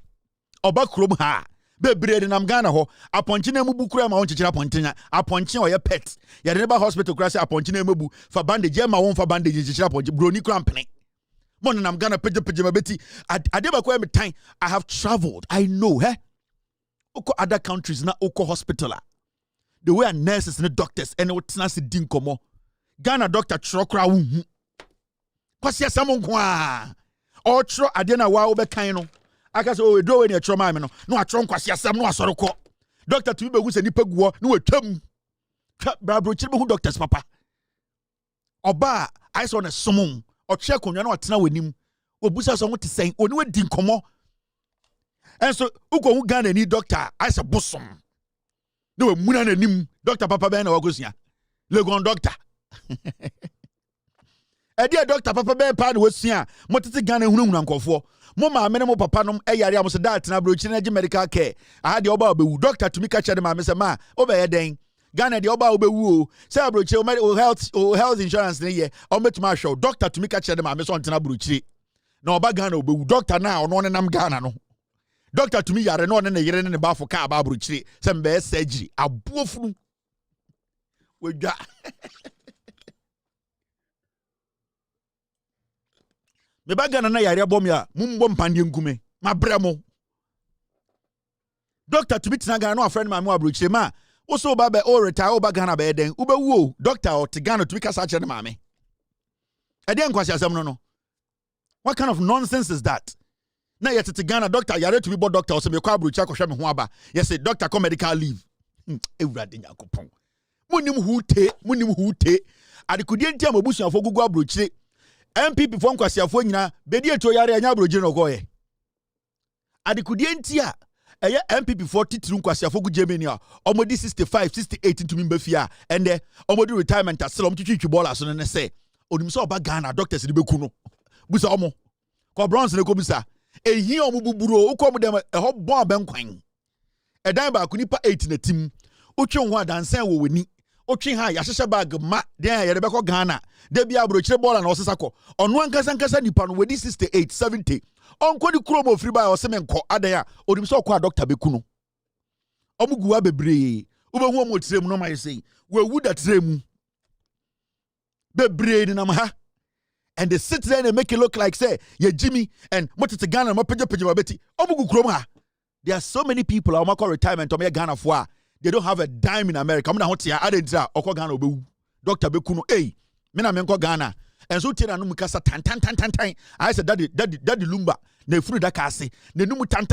Oba krom ha. Bebre nam Ghana ho aponche na mubu kura ma won chichira aponche nya aponche o ye pet ya de ba hospital kura se aponche na mubu fa bandage ma won fa bandage chichira aponche broni kura mpene Morning, I'm gonna page my betty. I time. I have traveled. I know, Oko other countries na oko hospital. The way nurses and doctors and what nasi dinkomo. Ghana doctor trokra wu. Kwasi asamon kwa. Or tro adena wa obe kaino. Aka say we do we near trauma me no. No atron kwasi asam no asoro ko. Doctor to be gu se nipa guo no atwam. Bra bro chire be hu doctors papa. Oba I saw na somon. O che konwa na watena wanim. Obusa so wote sen oni we di nkomo. And so uko hu Ghana ni doctor I say bosom. No we muna na nim doctor papa ben na wagosia. Legon doctor. Edia doctor papa ben pa na wasua. Motete Ghana hunu nkofo. Mo ma me ne mo papa nom eyare am so dat na brochi na medical care. Aha de oba obewu doctor to me catch dem am say ma obeye den. Ghana de oba obewu o. Say brochi o health insurance ne ye. O metuma show doctor to me catch dem am so ntena brochi. Na oba Ghana obewu doctor na ono ne nam Ghana no. Doctor to me yare no ne yere ne ba fo ka ba brochi. Say mbe surgery abuofunu. Wega. Me ba Ghana na yare bom ya mumbo mpande nkume mabremo doctor to be tina Ghana no a friend ma me abrochire ma wo so ba be o retire o ba Ghana be den wo be wo doctor o te Ghana to be kasa kire ma me e dey nkwasi asem no. What kind of nonsense is that? Na yet te Ghana doctor yare to be board doctor o se me kwa abrochire ko hwe me ho aba yes doctor come medical leave ewurade nyakopon munim hu te adekudie ntia mabusuafo gugu abrochire MPP for nkwasiafo nyina bedi eto yare anya brojire no goye adekudie ntia eye MPP for titru nkwasiafo gu Germany a omodi 65 68 ntumi mbafia ende omodi retirement aselom twitwi bola so ne se onim so oba Ghana doctors de beku no busa omo ko bronze ne ko busa ehi omo buburo ukom dem eho bon benkwan edan ba kunipa 8 na tim otwe ho adansan wo weni otwe ha ya hyehye bag ma den ya rebeko Ghana de bia brochire bola na osesako ono ankasa nipa no wedi 68 70 onko di kromo free by osemenko adan a odim so okwa doctor beku no omuguwa bebre ubehu omo tirem no mai sei we wu da tirem bebre ni nam ha and they sit there and make it look like say ye Jimmy and motete Ghana mo peje mabeti omugu krom ha. There are so many people are call retirement to Ghana for they don't have a dime in America. I'm not hot here. I didn't say Oko Ghana obewu. Doctor Bekuno, hey, me na menko Ghana. And so tina numu kasa tan. I said daddy lumba. Ne funu da kase. Ne numu tan.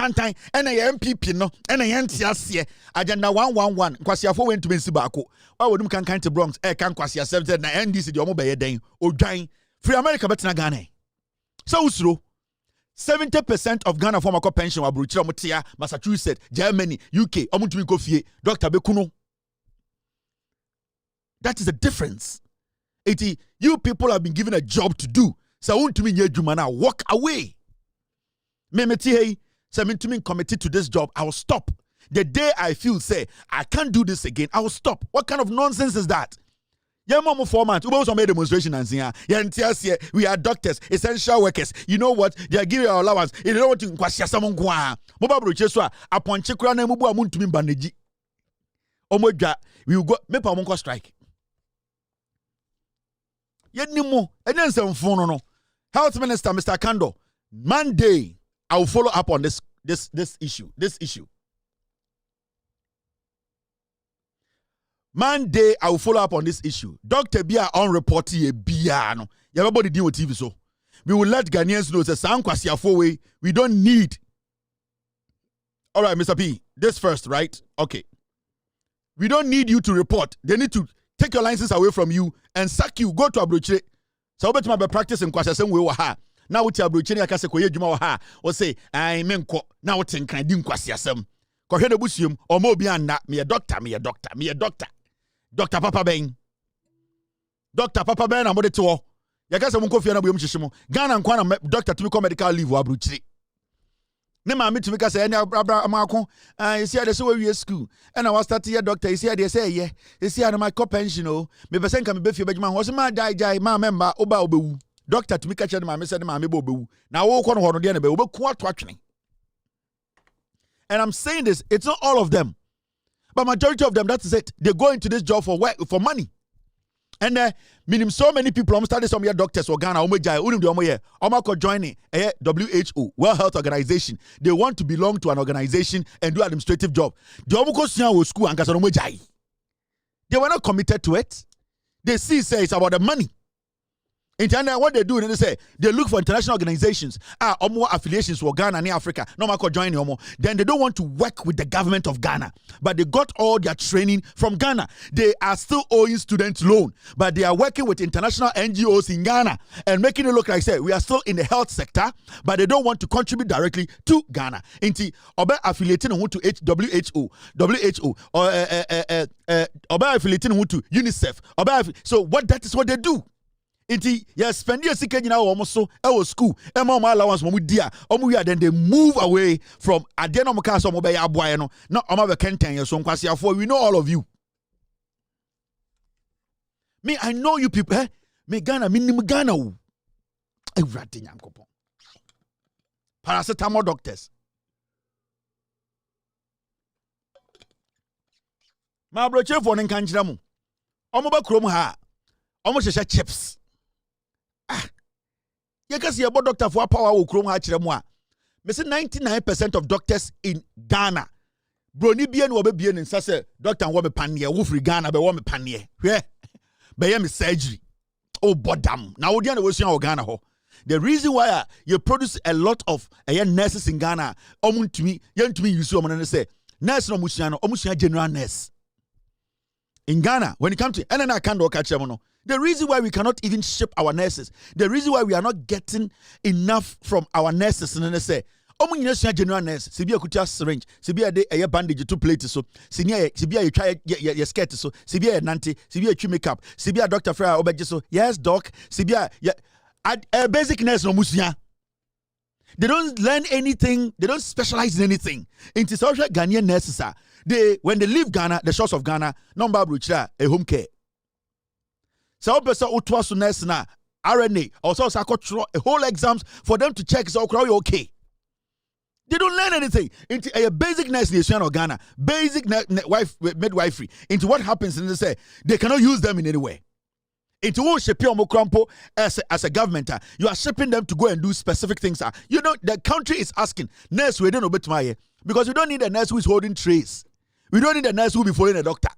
Ena ye MPP no. Ena ye ntiase. Agenda 111. Kwasi afo went to bensi bako. Why would kan to Bronx? Kan kwasi asem na NDC di omo beye den. Odwan. Free America betina Ghana. So usro. 70% of Ghana former pension wa bruchira mutia Massachusetts, Germany, UK, omutumi kofie, Dr. Bekuno. That is the difference. You people have been given a job to do. So untumi nye juma na walk away. Me hey, so me committed to this job, I will stop. The day I feel say I can't do this again, I will stop. What kind of nonsense is that? Yeah, mom 4 months. We also made demonstration and saying, yeah, we are doctors, essential workers. You know what? They are giving our allowance. You know what? Kwasi someone kwa. Moba brocheswa upon chekura na mubu amuntu mi baneji. Omodja, we will go. Me pa monko strike. Yet ni mo. Eden se mfono no. Health Minister Mr. Kando. Monday, I will follow up on this issue. This issue. Monday, I will follow up on this issue. Dr. Bia on report ye biano. Everybody deal with TV so. We will let Ghanaians know that Sam Kwasiafo we don't need. All right, Mr. P. This first, right? Okay. We don't need you to report. They need to take your license away from you and sack you. Go to Abrochire. So bet my practice in Kwasiasem we ha. Now with Abrochire akase koye djuma wa ha. O say I menko. Now what in kan di Kwasiasem. Ko hwe na busium o ma obi anna me a doctor. Dr. Papa Ben. Dr. Papa Ben amode to. Yakasa mun kofi na boyom hyehyemo. Ghana nkwa na doctor to be medical leave wa abruchiri. Ne ma me to me kasa ene abra amako. You see the we school. And I was start here doctor. You see they say yeah. You see na my pension o. Me person kan me be fie bejuma. Wo se ma jai ma member oba obewu. Doctor to me kacha na ma me say na ma me bo obewu. Na wo ko no ho no de na be obeku ato atwene. And I'm saying this, it's not all of them. But majority of them, that is it. They go into this job for work, for money. And Meaning so many people study some doctors or Ghana joining WHO, World Health Organization. They want to belong to an organization and do administrative job. They were not committed to it. They see say it's about the money. In China, what they do, they say they look for international organizations, more affiliations for Ghana and Africa. No matter joining Omo. Then they don't want to work with the government of Ghana, but they got all their training from Ghana. They are still owing student loan, but they are working with international NGOs in Ghana and making it look like say we are still in the health sector, but they don't want to contribute directly to Ghana. Inti obe affiliating to WHO, or affiliating to UNICEF. So what that is what they do. Inti yes spend years nyina wo so school allowance mo dia then they move away from adeno mo ka so mo be ya aboaye no na omo be kenten so nkwasiafo. We know all of you. Me I know you people. Me Ghana nim Ghana wo ewrade nyankopon paracetamol doctors ma broche for nkan kira mu omo ba krom ha omo hyehyɛ chips. You can see about doctor for power will chrome ha. Me say 99% of doctors in Ghana. Broni bien wo be bien in say doctor wo me panie wo free Ghana be wo me panie. Hwe. Be me surgery. Oh bodam. Na wo dia na wo sua Ghana ho. The reason why you produce a lot of nurses in Ghana, omuntumi yentumi use omo na say nurse no musua no omusua general nurse. In Ghana, when it comes to NNA Kando Kachemono, the reason why we cannot even ship our nurses, the reason why we are not getting enough from our nurses, and they say, "Oh, general nurse, Sibia kutia syringe, Sibia de a bandage 2 plates so, Sibia you try your skirt so, Sibia nanti, Sibia you makeup, Sibia Dr. Freya Obejiso, yes, doc, Sibia a basic nurse no musia." They don't learn anything, they don't specialize in anything. Into social Ghanaian nurses are. When they leave Ghana, the shores of Ghana, number brucha a home care. So person utwasu nurse na RNA also a whole exams for them to check so okay. They don't learn anything. Into a basic nurse nation of Ghana, basic midwifery. Into what happens and they say they cannot use them in any way. Into what Shepio as a government, you are shipping them to go and do specific things. You know, the country is asking nurse we don't know better because we don't need a nurse who is holding trays. We don't need a nurse who will be following a doctor.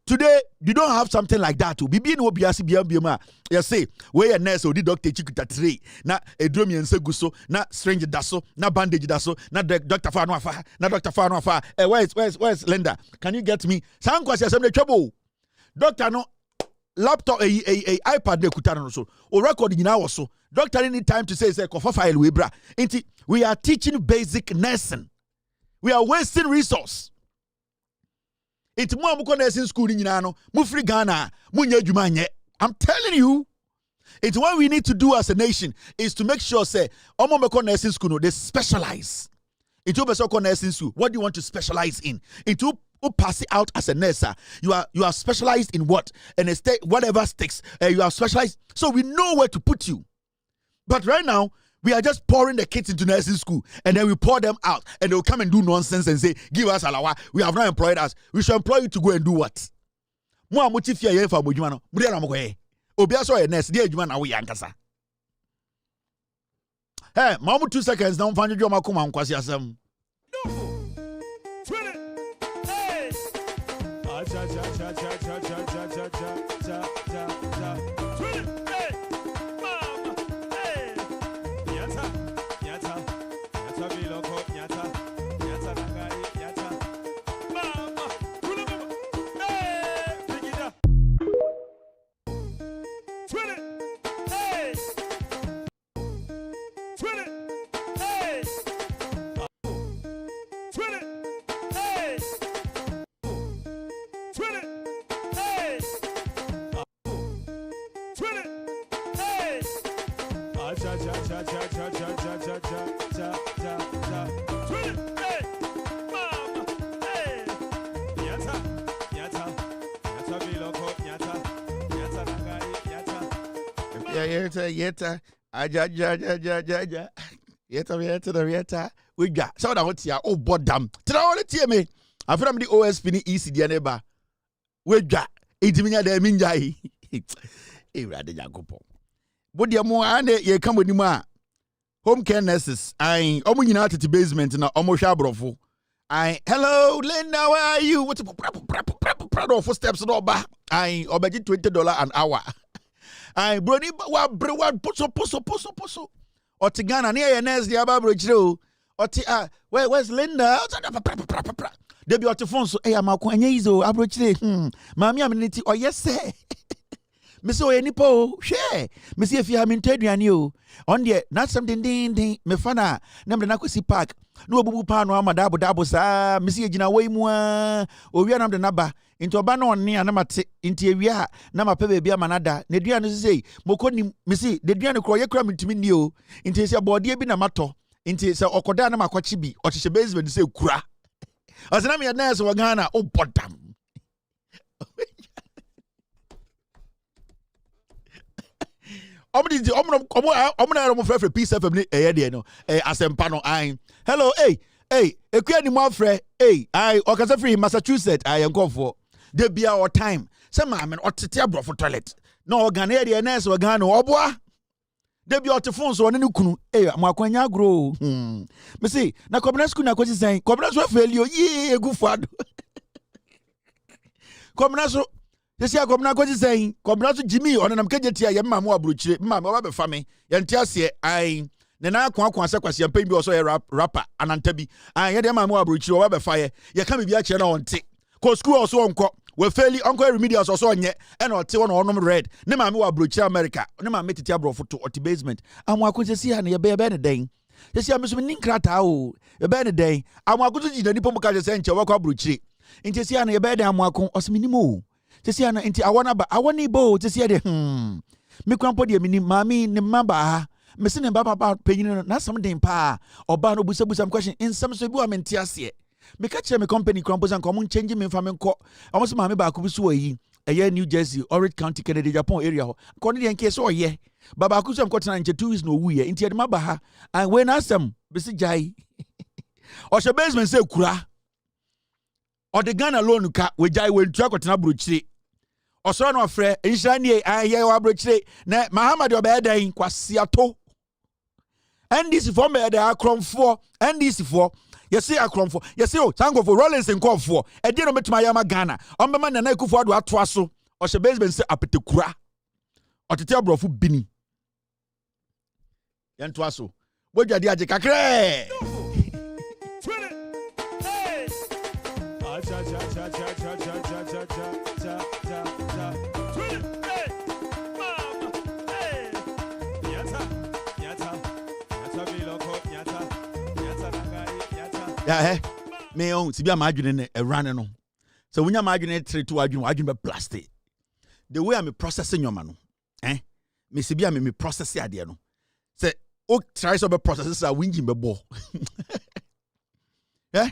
Today, you don't have something like that. Bibi no biasi biama. You say where a nurse or the doctor chikuta tray. Na a drum yense guso. Na strange daso. Na bandage daso. Na doctor fa no afa. Na doctor fa no afa. Where's Linda? Can you get me? Some questions some trouble. Doctor no laptop a iPad de kuta no so. O record nyina wo so. Doctor need time to say kofa file we bra. Inti we are teaching basic nursing. We are wasting resource. It's more nursing school in Yano, Mufri Ghana, Munya Jumanye. I'm telling you, it's what we need to do as a nation is to make sure, say, Omomeko nursing school, they specialize. Into Besoko nursing school, what do you want to specialize in? Into pass it out as a nurse. You are specialized in what? And a state, whatever sticks, you are specialized. So we know where to put you. But right now, we are just pouring the kids into nursing school and then we pour them out and they'll come and do nonsense and say, give us alawa. We have not employed us. We should employ you to go and do what? Mo amutifia ye fa mojuma no. Bria na mokoye. Obi aso ye nurse, dey adwuma na wo yankasa. Hey, mamu 2 seconds na mfanyo dwuma kuma nkwasi asem. Yeta, we got so that what's here. Oh, bodam. Tell me, I'm from the OSP ni ECD neighbor. We got it. Minya de minjai. Rade Jacopo. But the more and ye come with you, home care nurses. I almost in the basement na almost shabrofo. I hello Linda, where are you? What's proud of steps no ba? I obeji $20 an hour. I brody what poso. Otigana near nurse the ababro. Oti where's Linda? They be on phone so hey I'm izo abrochire. Mami amenity or yes sir. Miss o enipo share. Miss if you have been aduane o. On there not something ding me fana na me na kwesi park. No obubu pa no amadabo sa miss ye gina we mu a owia na me na ba into oba na onne na mate into ewia na mape baabi amanada na duane so sei mokoni miss the duane kro ye kra mitimi ni o into se bode bi na mato into se okoda na makwachi bi ohye basement se kura asena me na so Ghana o bodam Omo frɛ peace FM ni de no asempa no ai hello hey ekua ni mo afrɛ hey ai okasa free Massachusetts ai nkofo de bia o time se ma me otete abrofo toilet na Ghana de na so Ghana oboa de bia otefon so ne kunu mo akwanya agro me say na kobna school na kwesi san kobna so failure ye egu fado kobna so Yesi akomna kwesi saying, komna so Jimmy on nam kejetia ye mama abrochire mama oba be fame ye ntiase ai ne na akwa ase kwase yampa bi oso ye rapper anantabi ai ye de mama abrochire oba be faye ye ka me bi a kire na onte ko school oso onko we faili onko remedials oso onye e na ote won onom red ne mama abrochire America ne mama titi abrofo to oti basement amwa kwesi ha ne ye be ne den yesi ameso ni nkrata o ye be ne den amwa kwesi jida nipo muka je se nche wakwa abrochire ntesi ha ne ye be den amwa ko osminimo Tesi ana inti awani bo tesi de me krampo de mini mami ne maba me se ne baba penyin na something pa oba no busa question in some so bi wa menti ase me ka kire me company krampo san ko change me fa me nko omo se mami ba ko bi so yi eye New Jersey Orange County Kennedy Japan area ho ko ne de nke so ye baba ku so am ko tena nche 2 weeks no wu ye inti de maba ha and when asem be se jai o she basement se kura o de Ghana loan ka we jai we ntua ko tena brochire Osoro no afre enhyiranie aye wa brochire na Muhammad obedan kwasiato NDC for me da akromfo NDC for yesi akromfo yesi o tango for Rollins nkofo e de no metuma yama Ghana ombema na Akufo ado atoa so o hye basement se apetekura otete abrofo bini yentoa so bodwade age kakre Yeah, me on to be a margin a running on. So when you're margin treat to argue plastic. The way I'm processing your man, me see be me process idea no. Say, oh, try some processes are winging the ball. Yeah,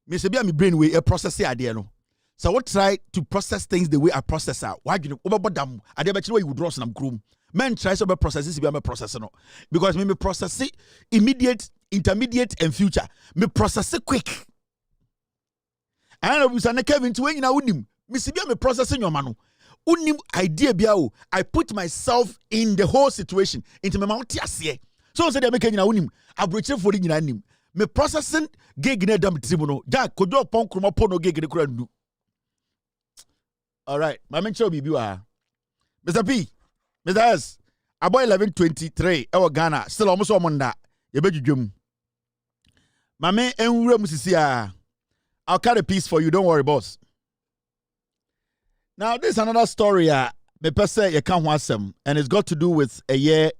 me see be me brain way a process idea no. So what try to process things the way I process out. Why you over them? I bet you would draw some groom. Men try some processes to be a processor no. Because me process it immediate, intermediate, and future. Me process it quick. I know we say Kevin to when you know unim. Me see me processing your manu. Unim idea biao. I put myself in the whole situation into my mouth. So say they make you know unim. I brought you for the unim. Me processing gig ne dam tribuno. Jack kojo pon kroma pono gig ne kura ndu. All right, my man show bibi wa. Mr. P, Mr. S, about 11:23. Ewa Ghana still almost omonda. Yebejudwem. My man enwura musisia. I'll carry a piece for you. Don't worry, boss. Now, this is another story. Me pese ye kan ho asem, and it's got to do with a year.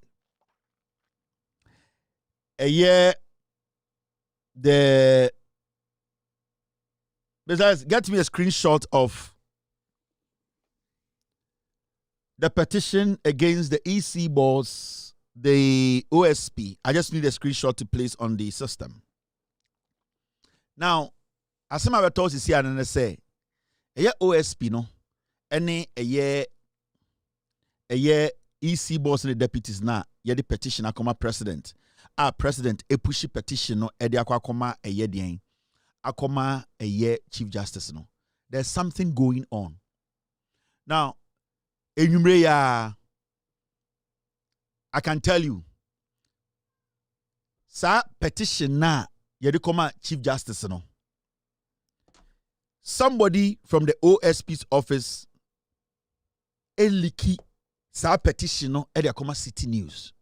The besides, get me a screenshot of the petition against the EC boss, the OSP. I just need a screenshot to place on the system. Now, as I told you, see, and say, a OSP no, any a year EC boss and the deputies na ye the petition akoma president. President a pushy petition no edi akoma a year dien akoma a year chief justice no. There's something going on. Now, Enyumre ya, I can tell you. Sa petition na yedi koma Chief Justice no. Somebody from the OSP's office eliki sa petition no e de koma City News.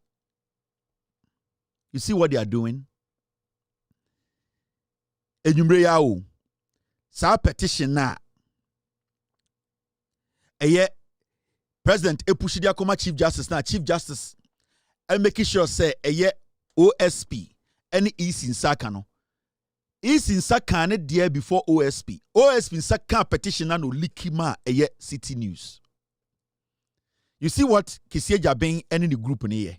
You see what they are doing? Enyumre ya o. Sa petition na eye President epushi dia koma Chief Justice na Chief Justice and making sure say eye OSP any is in Saka no. Is in Saka ne there before OSP. OSP in Saka petition na no likima eye City News. You see what Kisieja being any the group in here.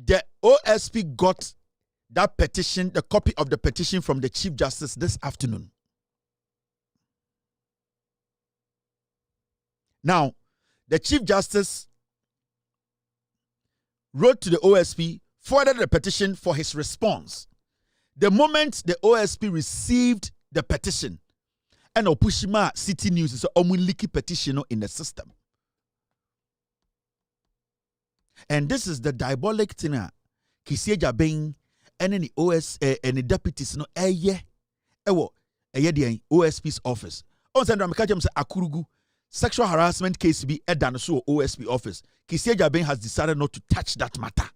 The OSP got that petition, the copy of the petition from the Chief Justice this afternoon. Now, the Chief Justice wrote to the OSP, forwarded the petition for his response. The moment the OSP received the petition, and Opushima City News is a omuliki petition in the system. And this is the diabolic thing. Kisieja being and the and the deputies no the OSP's office. On Sandra Mekajam say Akurugu sexual harassment case be edan so OSP office. Kisieja being has decided not to touch that matter.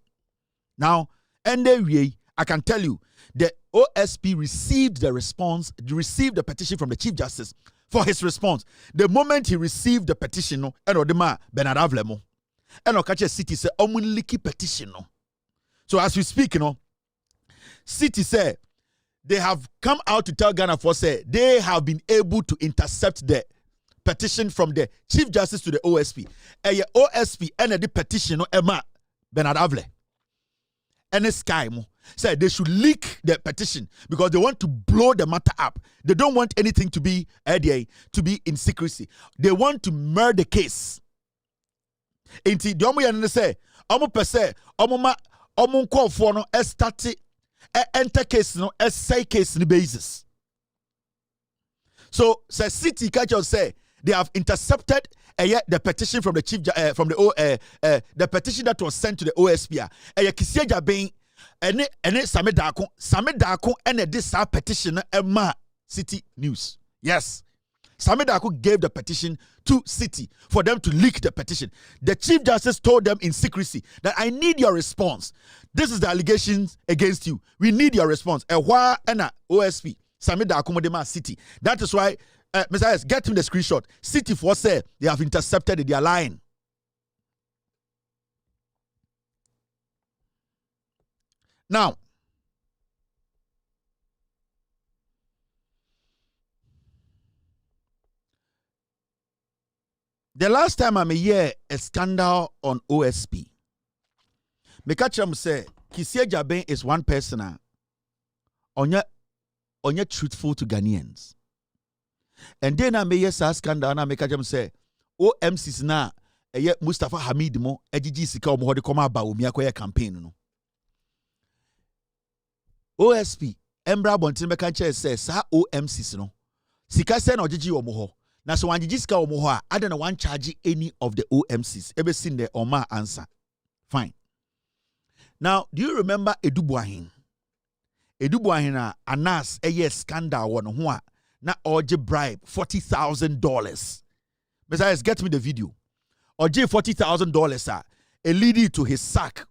Now, and I can tell you the OSP received the petition from the Chief Justice for his response. The moment he received the petition, no, and Odema Bernard Avlemo. And Okache City say omunliki petition no. So as we speak, City say they have come out to tell Ghana for say they have been able to intercept the petition from the Chief Justice to the OSP. And the OSP and the petition no Emma Bernard Avle. And the Sky mo say they should leak the petition because they want to blow the matter up. They don't want anything to be in secrecy. They want to murder the case. Inti the omo yan say omo pese omo call for no start enter case no say case ni basis. So say City catch say they have intercepted the petition from the chief the petition that was sent to the OSP. Kisieja being ene Samedako and this petition Emma City News. Yes. Samedako gave the petition to City for them to leak the petition. The Chief Justice told them in secrecy that I need your response. This is the allegations against you. We need your response. Why OSP Samedako Modema City. That is why Mr. S, get him the screenshot. City for say they have intercepted their line. Now, the last time I'm hear a scandal on OSP, Mekacham say Kisieja Ben is one person on your truthful to Ghanaians. And then I may yes scandal na Mekacham say OMCs na Mustafa Hamid mo ejiji sika omo hode koma ba omi akoye campaign no. OSP Embra Bontin Mekache say sa OMCs no sika say na ojiji omo ho. Now, so one jiska omoha, I don't want charge any of the OMCs. Ever seen the Oma answer? Fine. Now, do you remember Edubuahin? Edubuahin anas a yes scandal one who na oje bribe $40,000. Besides, get me the video. Oje $40,000 a leading to his sack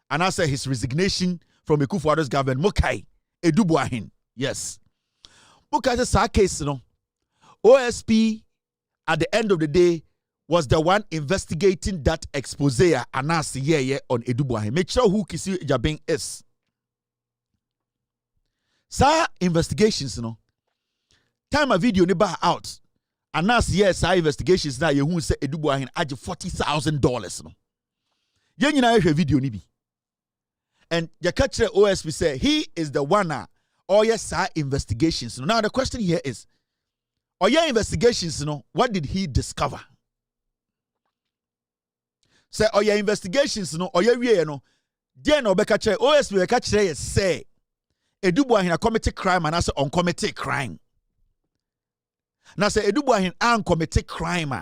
and answer his resignation from Ekufuado's government. Mokai Edubuahin. Yes. Mokai sa case no. OSP, at the end of the day, was the one investigating that expose anas on Edubuahin. Make sure who Kisi Jabeng is. Sa investigations, time a video never out. Anas sa investigations na who say Edubuahin add $40,000. Yen you video nibi. And the catcher OSP say he is the one or yes investigations. Now the question here is, or your investigations, what did he discover? Say, or your investigations, or your way, then Obekache, OSP Bekache say, Edubuahin committed crime and also uncommitted crime. Now say Edubuahin an commit crime.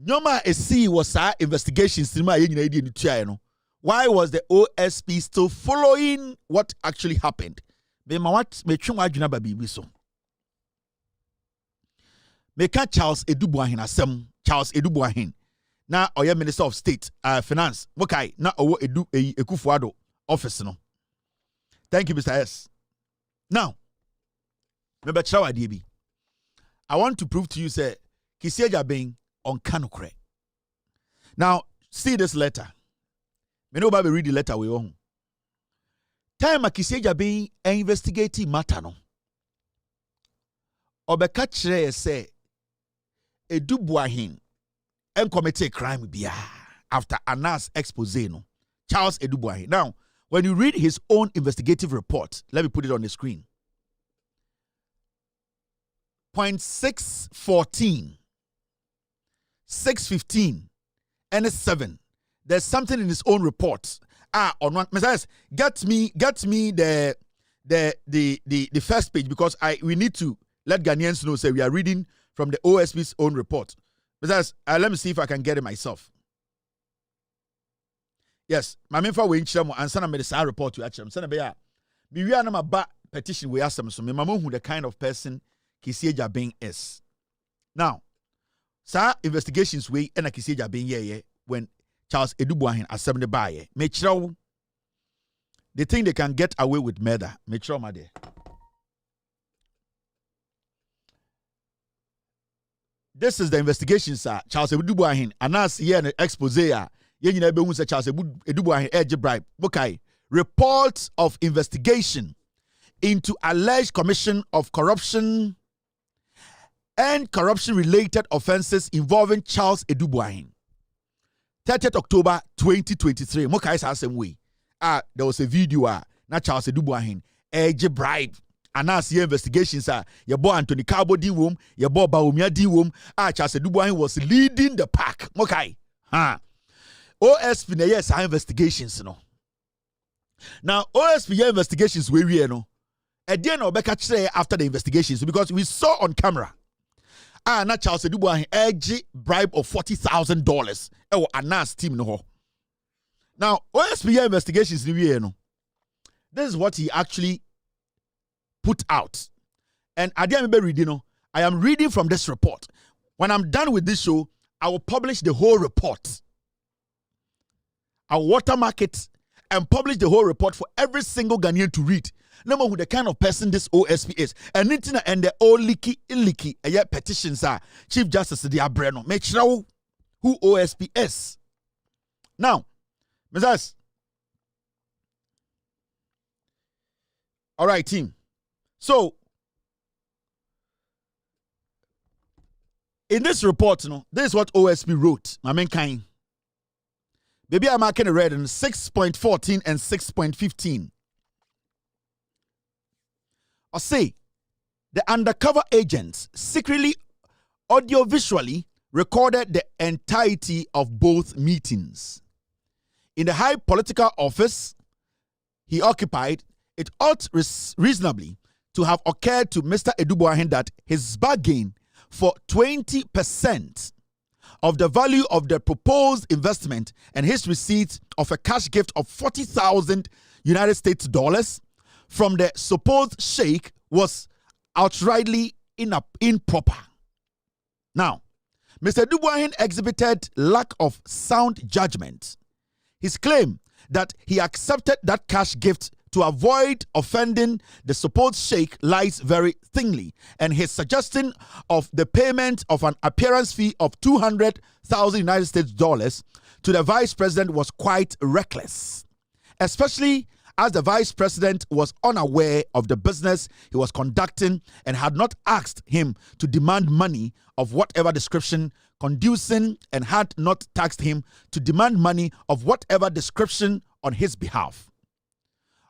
Nyoma esi was investigations in my no. Why was the OSP still following what actually happened? Me chuma adwuna ba bibi so. Me ka Charles Edubuahin asem, Charles Edubuahin. Na oye Minister of State, Finance. Mokai na owo Ekufuado office no. Thank you, Mr. S. Now, me be chawa DB. I want to prove to you say Kisieja being on Kanokre. Now, see this letter. Me no ba read the letter we own. Time Kisieja being investigating matter no. Obeka kire say Edubuahin and commit crime bia after Anas expose no. Charles Edubuahin. Now, when you read his own investigative report, let me put it on the screen. Point 614, 615, and 7. There's something in his own report. On one, Messiah, get me the first page because we need to let Ghanaians know. Say we are reading from the OSP's own report. Messiah, let me see if I can get it myself. Yes, my main for we inchamo and sana me the report to acham. Sana be ya. Me we are na ba petition we ask them so me mama who the kind of person Kisieja being is. Now, sa investigations we and Kisieja being ye when Charles Edubuahin assembled by me chiro they think they can get away with murder. Me chiro ma de. This is the investigation, sir. Charles Edubuahin Anas here an expose ya. Yen nyina be hu say Charles Edubuahin edge bribe. Okay. Reports of investigation into alleged commission of corruption and corruption-related offenses involving Charles Edubuahin. 30th October 2023. Mokai sa same way. There was a video na Charles Edubuahin edge bribe. Anas here investigations your boy Anthony Cabo di wom, your boy Baumia di wom. Charles Edubuahin was leading the pack. Mokai. OSP na yes investigations no. Now OSP investigations we no. At the end of after the investigations because we saw on camera. Na Charles Edubuahin edge bribe of $40,000. Anas team no. Now OSP investigations we no. This is what he actually put out. And at the end of reading, I am reading from this report. When I'm done with this show, I will publish the whole report. I will watermark it and publish the whole report for every single Ghanaian to read. No matter who the kind of person this OSP is. And the all leaky, illicky, petitions are Chief Justice de Abreno. Make sure who OSP is. Now, Messias. All right, team. So, in this report, this is what OSP wrote. My main kind. Maybe I'm marking a red in 6.14 and 6.15. Or say, the undercover agents secretly audiovisually recorded the entirety of both meetings. In the high political office he occupied, it ought reasonably to have occurred to Mr. Edubuahin that his bargain for 20% of the value of the proposed investment and his receipt of a cash gift of 40,000 United States dollars from the supposed sheikh was outrightly improper. Now, Mr. Edubuahin exhibited lack of sound judgment. His claim that he accepted that cash gift to avoid offending the supposed sheikh lies very thinly, and his suggestion of the payment of an appearance fee of 200,000 United States dollars to the vice president was quite reckless, especially as the vice president was unaware of the business he was conducting and had not asked him to demand money of whatever description conducing and had not taxed him to demand money of whatever description on his behalf.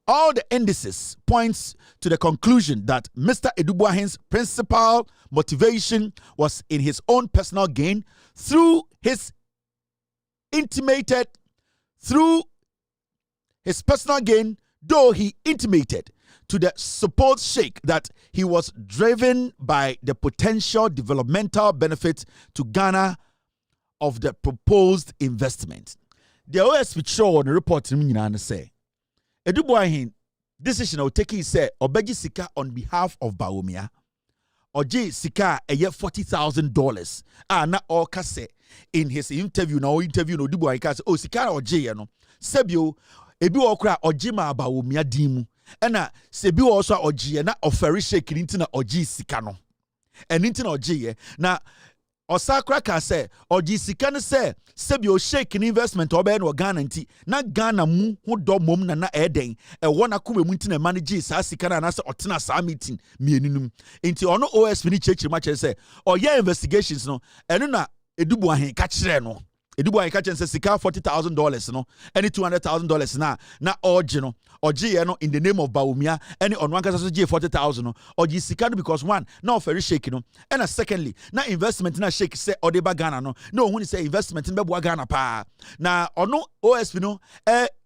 All the indices points to the conclusion that Mr. Edubuahin's principal motivation was in his own personal gain through his though he intimated to the supposed shake that he was driven by the potential developmental benefit to Ghana of the proposed investment. The OSP show on the report to say, Edubuahin decision will take it say Obeji Sika on behalf of Baumia. Oji Sika a year $40,000. Na Oka say in his interview no Edubuahin ka say, oh Sika Oji no Sebio ebi okra Oji ma Baumia dimu. Ena sebi also Oji na oferi shake ntina Oji Sika no. And ntina Oji na Osakra ka say Oji Sika no say sebi o shake investment obe no Ghana nti na Ghana mu ho do mom na eden e wona kuma mu ntina manage sa sika na say otena sa meeting mieninum nti ono OSP ni chechiri ma chere say oya investigations no eno na Edubuahin ka kire no Edubuahin ka kire say sika $40,000 no any $200,000 na oji no oji no in the name of Baumia any on one so G 40,000 no oji sika no because one na offer shake no and secondly na investment na shake say odeba Ghana no who say investment in bebo Ghana pa na ono OSP no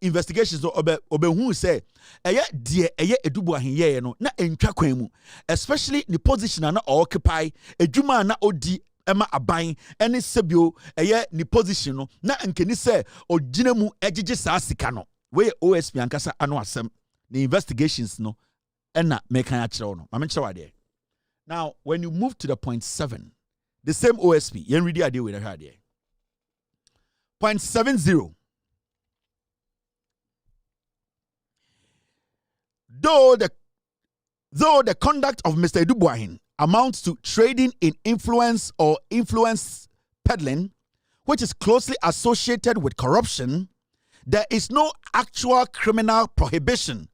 investigations obe who say eye die eye Edubuahin ye no na entwa kwan mu especially the position na occupy edwuma na odi Emma Abain any sebio eye ni position no na nkeni se ogina mu egege saa sika no we OSP ankasa ano asem the investigations no na mekan a kire no ma kire wade. Now when you move to the point 7 the same OSP yen ready ade we na hade point 70 though the conduct of Mr. Edubuahin amounts to trading in influence or influence peddling, which is closely associated with corruption, there is no actual criminal prohibition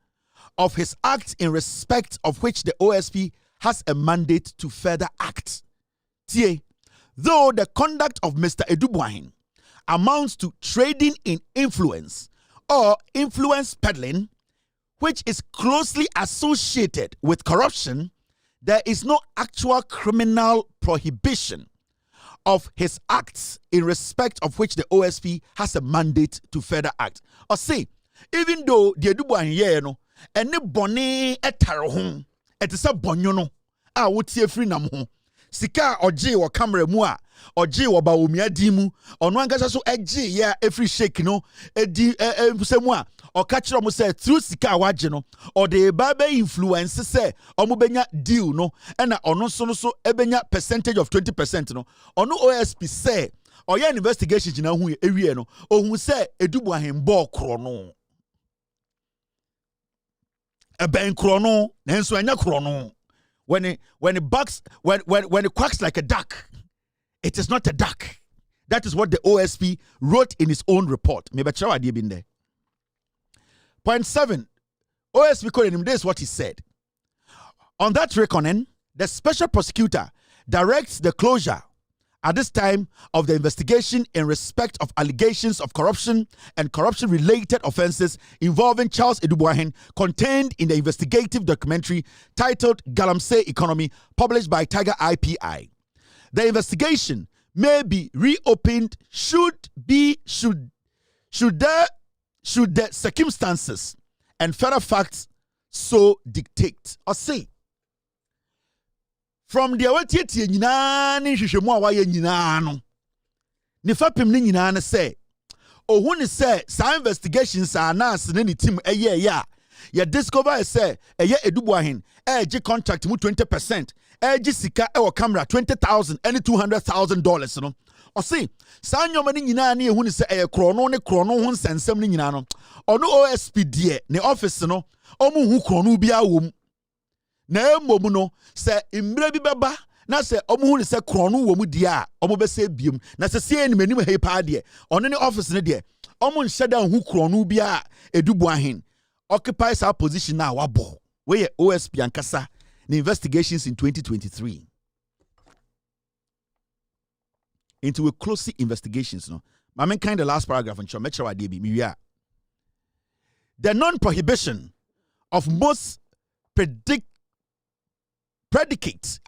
of his acts in respect of which the OSP has a mandate to further act. Though the conduct of Mr. Edubuahin amounts to trading in influence or influence peddling, which is closely associated with corruption, there is no actual criminal prohibition of his acts in respect of which the OSP has a mandate to further act. Or say, even though the Edubuahin ye no, any boni etaro hon, it is a bonyono, a wotie free nam hon. Sika oji wa camera mu a oji wa Baumia dimu ono ankasa so eji ya every shake no edi semu a o ka kire mo say through sika waje no o de ba be influence say omo benya deal no na ono so ebenya percentage of 20% no ono OSP say oya investigation jina hu ewie no ohun say Edubuahin bo kro no ben kro no nenso anya kro no. When it quacks like a duck, it is not a duck. That is what the OSP wrote in his own report. Point 7, OSP called him. This is what he said. On that reckoning, the special prosecutor directs the closure at this time of the investigation in respect of allegations of corruption and corruption-related offenses involving Charles Edubuahin contained in the investigative documentary titled Galamsey Economy, published by Tiger IPI. The investigation may be reopened should the circumstances and further facts so dictate. Or say, from the awatieti nyina ne hwehwemu a waye nyina no ne fapem ne nyina ne say ohun ne say sa investigations are na asene ne team eye ya ya discover say eye Edubuahin eji contract mu 20% eji sika e wo camera $20,000 and $200,000 no o say sa nyoma ne nyina ne ehun ne say eye krono ho nsensem ne nyina no ono OSP die ne office no omu hu krono bia wom na emom no se imbre bi beba na se omuhu ne se krono wo mu die a omo be se biem na se se enim enim he pa de ono ne office ne de omo nhyeda hu krono bi a Edubuahin occupies our position na wabo we OSP ankasa the investigations in 2023 into a close investigations no I mean kind of last paragraph on Chomecha Debi Miria. The non-prohibition of most predicate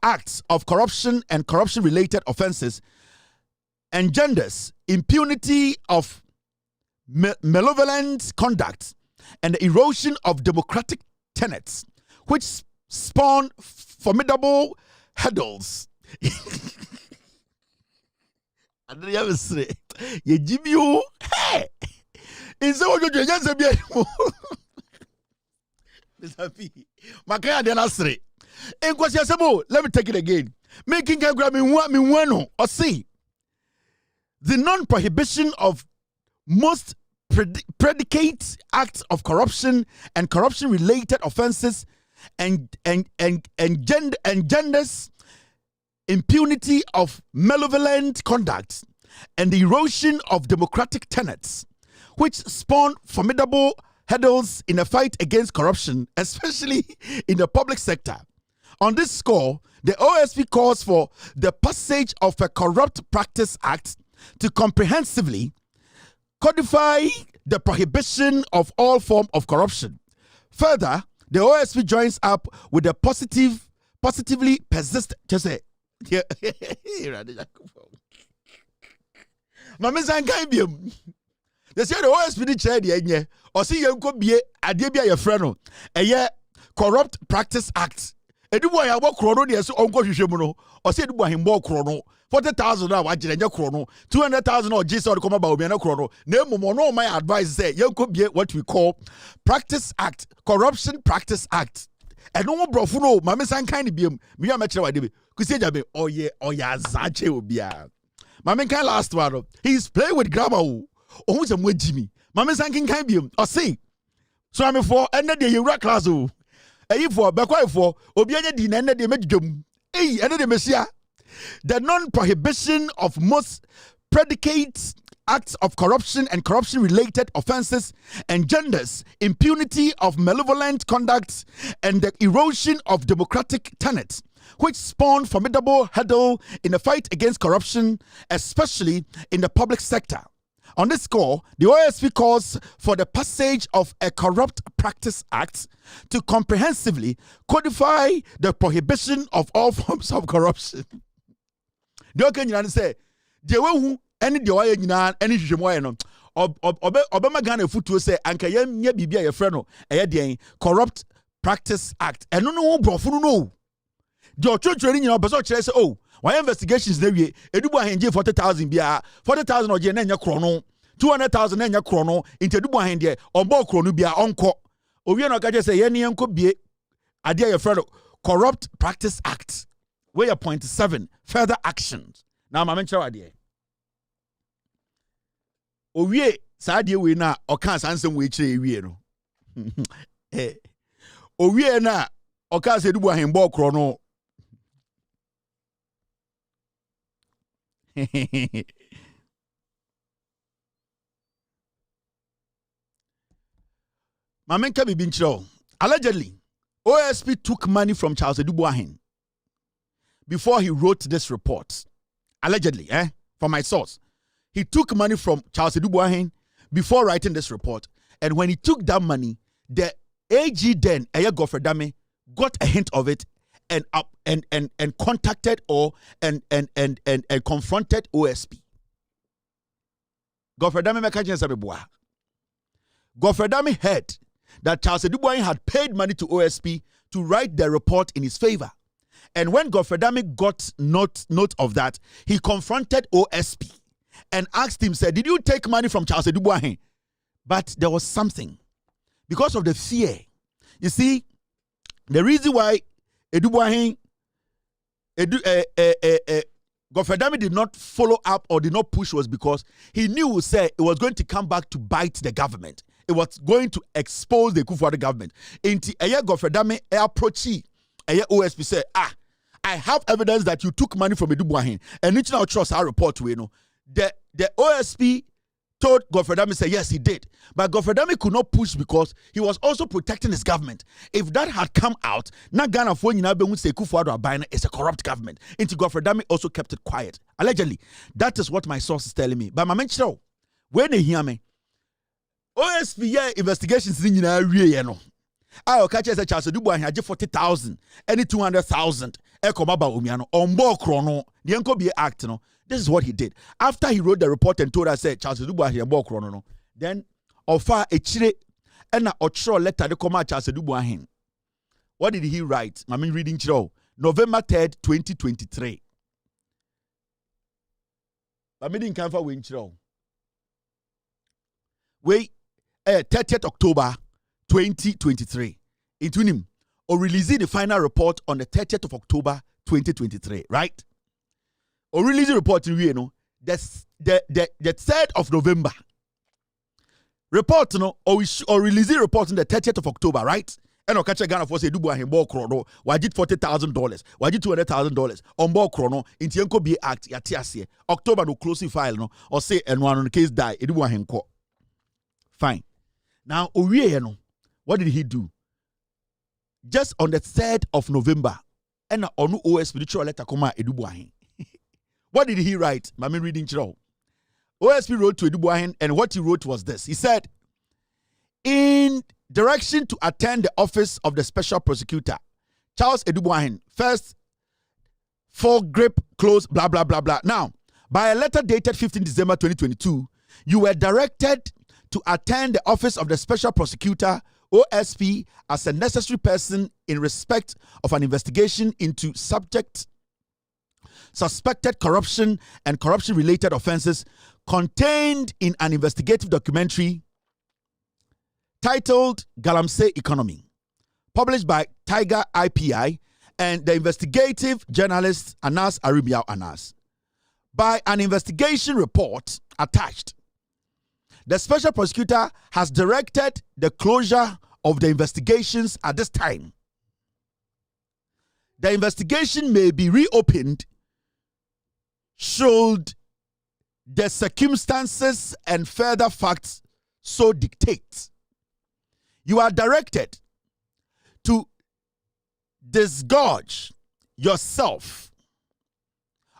acts of corruption and corruption-related offenses engenders impunity of malevolent conduct and the erosion of democratic tenets, which spawned formidable hurdles. And then you have to say, you give you, hey, in so much you just be anymore. Mr. P, Makaya de Nasre. And let me take it again. Making a grab me one or see the non-prohibition of most predicate acts of corruption and corruption-related offenses and genders impunity of malevolent conduct and the erosion of democratic tenets, which spawn formidable hurdles in the fight against corruption, especially in the public sector. On this score, the OSP calls for the passage of a Corrupt Practice Act to comprehensively codify the prohibition of all forms of corruption. Further, the OSP joins up with the positively persistent. Just say, yeah, Mama Zankai. They say the OSP did chair the enye or see you go be a debia your friend. A year Corrupt Practice Act. Eduboy ya work chrono de so onko hwehwemuno or say eduboy him bo chrono 40,000 na wa gire nya chrono 200,000 or Jesus or come about be na chrono na mumo no my advice say you go be what we call Practice Act, Corruption Practice Act. And no brofo no mama san kan biem me ya mekere wade be kusie jabe oye azache obia mama kan last one he's playing with grammar ohun se mo jimi mama san kan biem o say so am for ene de yewura class o eyi for bekwai for obi anya di na ene de medwum ene de mesia the non-prohibition of most predicates acts of corruption and corruption-related offenses engenders impunity of malevolent conduct and the erosion of democratic tenets, which spawn formidable hurdle in the fight against corruption, especially in the public sector. On this score, the OSP calls for the passage of a Corrupt Practice Act to comprehensively codify the prohibition of all forms of corruption. The okay, say, any the way any no Obama Ghana futu say anka ye bibia ye frɛ no ɛyɛ Corrupt Practice Act ɛno no brofo no the ochotwere nyina obeso kyerɛ say oh why investigations na wie edubu ahenje 40,000 bia 40,000 oje na nya kro no 200,000 na nya kro no inte edubu ahende obo kro no bia onko owie na okaje say ye ne enko bie ade ye frɛ no Corrupt Practice Act where your point 7 further actions now ma menkyerɛ ade owie saade we na oka sansem we kire ewie no owie na oka se dubu ahembo kro no Mamenka bibi nchiro allegedly OSP took money from Charles Edubuahin before he wrote this report allegedly from my source. He took money from Charles Edubuahin before writing this report. And when he took that money, the AG then, Godfrey Dame, got a hint of it and contacted and confronted OSP. Godfrey Dame heard that Charles Edubuahin had paid money to OSP to write the report in his favor. And when Godfrey Dame got note of that, he confronted OSP and asked him, said, did you take money from Charles Edubuahin? But there was something. Because of the fear. You see, the reason why Edubuahin, Godfrey Dame did not follow up or did not push was because he knew, say, it was going to come back to bite the government. It was going to expose the Kufuor government. Inti Godfrey Dame approached OSP say, I have evidence that you took money from Edubuahin, and it's now trust our report to you know. The OSP told Godfrey Dame say yes he did, but Godfrey Dame could not push because he was also protecting his government. If that had come out, na Ghana for nyina be say Kufuor Abina is a corrupt government. Into Godfrey Dame also kept it quiet. Allegedly, that is what my source is telling me. But my mention when they hear me, OSP investigations nyina wie no. I catch as a Charles Edubuahin had 40,000, any 200,000. Ekomaba Umiano, Ombo Chrono, the Uncle be act. No, this is what he did. After he wrote the report and told us, said Charles Edubuahin Ombo Chrono, no, then offer a chile and a ochro letter the Koma Charles Edubuahin. What did he write? I mean, reading Chiro. November 3rd, 2023. I mean, in Canfa win Chiro. Wait, 30th October 2023. Into him, or releasing the final report on the 30th of October 2023, right? Or releasing report in the 3rd of November. Report no or releasing report on the 30th of October, right? And I'll catch a Ghana for say Dubu and ball chrono, wajit $40,000, wajit $200,000 on ball chrono, in Tienko be act yatiasie. October no closing file no, or say and one on the case die, Edubu and co. Fine. Now, Owie no, what did he do? Just on the 3rd of November, and on OS spiritual letter come Edubu. What did he write? Mami reading Chiro. OSP wrote to Edubu, and what he wrote was this. He said, in direction to attend the office of the special prosecutor, Charles Edubu, first full grip, close, blah, blah, blah, blah. Now, by a letter dated 15 December 2022, you were directed to attend the office of the special prosecutor, OSP, as a necessary person in respect of an investigation into suspected corruption and corruption-related offenses contained in an investigative documentary titled Galamsey Economy, published by Tiger IPI and the investigative journalist Anas Arimiao Anas. By an investigation report attached, the special prosecutor has directed the closure of the investigations at this time. The investigation may be reopened should the circumstances and further facts so dictate. You are directed to disgorge yourself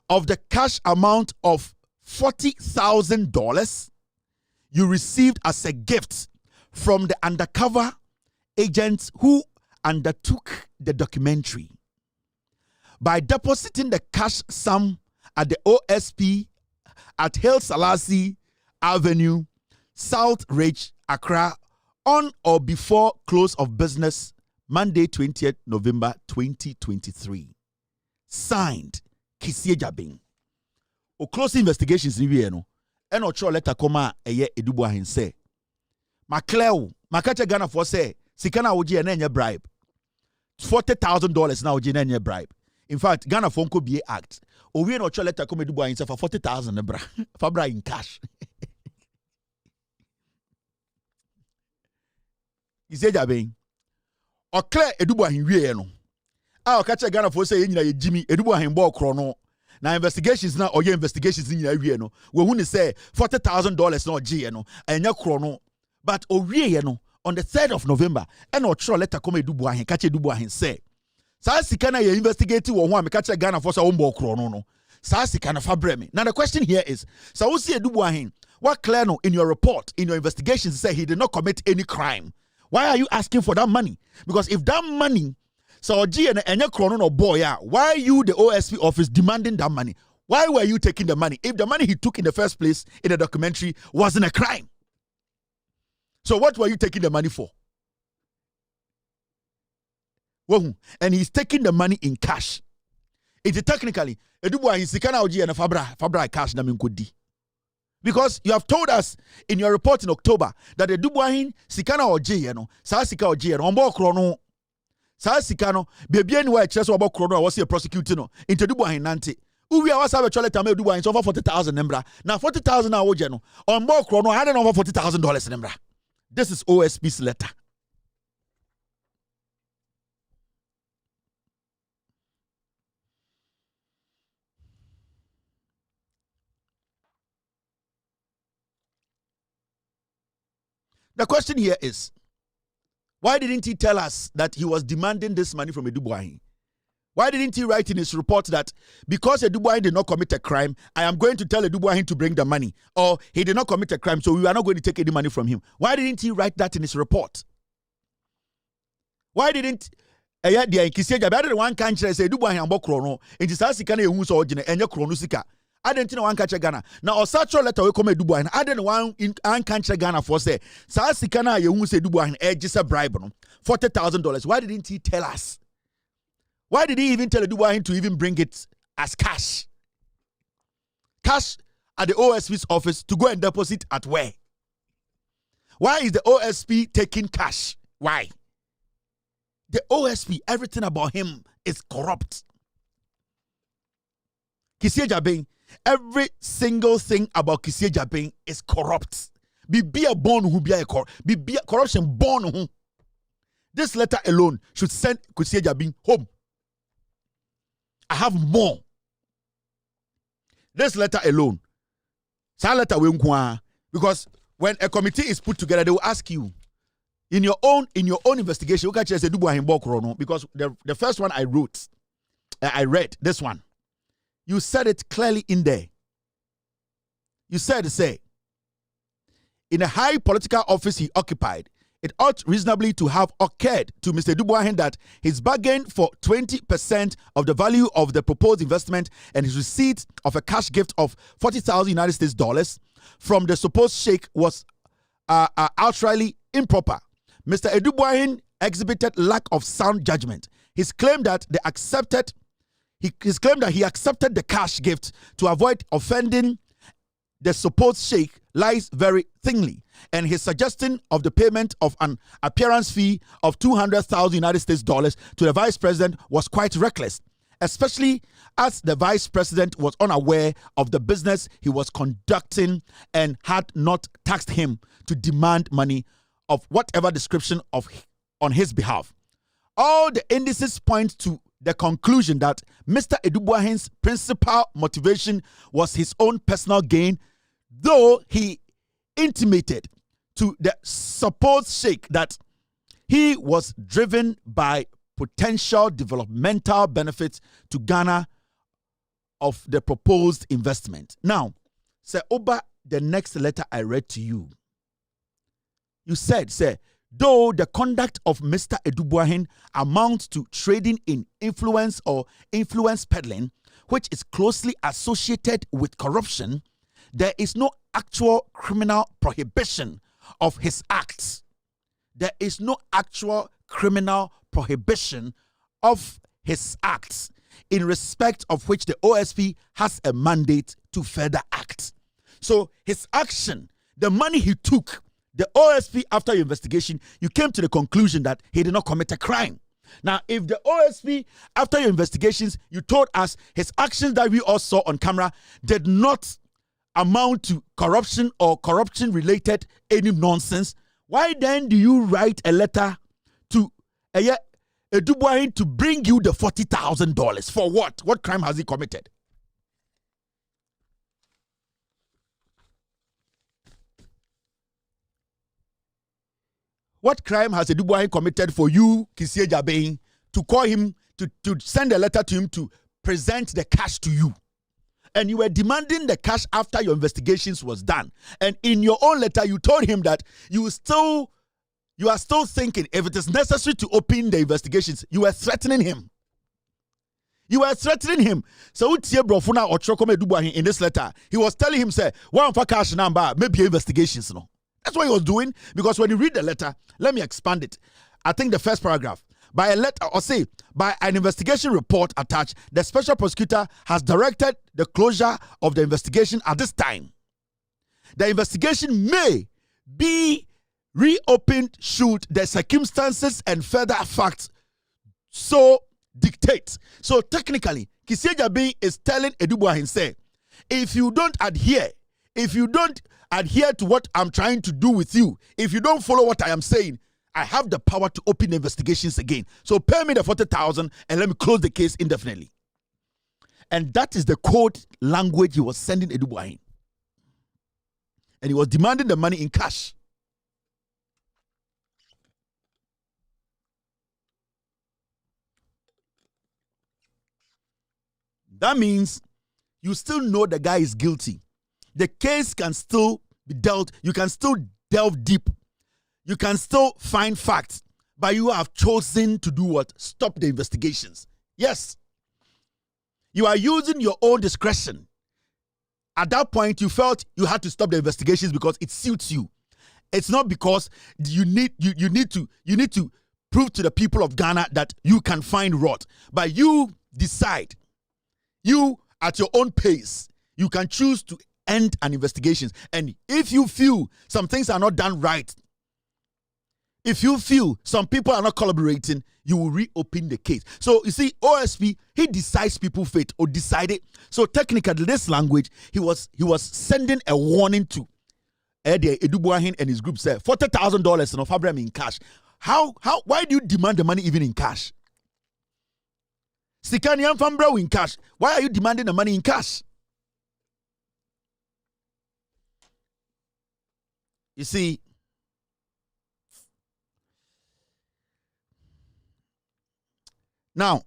of the cash amount of $40,000 you received as a gift from the undercover agents who undertook the documentary by depositing the cash sum at the OSP at Haile Selassie Avenue, South Ridge, Accra, on or before close of business, Monday, 20th November 2023. Signed, Kisie Jabin. O close investigations review no. Eno cho letter koma eye Edubu ahen say. Macleo, makacha Ghana for say, sikana oji enye bribe. $40,000 na oji enye bribe. In fact, Ghana for unko BA act. Owie no cho letter koma Edubu ahen say for $40,000 bra. Fabra in cash. Kisie Jabin. O clear Edubu ahen wie no. A o kacha Ghana for say ye nyina ye Jimmy Edubu ahen ball krono. Now investigations now or your investigations in your no we who say $40,000 no G no and your chrono but owie no on the 3rd of November and or sure letter come Edubu ahen catch Edubu ahen say sa sika na you investigate wo ho am catch Ghana for so ombo chrono no sa sika na fabre me. Now the question here is so we see Edubu ahen what clear no in your report in your investigations say he did not commit any crime. Why are you asking for that money? Because if that money so G and your chrono no boy, why you the OSP office demanding that money? Why were you taking the money? If the money he took in the first place in the documentary wasn't a crime. So what were you taking the money for? And he's taking the money in cash. It is technically Edubu is sikana oji and fabra cash na minkodi. Because you have told us in your report in October that Edubu sikana oji no sa sika oji no ombo chrono sa sika no bebia ni wa ekire so obo kro no wo se prosecute no into Edubu ahen nante uwi a wasa be chole tama Edubu ahen so for $40,000 nembra na $40,000 na wo je no on bo kro no had no over $40,000 nembra. This is OSP's letter. The question here is, why didn't he tell us that he was demanding this money from Edubu ahen? Why didn't he write in his report that because Edubu ahen did not commit a crime, I am going to tell Edubu ahen to bring the money, or he did not commit a crime, so we are not going to take any money from him? Why didn't he write that in his report? Why didn't one country say Edubu ahen ambo krono, and this sika na ehu so ogine enye krono sika. I didn't know one catch Ghana. Now, or such a letter will come a Dubai, and I didn't want in country Ghana for say, Sasikana, you who say Dubai and edges a bribe, $40,000. Why didn't he tell us? Why did he even tell Dubai to even bring it as cash? Cash at the OSP's office to go and deposit at where? Why is the OSP taking cash? Why? The OSP, everything about him is corrupt. Kisie Jabeng, every single thing about Kisie Jabeng is corrupt. Be a born who be a corruption born who. This letter alone should send Kisie Jabeng home. I have more. This letter alone. Because when a committee is put together, they will ask you in your own investigation. Because the first one I read this one. You said it clearly in there. You said, say, in a high political office he occupied, it ought reasonably to have occurred to Mr. Dubois that his bargain for 20% of the value of the proposed investment and his receipt of a cash gift of 40,000 United States dollars from the supposed sheikh was outrightly improper. Mr. Edubuahin exhibited lack of sound judgment. His claim that he accepted the cash gift to avoid offending the supposed sheikh lies very thinly, and his suggestion of the payment of an appearance fee of 200,000 United States dollars to the vice president was quite reckless, especially as the vice president was unaware of the business he was conducting and had not taxed him to demand money of whatever description on his behalf. All the indices point to the conclusion that Mr. Edubuahin's principal motivation was his own personal gain, though he intimated to the supposed sheikh that he was driven by potential developmental benefits to Ghana of the proposed investment. Now, say over the next letter I read to you, you said, though the conduct of Mr. Edubuahin amounts to trading in influence or influence peddling, which is closely associated with corruption, there is no actual criminal prohibition of his acts. There is no actual criminal prohibition of his acts, in respect of which the OSP has a mandate to further act. So his action, the money he took, the OSP, after your investigation, you came to the conclusion that he did not commit a crime. Now, if the OSP, after your investigations, you told us his actions that we all saw on camera did not amount to corruption or corruption-related any nonsense, why then do you write a letter to Edubuahin to bring you the $40,000? For what? What crime has he committed? What crime has Edubuahin committed for you, Kisie Jabeng, to call him, to send a letter to him to present the cash to you? And you were demanding the cash after your investigations was done. And in your own letter, you told him that you are still thinking if it is necessary to open the investigations. You were threatening him. You were threatening him. So Brofuna or Chokome Edubuahin in this letter, he was telling him, say, one for cash number, maybe investigations, no. That's what he was doing, because when you read the letter, let me expand it. I think the first paragraph, by a letter, or say, by an investigation report attached, the special prosecutor has directed the closure of the investigation at this time. The investigation may be reopened should the circumstances and further facts so dictate. So technically, Kisie Jabeng is telling Edubuahin, say, if you don't adhere to what I'm trying to do with you, if you don't follow what I am saying, I have the power to open the investigations again. So pay me the 40,000 and let me close the case indefinitely. And that is the code language he was sending Edubuahin. And he was demanding the money in cash. That means you still know the guy is guilty. The case can still be dealt. You can still delve deep. You can still find facts. But you have chosen to do what? Stop the investigations. Yes. You are using your own discretion. At that point, you felt you had to stop the investigations because it suits you. It's not because you need to prove to the people of Ghana that you can find rot. But you decide, you at your own pace, you can choose to end an investigation. And if you feel some things are not done right, if you feel some people are not collaborating, you will reopen the case. So you see, OSP, he decides people's fate or decided. So technically, this language, he was sending a warning to Edubuahin and his group. Said $40,000 of Abraham in cash. Why do you demand the money even in cash? Sikanian Fambra in cash. Why are you demanding the money in cash? You see, now,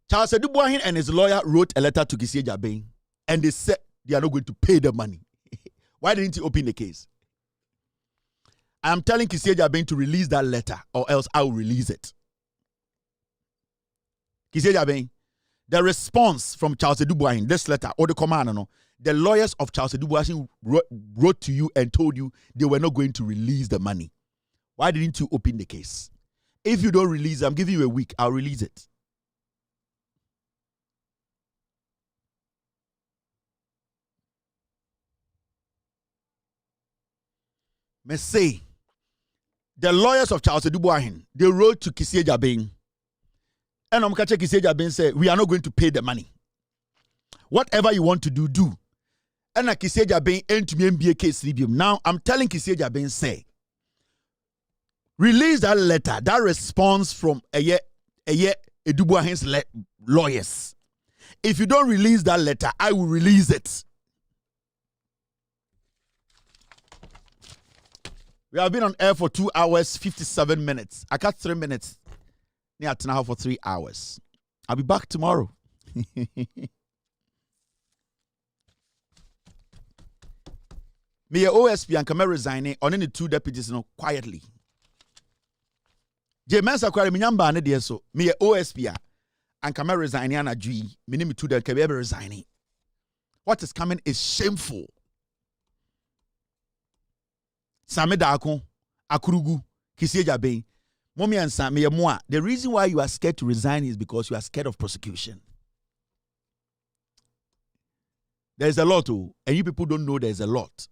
Charles Edubuahin and his lawyer wrote a letter to Kissie Jabin, and they said they are not going to pay the money. Why didn't he open the case? I'm telling Kissie Jabin to release that letter, or else I will release it. Kissie Jabin, the response from Charles Edubuahin, this letter, or the command, the lawyers of Charles Edubuahin wrote to you and told you they were not going to release the money. Why didn't you open the case? If you don't release, I'm giving you a week, I'll release it. Me say, the lawyers of Charles Edubuahin, they wrote to Kissie Jabin, and I'm catching Kissie Jabin say, we are not going to pay the money. Whatever you want to do, do. And Kissie Jabin ain't to me MBA case review. Now I'm telling Kissie Jabin say, release that letter, that response from Edubuahin's lawyers. If you don't release that letter, I will release it. We have been on air for 2 hours, 57 minutes. I got 3 minutes. Near now for 3 hours. I'll be back tomorrow. Me OSP and Kamer resigning on any 2 deputies quietly. Mensa kware minyamba ne de so me OSP and Kamer resigning and adwi me ne me 2 deputies be resigning. What is coming is shameful. Samedako Akurugu Kissie Jabin Mommy and Sam me. The reason why you are scared to resign is because you are scared of prosecution. There's a lot, and you people don't know there's a lot.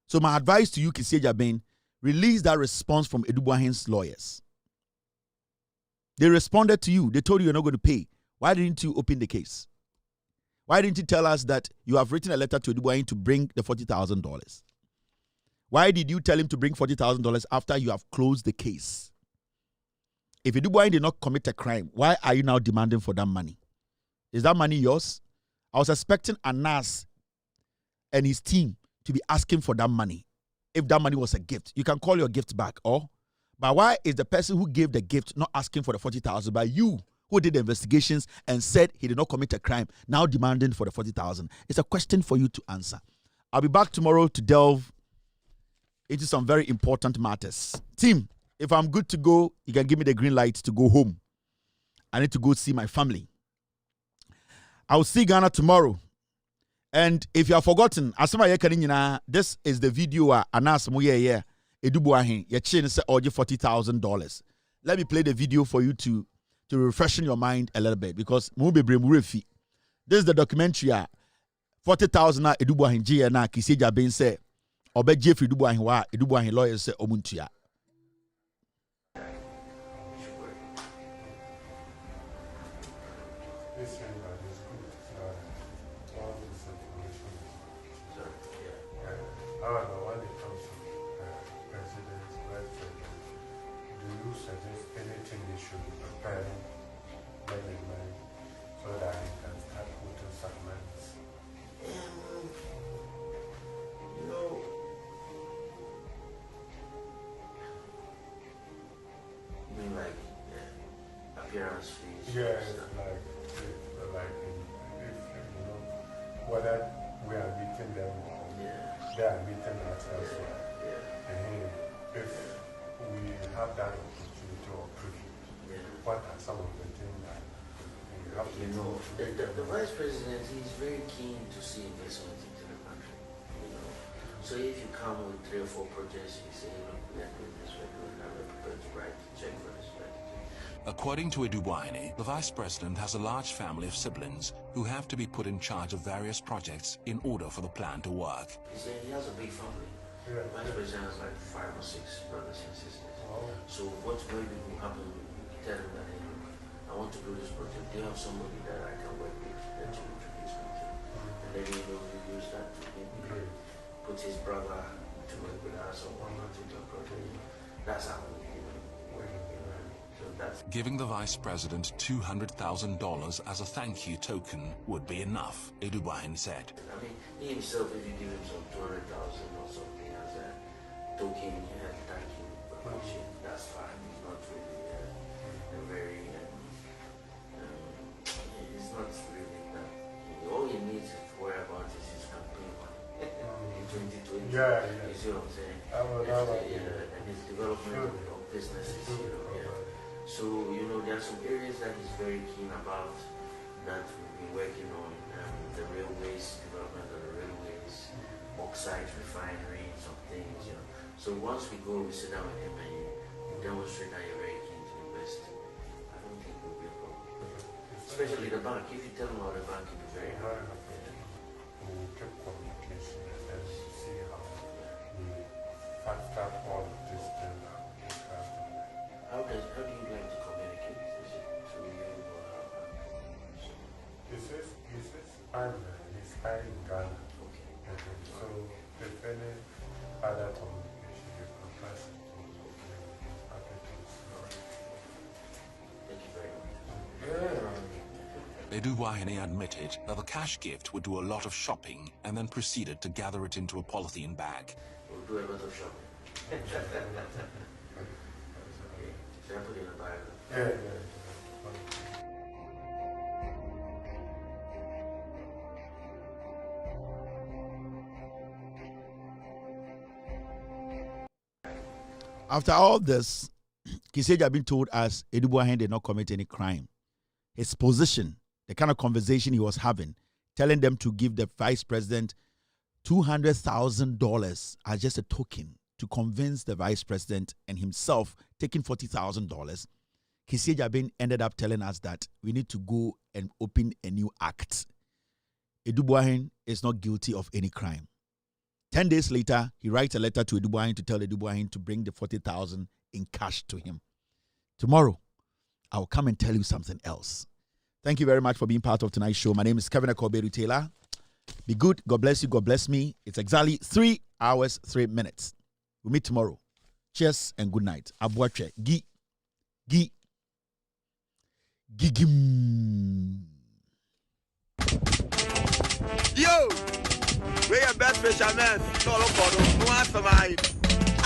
So my advice to you, Kissie Jabin, release that response from Edubuahin's lawyers. They responded to you. They told you you're not going to pay. Why didn't you open the case? Why didn't you tell us that you have written a letter to Edubuahin to bring the $40,000? Why did you tell him to bring $40,000 after you have closed the case? If Edubuahin did not commit a crime, why are you now demanding for that money? Is that money yours? I was expecting Anas and his team to be asking for that money. If that money was a gift, you can call your gift back. But why is the person who gave the gift not asking for the $40,000, but you who did the investigations and said he did not commit a crime now demanding for the $40,000? It's a question for you to answer. I'll be back tomorrow to delve into some very important matters. Team, if I'm good to go, you can give me the green light to go home. I need to go see my family. I'll see Ghana tomorrow. And if you have forgotten, this is the video Anas Moye Edubuahin Yachin say $40,000. Let me play the video for you to refreshen your mind a little bit, because this is the documentary 40,000 Edubuahin G na Kissie Jabin say Obe Jeffrey Edubuahin lawyers say omuntia. However, when it comes to president's birthday, do you suggest anything they should be preparing then in mind so that he can start putting supplements? You mean like appearance fees? Yeah, like if you know whether we are meeting them or they are meeting us as well. And if we have that opportunity or privilege, what are some of the things that You know, the vice president is very keen to see investment into the country. You know, so if you come with 3 or 4 projects, you say, look, we are doing this, we're doing that, we're prepared to write the check for this. According to Edubuaine, the vice president has a large family of siblings who have to be put in charge of various projects in order for the plan to work. He has a big family. The vice president has like 5 or 6 brothers and sisters. So what maybe will happen, you tell them that, hey, look, I want to do this project. Do you have somebody that I can work with that you introduce me to? And then you use that to maybe put his brother to work with us on one particular project. That's how we work. Giving the vice president $200,000 as a thank you token would be enough, Edubuaine said. I mean, he himself, if you give him some 200,000 or something as a token, thank you, appreciate, that's fine. It's not really a very, it's not really that. All he needs to worry about is his campaign money in 2020. Yeah. You see what I'm saying? And his development of businesses, you know. So, you know, there are some areas that he's very keen about that we've been working on. The railways, development of the railways, bauxite refinery, some things, you know. So once we go, we sit down with him and you demonstrate that you're very keen to invest. I don't think it will be a problem. Especially the bank. If you tell them about the bank, you'll be very happy. We'll keep communication and see how we factor all this thing. How do you like to communicate? Is it through you or how? He says he's in Ghana. Okay. So if any other communication you can pass it to Thank you very much. Edubuaine admitted that the cash gift would do a lot of shopping and then proceeded to gather it into a polythene bag. We'll do a lot of shopping. Should I put it in a bag? Yeah. After all this, Kiseja had been told us Edubuaine did not commit any crime. His position, the kind of conversation he was having, telling them to give the vice president $200,000 as just a token to convince the vice president, and himself taking $40,000, Kiseja Ben ended up telling us that we need to go and open a new act. Edubuaine is not guilty of any crime. 10 days later, he writes a letter to Edubuaine to tell Edubuaine to bring the $40,000 in cash to him. Tomorrow, I will come and tell you something else. Thank you very much for being part of tonight's show. My name is Kevin Akoberu Taylor. Be good. God bless you. God bless me. It's exactly 3 hours, 3 minutes. We'll meet tomorrow. Cheers and good night. Abuache. Gigim. Yo! We are best fishermen. No, no answer mine.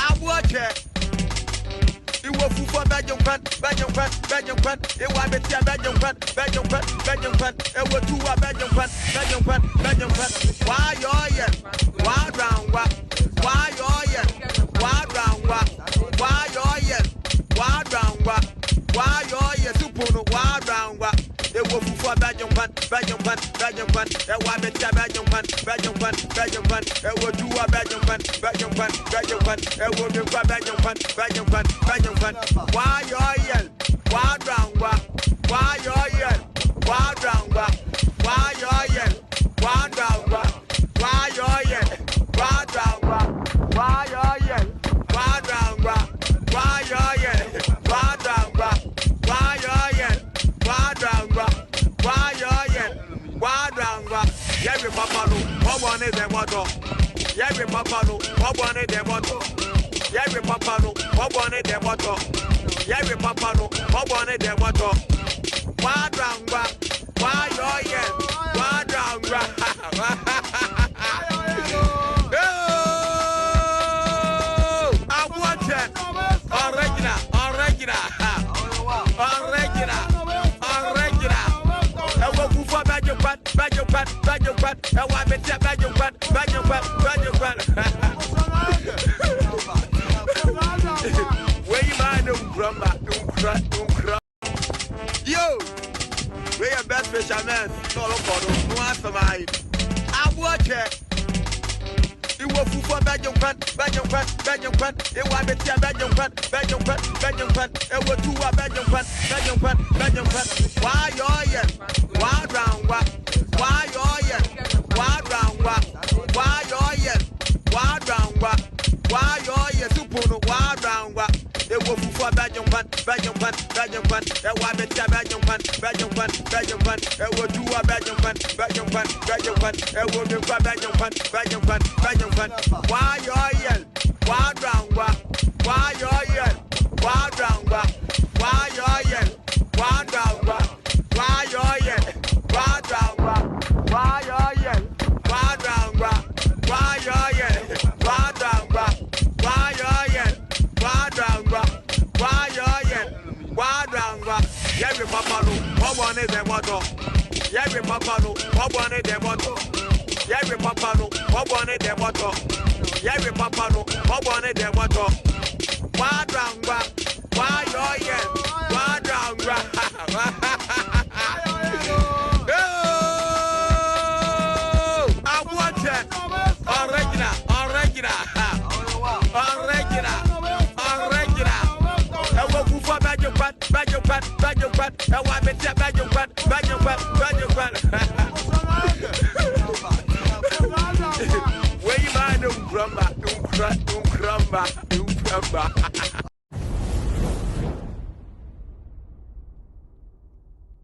Abuache. It was for Belgium Pan. It was better Belgium Pan. It was two Belgium Pan. Why you why round why you why round why you Supuno why round it was for Belgium Pan. It was better Belgium Pan. It was two Belgium Pan. It was the Belgium Pan. Why you yell? Why round why you yell? Why round why you yell? Why round why you yell? Why round why you yell? Why round why you yell? Why round why you yell? Why round why you yell? Why round every papa no what one is the motto? Every papa no what one is the motto? Every papa no what one is the motto? Every papa no what one is the motto? Why round why you yell? Why round I want it. Original. I will move for Belgium Pan. I want me to Belgium Pan. Where you mind, Yo! We are best fishermen. No, look for no answer, my. I watch it. You will for Belgium Pan. It was a Belgium Pan. It was two Belgium Pan. Why oil? Why round? Why oil? Why round? Why oil? Why round? Why oil? Super why round? It was for Belgium Pan. It was a Belgium Pan. It was two Belgium Pan. It was a Belgium Pan. Why oil? Why round? Why oil? Why round? Why oil? Why round? Why oil? Why round? Why oil? Why round? Why oil? Why round? Why oil? Why round? Why oil? Why round? Every papa no, what one is the motto? Every papa no, what one is the motto? Every papa no, what one is the motto? Every papa no, what one is the motto? Why round? Why oil? Why round? I want it. Original. I will go for Belgium Pan. I want to tell Belgium Pan. Where you mind? Don't crumble.